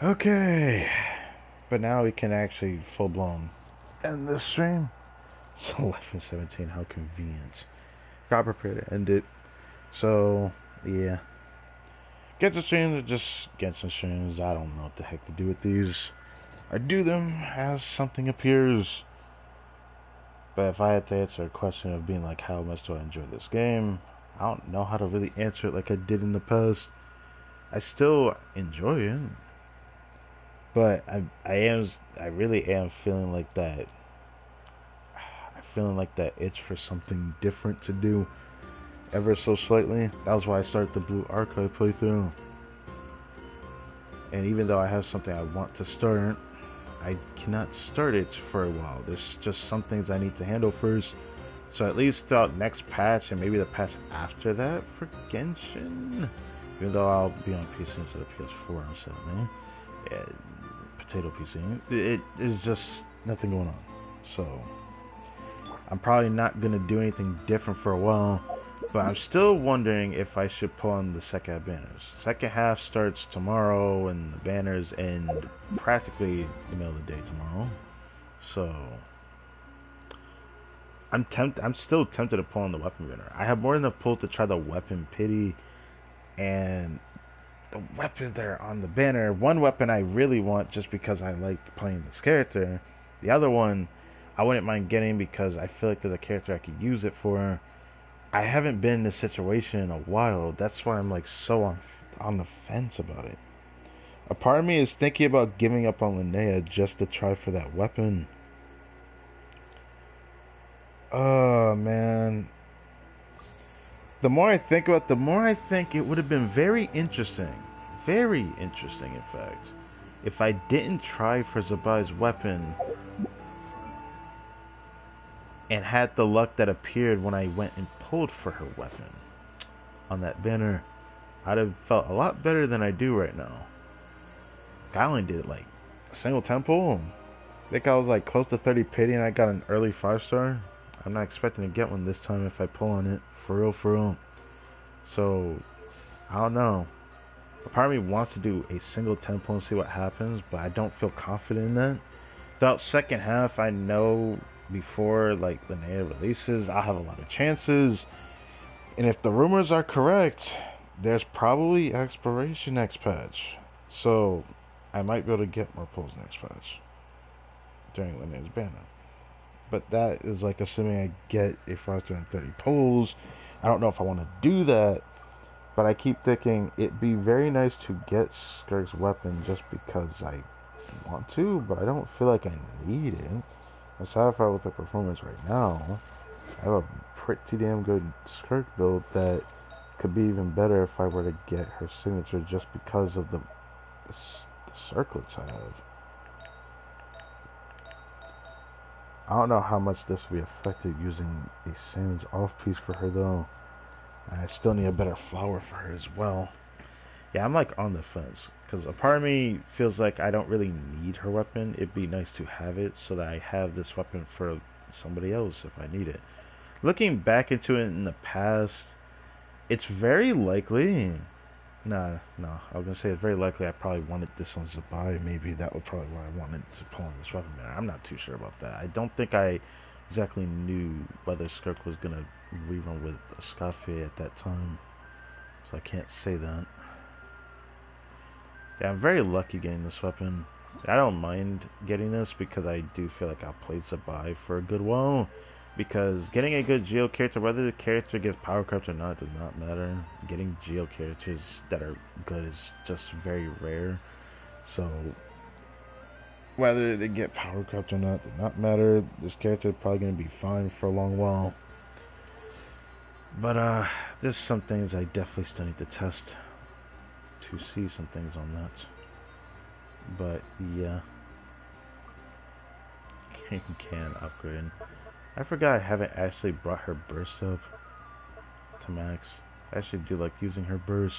Okay, but now we can actually full-blown end this stream. It's 11:17, how convenient. Got prepared to end it. So, yeah. Genshin streams are just Genshin streams. I don't know what the heck to do with these. I do them as something appears. But if I had to answer a question of being like, how much do I enjoy this game? I don't know how to really answer it like I did in the past. I still enjoy it. But I really am feeling like that. I'm feeling like that itch for something different to do, ever so slightly. That was why I started the Blue Archive playthrough. And even though I have something I want to start, I cannot start it for a while. There's just some things I need to handle first. So at least throughout next patch and maybe the patch after that for Genshin, even though I'll be on PC instead of PS4 on Saturday. Yeah, potato PC. It is just nothing going on. So I'm probably not gonna do anything different for a while. But I'm still wondering if I should pull on the second half banners. Second half starts tomorrow, and the banners end practically the middle of the day tomorrow. So I'm still tempted to pull on the weapon banner. I have more than enough pull to try the weapon pity, and the weapons that are on the banner. One weapon I really want just because I like playing this character. The other one I wouldn't mind getting because I feel like there's a character I could use it for. I haven't been in this situation in a while. That's why I'm like so on the fence about it. A part of me is thinking about giving up on Linnea just to try for that weapon. Oh man. The more I think about it, the more I think it would have been very interesting. Very interesting, in fact. If I didn't try for Zabai's weapon and had the luck that appeared when I went and pulled for her weapon on that banner, I'd have felt a lot better than I do right now. I only did like a single temple. I think I was like close to 30 pity and I got an early 5-star. I'm not expecting to get one this time if I pull on it. For real, for real. So, I don't know. A part of me wants to do a single temple and see what happens, but I don't feel confident in that. Throughout second half, I know before like Linnea releases, I'll have a lot of chances. And if the rumors are correct, there's probably expiration next patch. So I might be able to get more pulls next patch during Linnea's banner. But that is like assuming I get a 530 pulls. I don't know if I want to do that, but I keep thinking it'd be very nice to get Skirk's weapon just because I want to, but I don't feel like I need it. I'm satisfied with the performance right now. I have a pretty damn good Skirk build that could be even better if I were to get her signature just because of the circlets I have. I don't know how much this will be affected using a Sans off piece for her though. I still need a better flower for her as well. Yeah, I'm like on the fence. Because a part of me feels like I don't really need her weapon. It'd be nice to have it so that I have this weapon for somebody else if I need it. Looking back into it in the past, it's very likely... No, I was going to say it's very likely I probably wanted this on Zabai. Maybe that was probably why I wanted to pull on this weapon banner. I'm not too sure about that. I don't think I exactly knew whether Skirk was going to rerun with Escafé at that time. So I can't say that. Yeah, I'm very lucky getting this weapon. I don't mind getting this because I do feel like I'll play Zabai for a good while. Because getting a good Geo character, whether the character gets power crept or not, does not matter. Getting Geo characters that are good is just very rare. So, whether they get power crept or not, does not matter. This character is probably going to be fine for a long while. But, there's some things I definitely still need to test to see some things on that. But, yeah. Can upgrade. I forgot I haven't actually brought her burst up to max. I actually do like using her burst.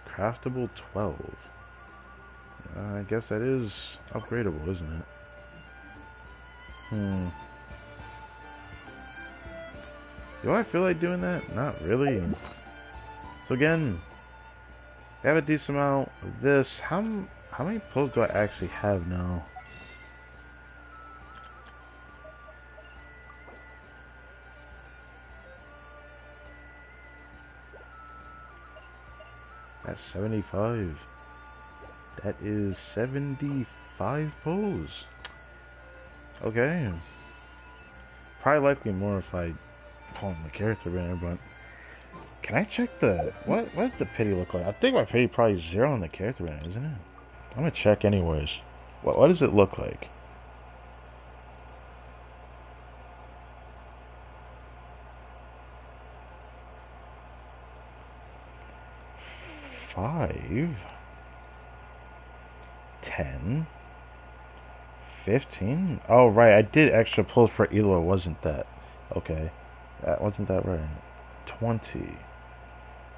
Craftable 12. I guess that is upgradable, isn't it? Do I feel like doing that? Not really. So again, I have a decent amount of this. How many pulls do I actually have now? That's 75. That is 75 pulls. Okay. Probably likely more if I pull on the character banner, but can I check the what does the pity look like? I think my pity probably 0 on the character banner, isn't it? I'm gonna check anyways. What does it look like? Five, 10, 15. Oh right, I did extra pulls for Elo, wasn't that? Okay. Wasn't that right? 20.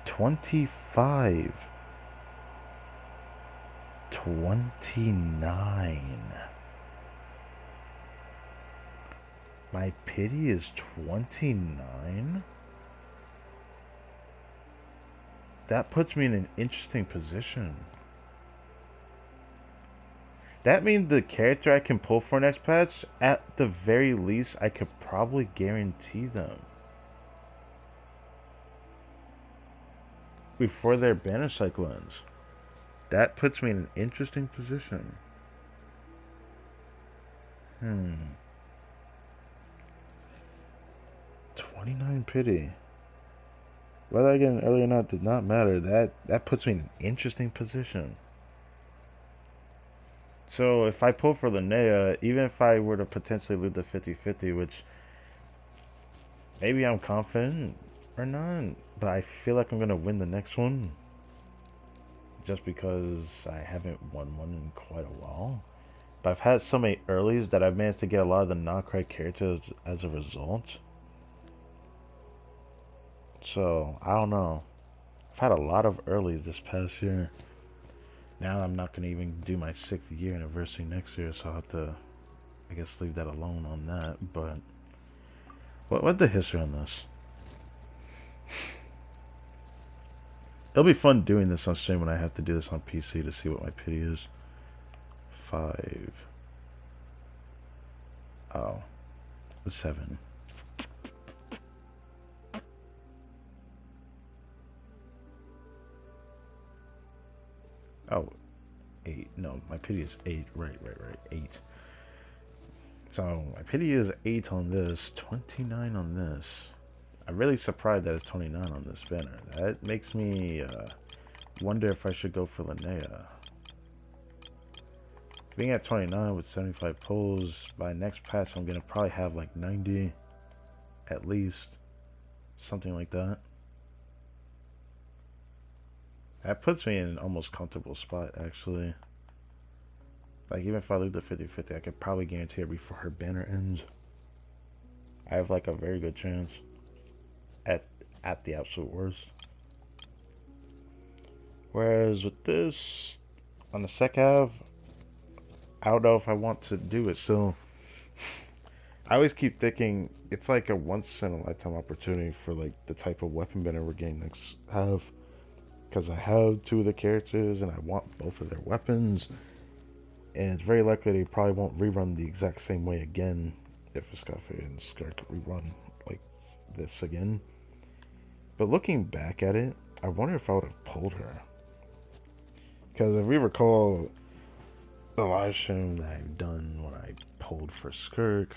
25. 29. My pity is 29? That puts me in an interesting position. That means the character I can pull for next patch, at the very least, I could probably guarantee them before their banner cycle ends. That puts me in an interesting position. 29 pity. Whether I get an early or not did not matter. That puts me in an interesting position. So if I pull for Linnea, even if I were to potentially lose the 50-50, which maybe I'm confident or not, but I feel like I'm gonna win the next one just because I haven't won one in quite a while. But I've had so many earlies that I've managed to get a lot of the non-correct characters as a result. So, I don't know. I've had a lot of earlies this past year. Now I'm not going to even do my 6th year anniversary next year, so I'll have to, I guess, leave that alone on that. But, what's the history on this? It'll be fun doing this on stream when I have to do this on PC to see what my pity is. 5. Oh. 7. Oh, 8. No, my pity is 8. Right. 8. So, my pity is 8 on this, 29 on this. I'm really surprised that it's 29 on this banner. That makes me wonder if I should go for Linnea. Being at 29 with 75 pulls, by next patch I'm going to probably have like 90 at least. Something like that. That puts me in an almost comfortable spot, actually. Like, even if I lose the 50-50, I could probably guarantee it before her banner ends. I have, like, a very good chance. At the absolute worst. Whereas with this, on the second half, I don't know if I want to do it, so... I always keep thinking, it's like a once-in-a-lifetime opportunity for, like, the type of weapon banner we're getting next half. Because I have 2 of the characters, and I want both of their weapons. And it's very likely they probably won't rerun the exact same way again if Escafe and Skirk rerun like this again. But looking back at it, I wonder if I would have pulled her. Because if we recall the live stream that I've done when I pulled for Skirk,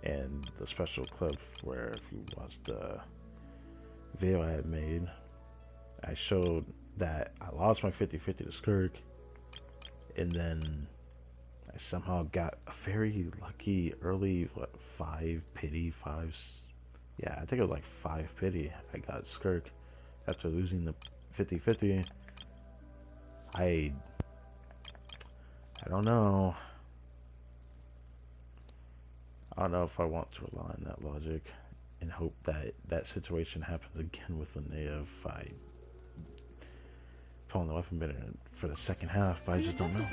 and the special clip where if you watched the video I had made, I showed that I lost my 50-50 to Skirk, and then I somehow got a very lucky early, 5 pity, 5, yeah, I think it was like 5 pity. I got Skirk after losing the 50-50. I don't know. I don't know if I want to rely on that logic and hope that that situation happens again with Linnea if I pull on the weapon banner for the second half, but I just don't know.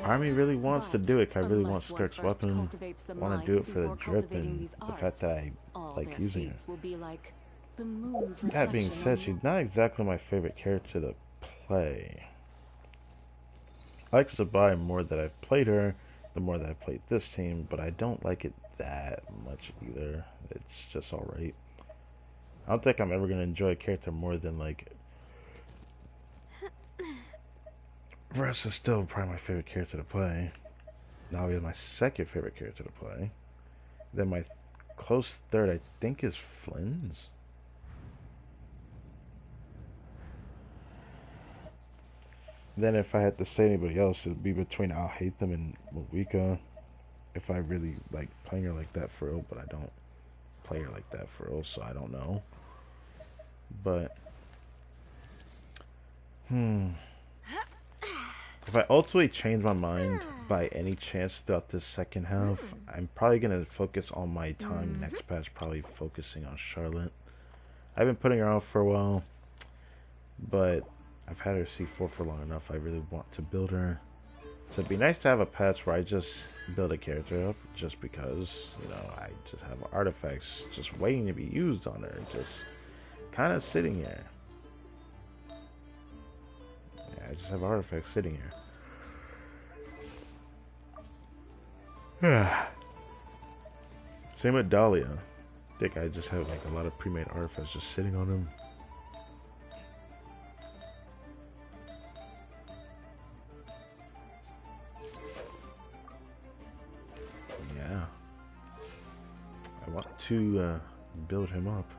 Army really wants to do it. I really want Skirk's weapon. I want to do it for the drip and the fact that I like using it. That being said, she's not exactly my favorite character to play. I like Sabai more that I've played her, the more that I've played this team, but I don't like it that much either. It's just alright. I don't think I'm ever going to enjoy a character more than, like... Russ is still probably my favorite character to play. Navi is my second favorite character to play. Then my close third, I think, is Flynn's. Then if I had to say anybody else, it would be between I'll Hate Them and Mawika. If I really like playing her like that for real, but I don't play her like that for real, so I don't know. But, if I ultimately change my mind by any chance throughout this second half, I'm probably going to focus on my time next patch, probably focusing on Charlotte. I've been putting her out for a while, but I've had her C4 for long enough. I really want to build her. So it'd be nice to have a patch where I just build a character up just because, you know, I just have artifacts just waiting to be used on her. Just kind of sitting here. Yeah, I just have artifacts sitting here. Same with Dahlia. I think I just have like a lot of pre-made artifacts just sitting on them. Yeah. I want to build him up.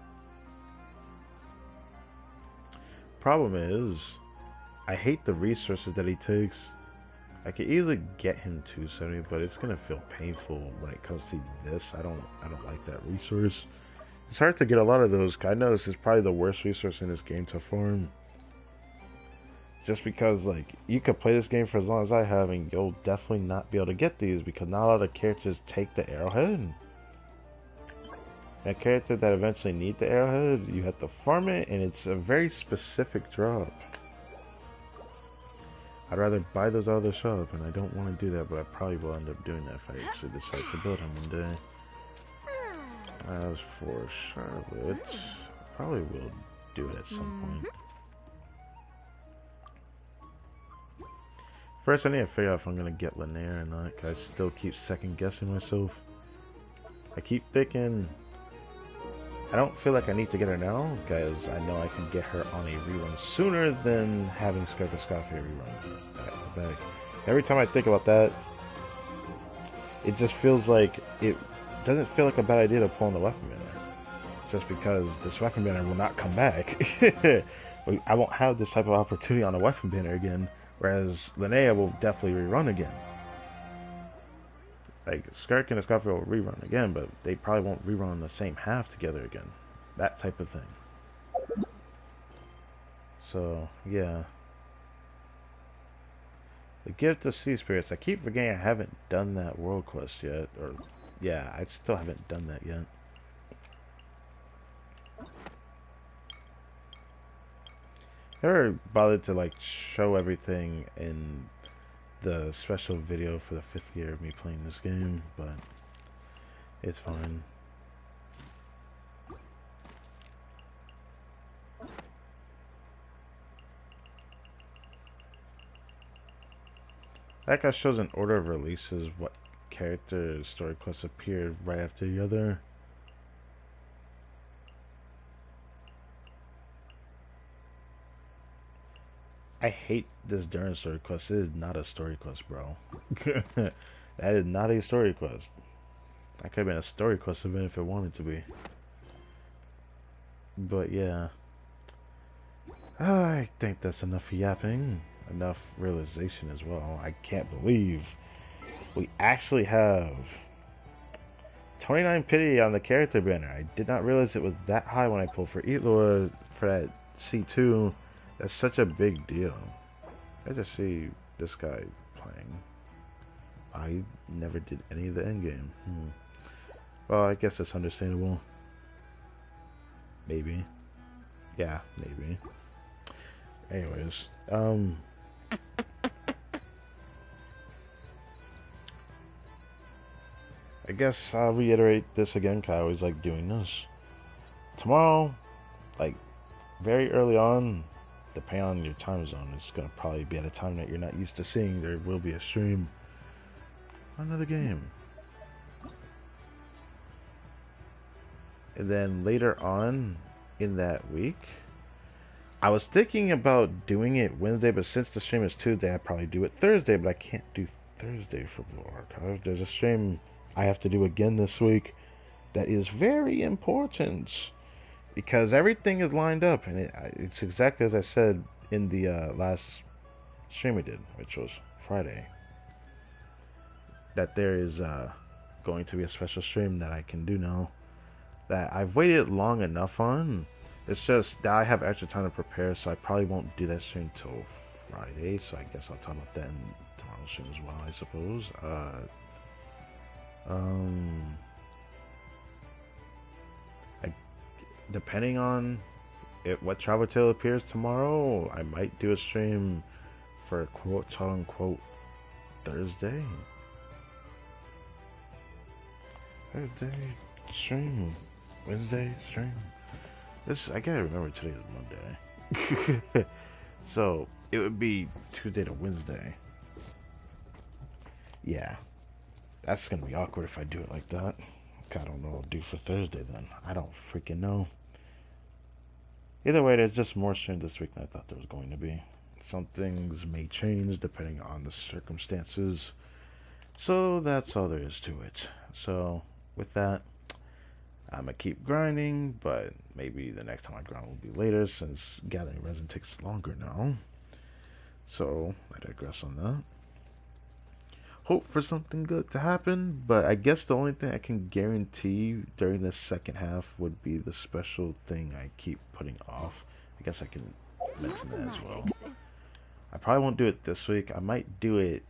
Problem is, I hate the resources that he takes. I could easily get him 270, but it's gonna feel painful when it comes to this. I don't like that resource. It's hard to get a lot of those. I know this is probably the worst resource in this game to farm. Just because, like, you could play this game for as long as I have, and you'll definitely not be able to get these because not a lot of characters take the arrowhead. A character that eventually needs the arrowhead, you have to farm it, and it's a very specific drop. I'd rather buy those out of the shop, and I don't want to do that, but I probably will end up doing that if I actually decide to build him one day. As for Charlotte, probably will do it at some point. First, I need to figure out if I'm going to get Linnea or not, because I still keep second guessing myself. I keep thinking, I don't feel like I need to get her now, because I know I can get her on a rerun sooner than having Scarpa Scoffy rerun back to back. Every time I think about that, it just feels like, it doesn't feel like a bad idea to pull on the weapon banner. Just because this weapon banner will not come back. I won't have this type of opportunity on a weapon banner again. Whereas Linnea will definitely rerun again. Like, Skirk and Escafia will rerun again, but they probably won't rerun the same half together again. That type of thing. So, yeah. The Gift of Sea Spirits. I keep forgetting I haven't done that world quest yet. Or, yeah, I still haven't done that yet. Never bothered to like show everything in the special video for the 5th year of me playing this game, but it's fine. That guy shows an order of releases, what character story quests appeared right after the other. I hate this darn story quest. It is not a story quest, bro. That is not a story quest. That could have been a story quest event if it wanted to be. But yeah. I think that's enough yapping. Enough realization as well. I can't believe we actually have 29 pity on the character banner. I did not realize it was that high when I pulled for Eloy for that C2. That's such a big deal. I just see this guy playing. I never did any of the endgame. Well, I guess it's understandable. Maybe. Yeah, maybe. Anyways, I guess I'll reiterate this again, 'cause I always like doing this. Tomorrow, like, very early on, depending on your time zone, it's gonna probably be at a time that you're not used to seeing. There will be a stream on another game. And then later on in that week, I was thinking about doing it Wednesday, but since the stream is Tuesday, I'd probably do it Thursday, but I can't do Thursday for Blue Archive. There's a stream I have to do again this week that is very important, because everything is lined up, and it's exactly as I said in the last stream we did, which was Friday, that there is going to be a special stream that I can do now, that I've waited long enough on. It's just that I have extra time to prepare, so I probably won't do that stream till Friday, so I guess I'll talk about that in tomorrow's stream as well, I suppose. Depending on what Travel Tale appears tomorrow, I might do a stream for quote unquote Thursday. Thursday stream. Wednesday stream. I gotta remember today is Monday. So it would be Tuesday to Wednesday. Yeah. That's gonna be awkward if I do it like that. I don't know what I'll do for Thursday then. I don't freaking know. Either way, there's just more streams this week than I thought there was going to be. Some things may change depending on the circumstances. So that's all there is to it. So with that, I'm gonna keep grinding, but maybe the next time I grind will be later since gathering resin takes longer now. So I digress on that. Hope for something good to happen, but I guess the only thing I can guarantee during the second half would be the special thing I keep putting off. I guess I can mention that as well. I probably won't do it this week. I might do it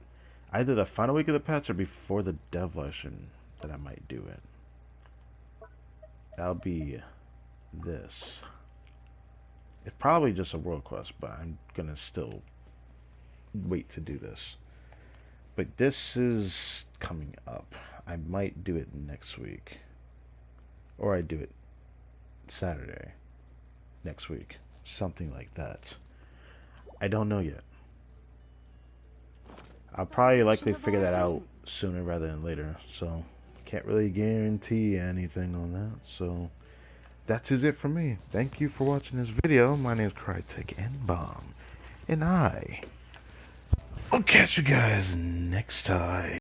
either the final week of the patch or before the devolution that I might do it. That'll be this. It's probably just a world quest, but I'm gonna still wait to do this. But this is coming up. I might do it next week. Or I do it Saturday next week. Something like that. I don't know yet. I'll probably likely figure that out sooner rather than later. So, can't really guarantee anything on that. So, that is it for me. Thank you for watching this video. My name is Crytek and Bomb. And I'll catch you guys next time.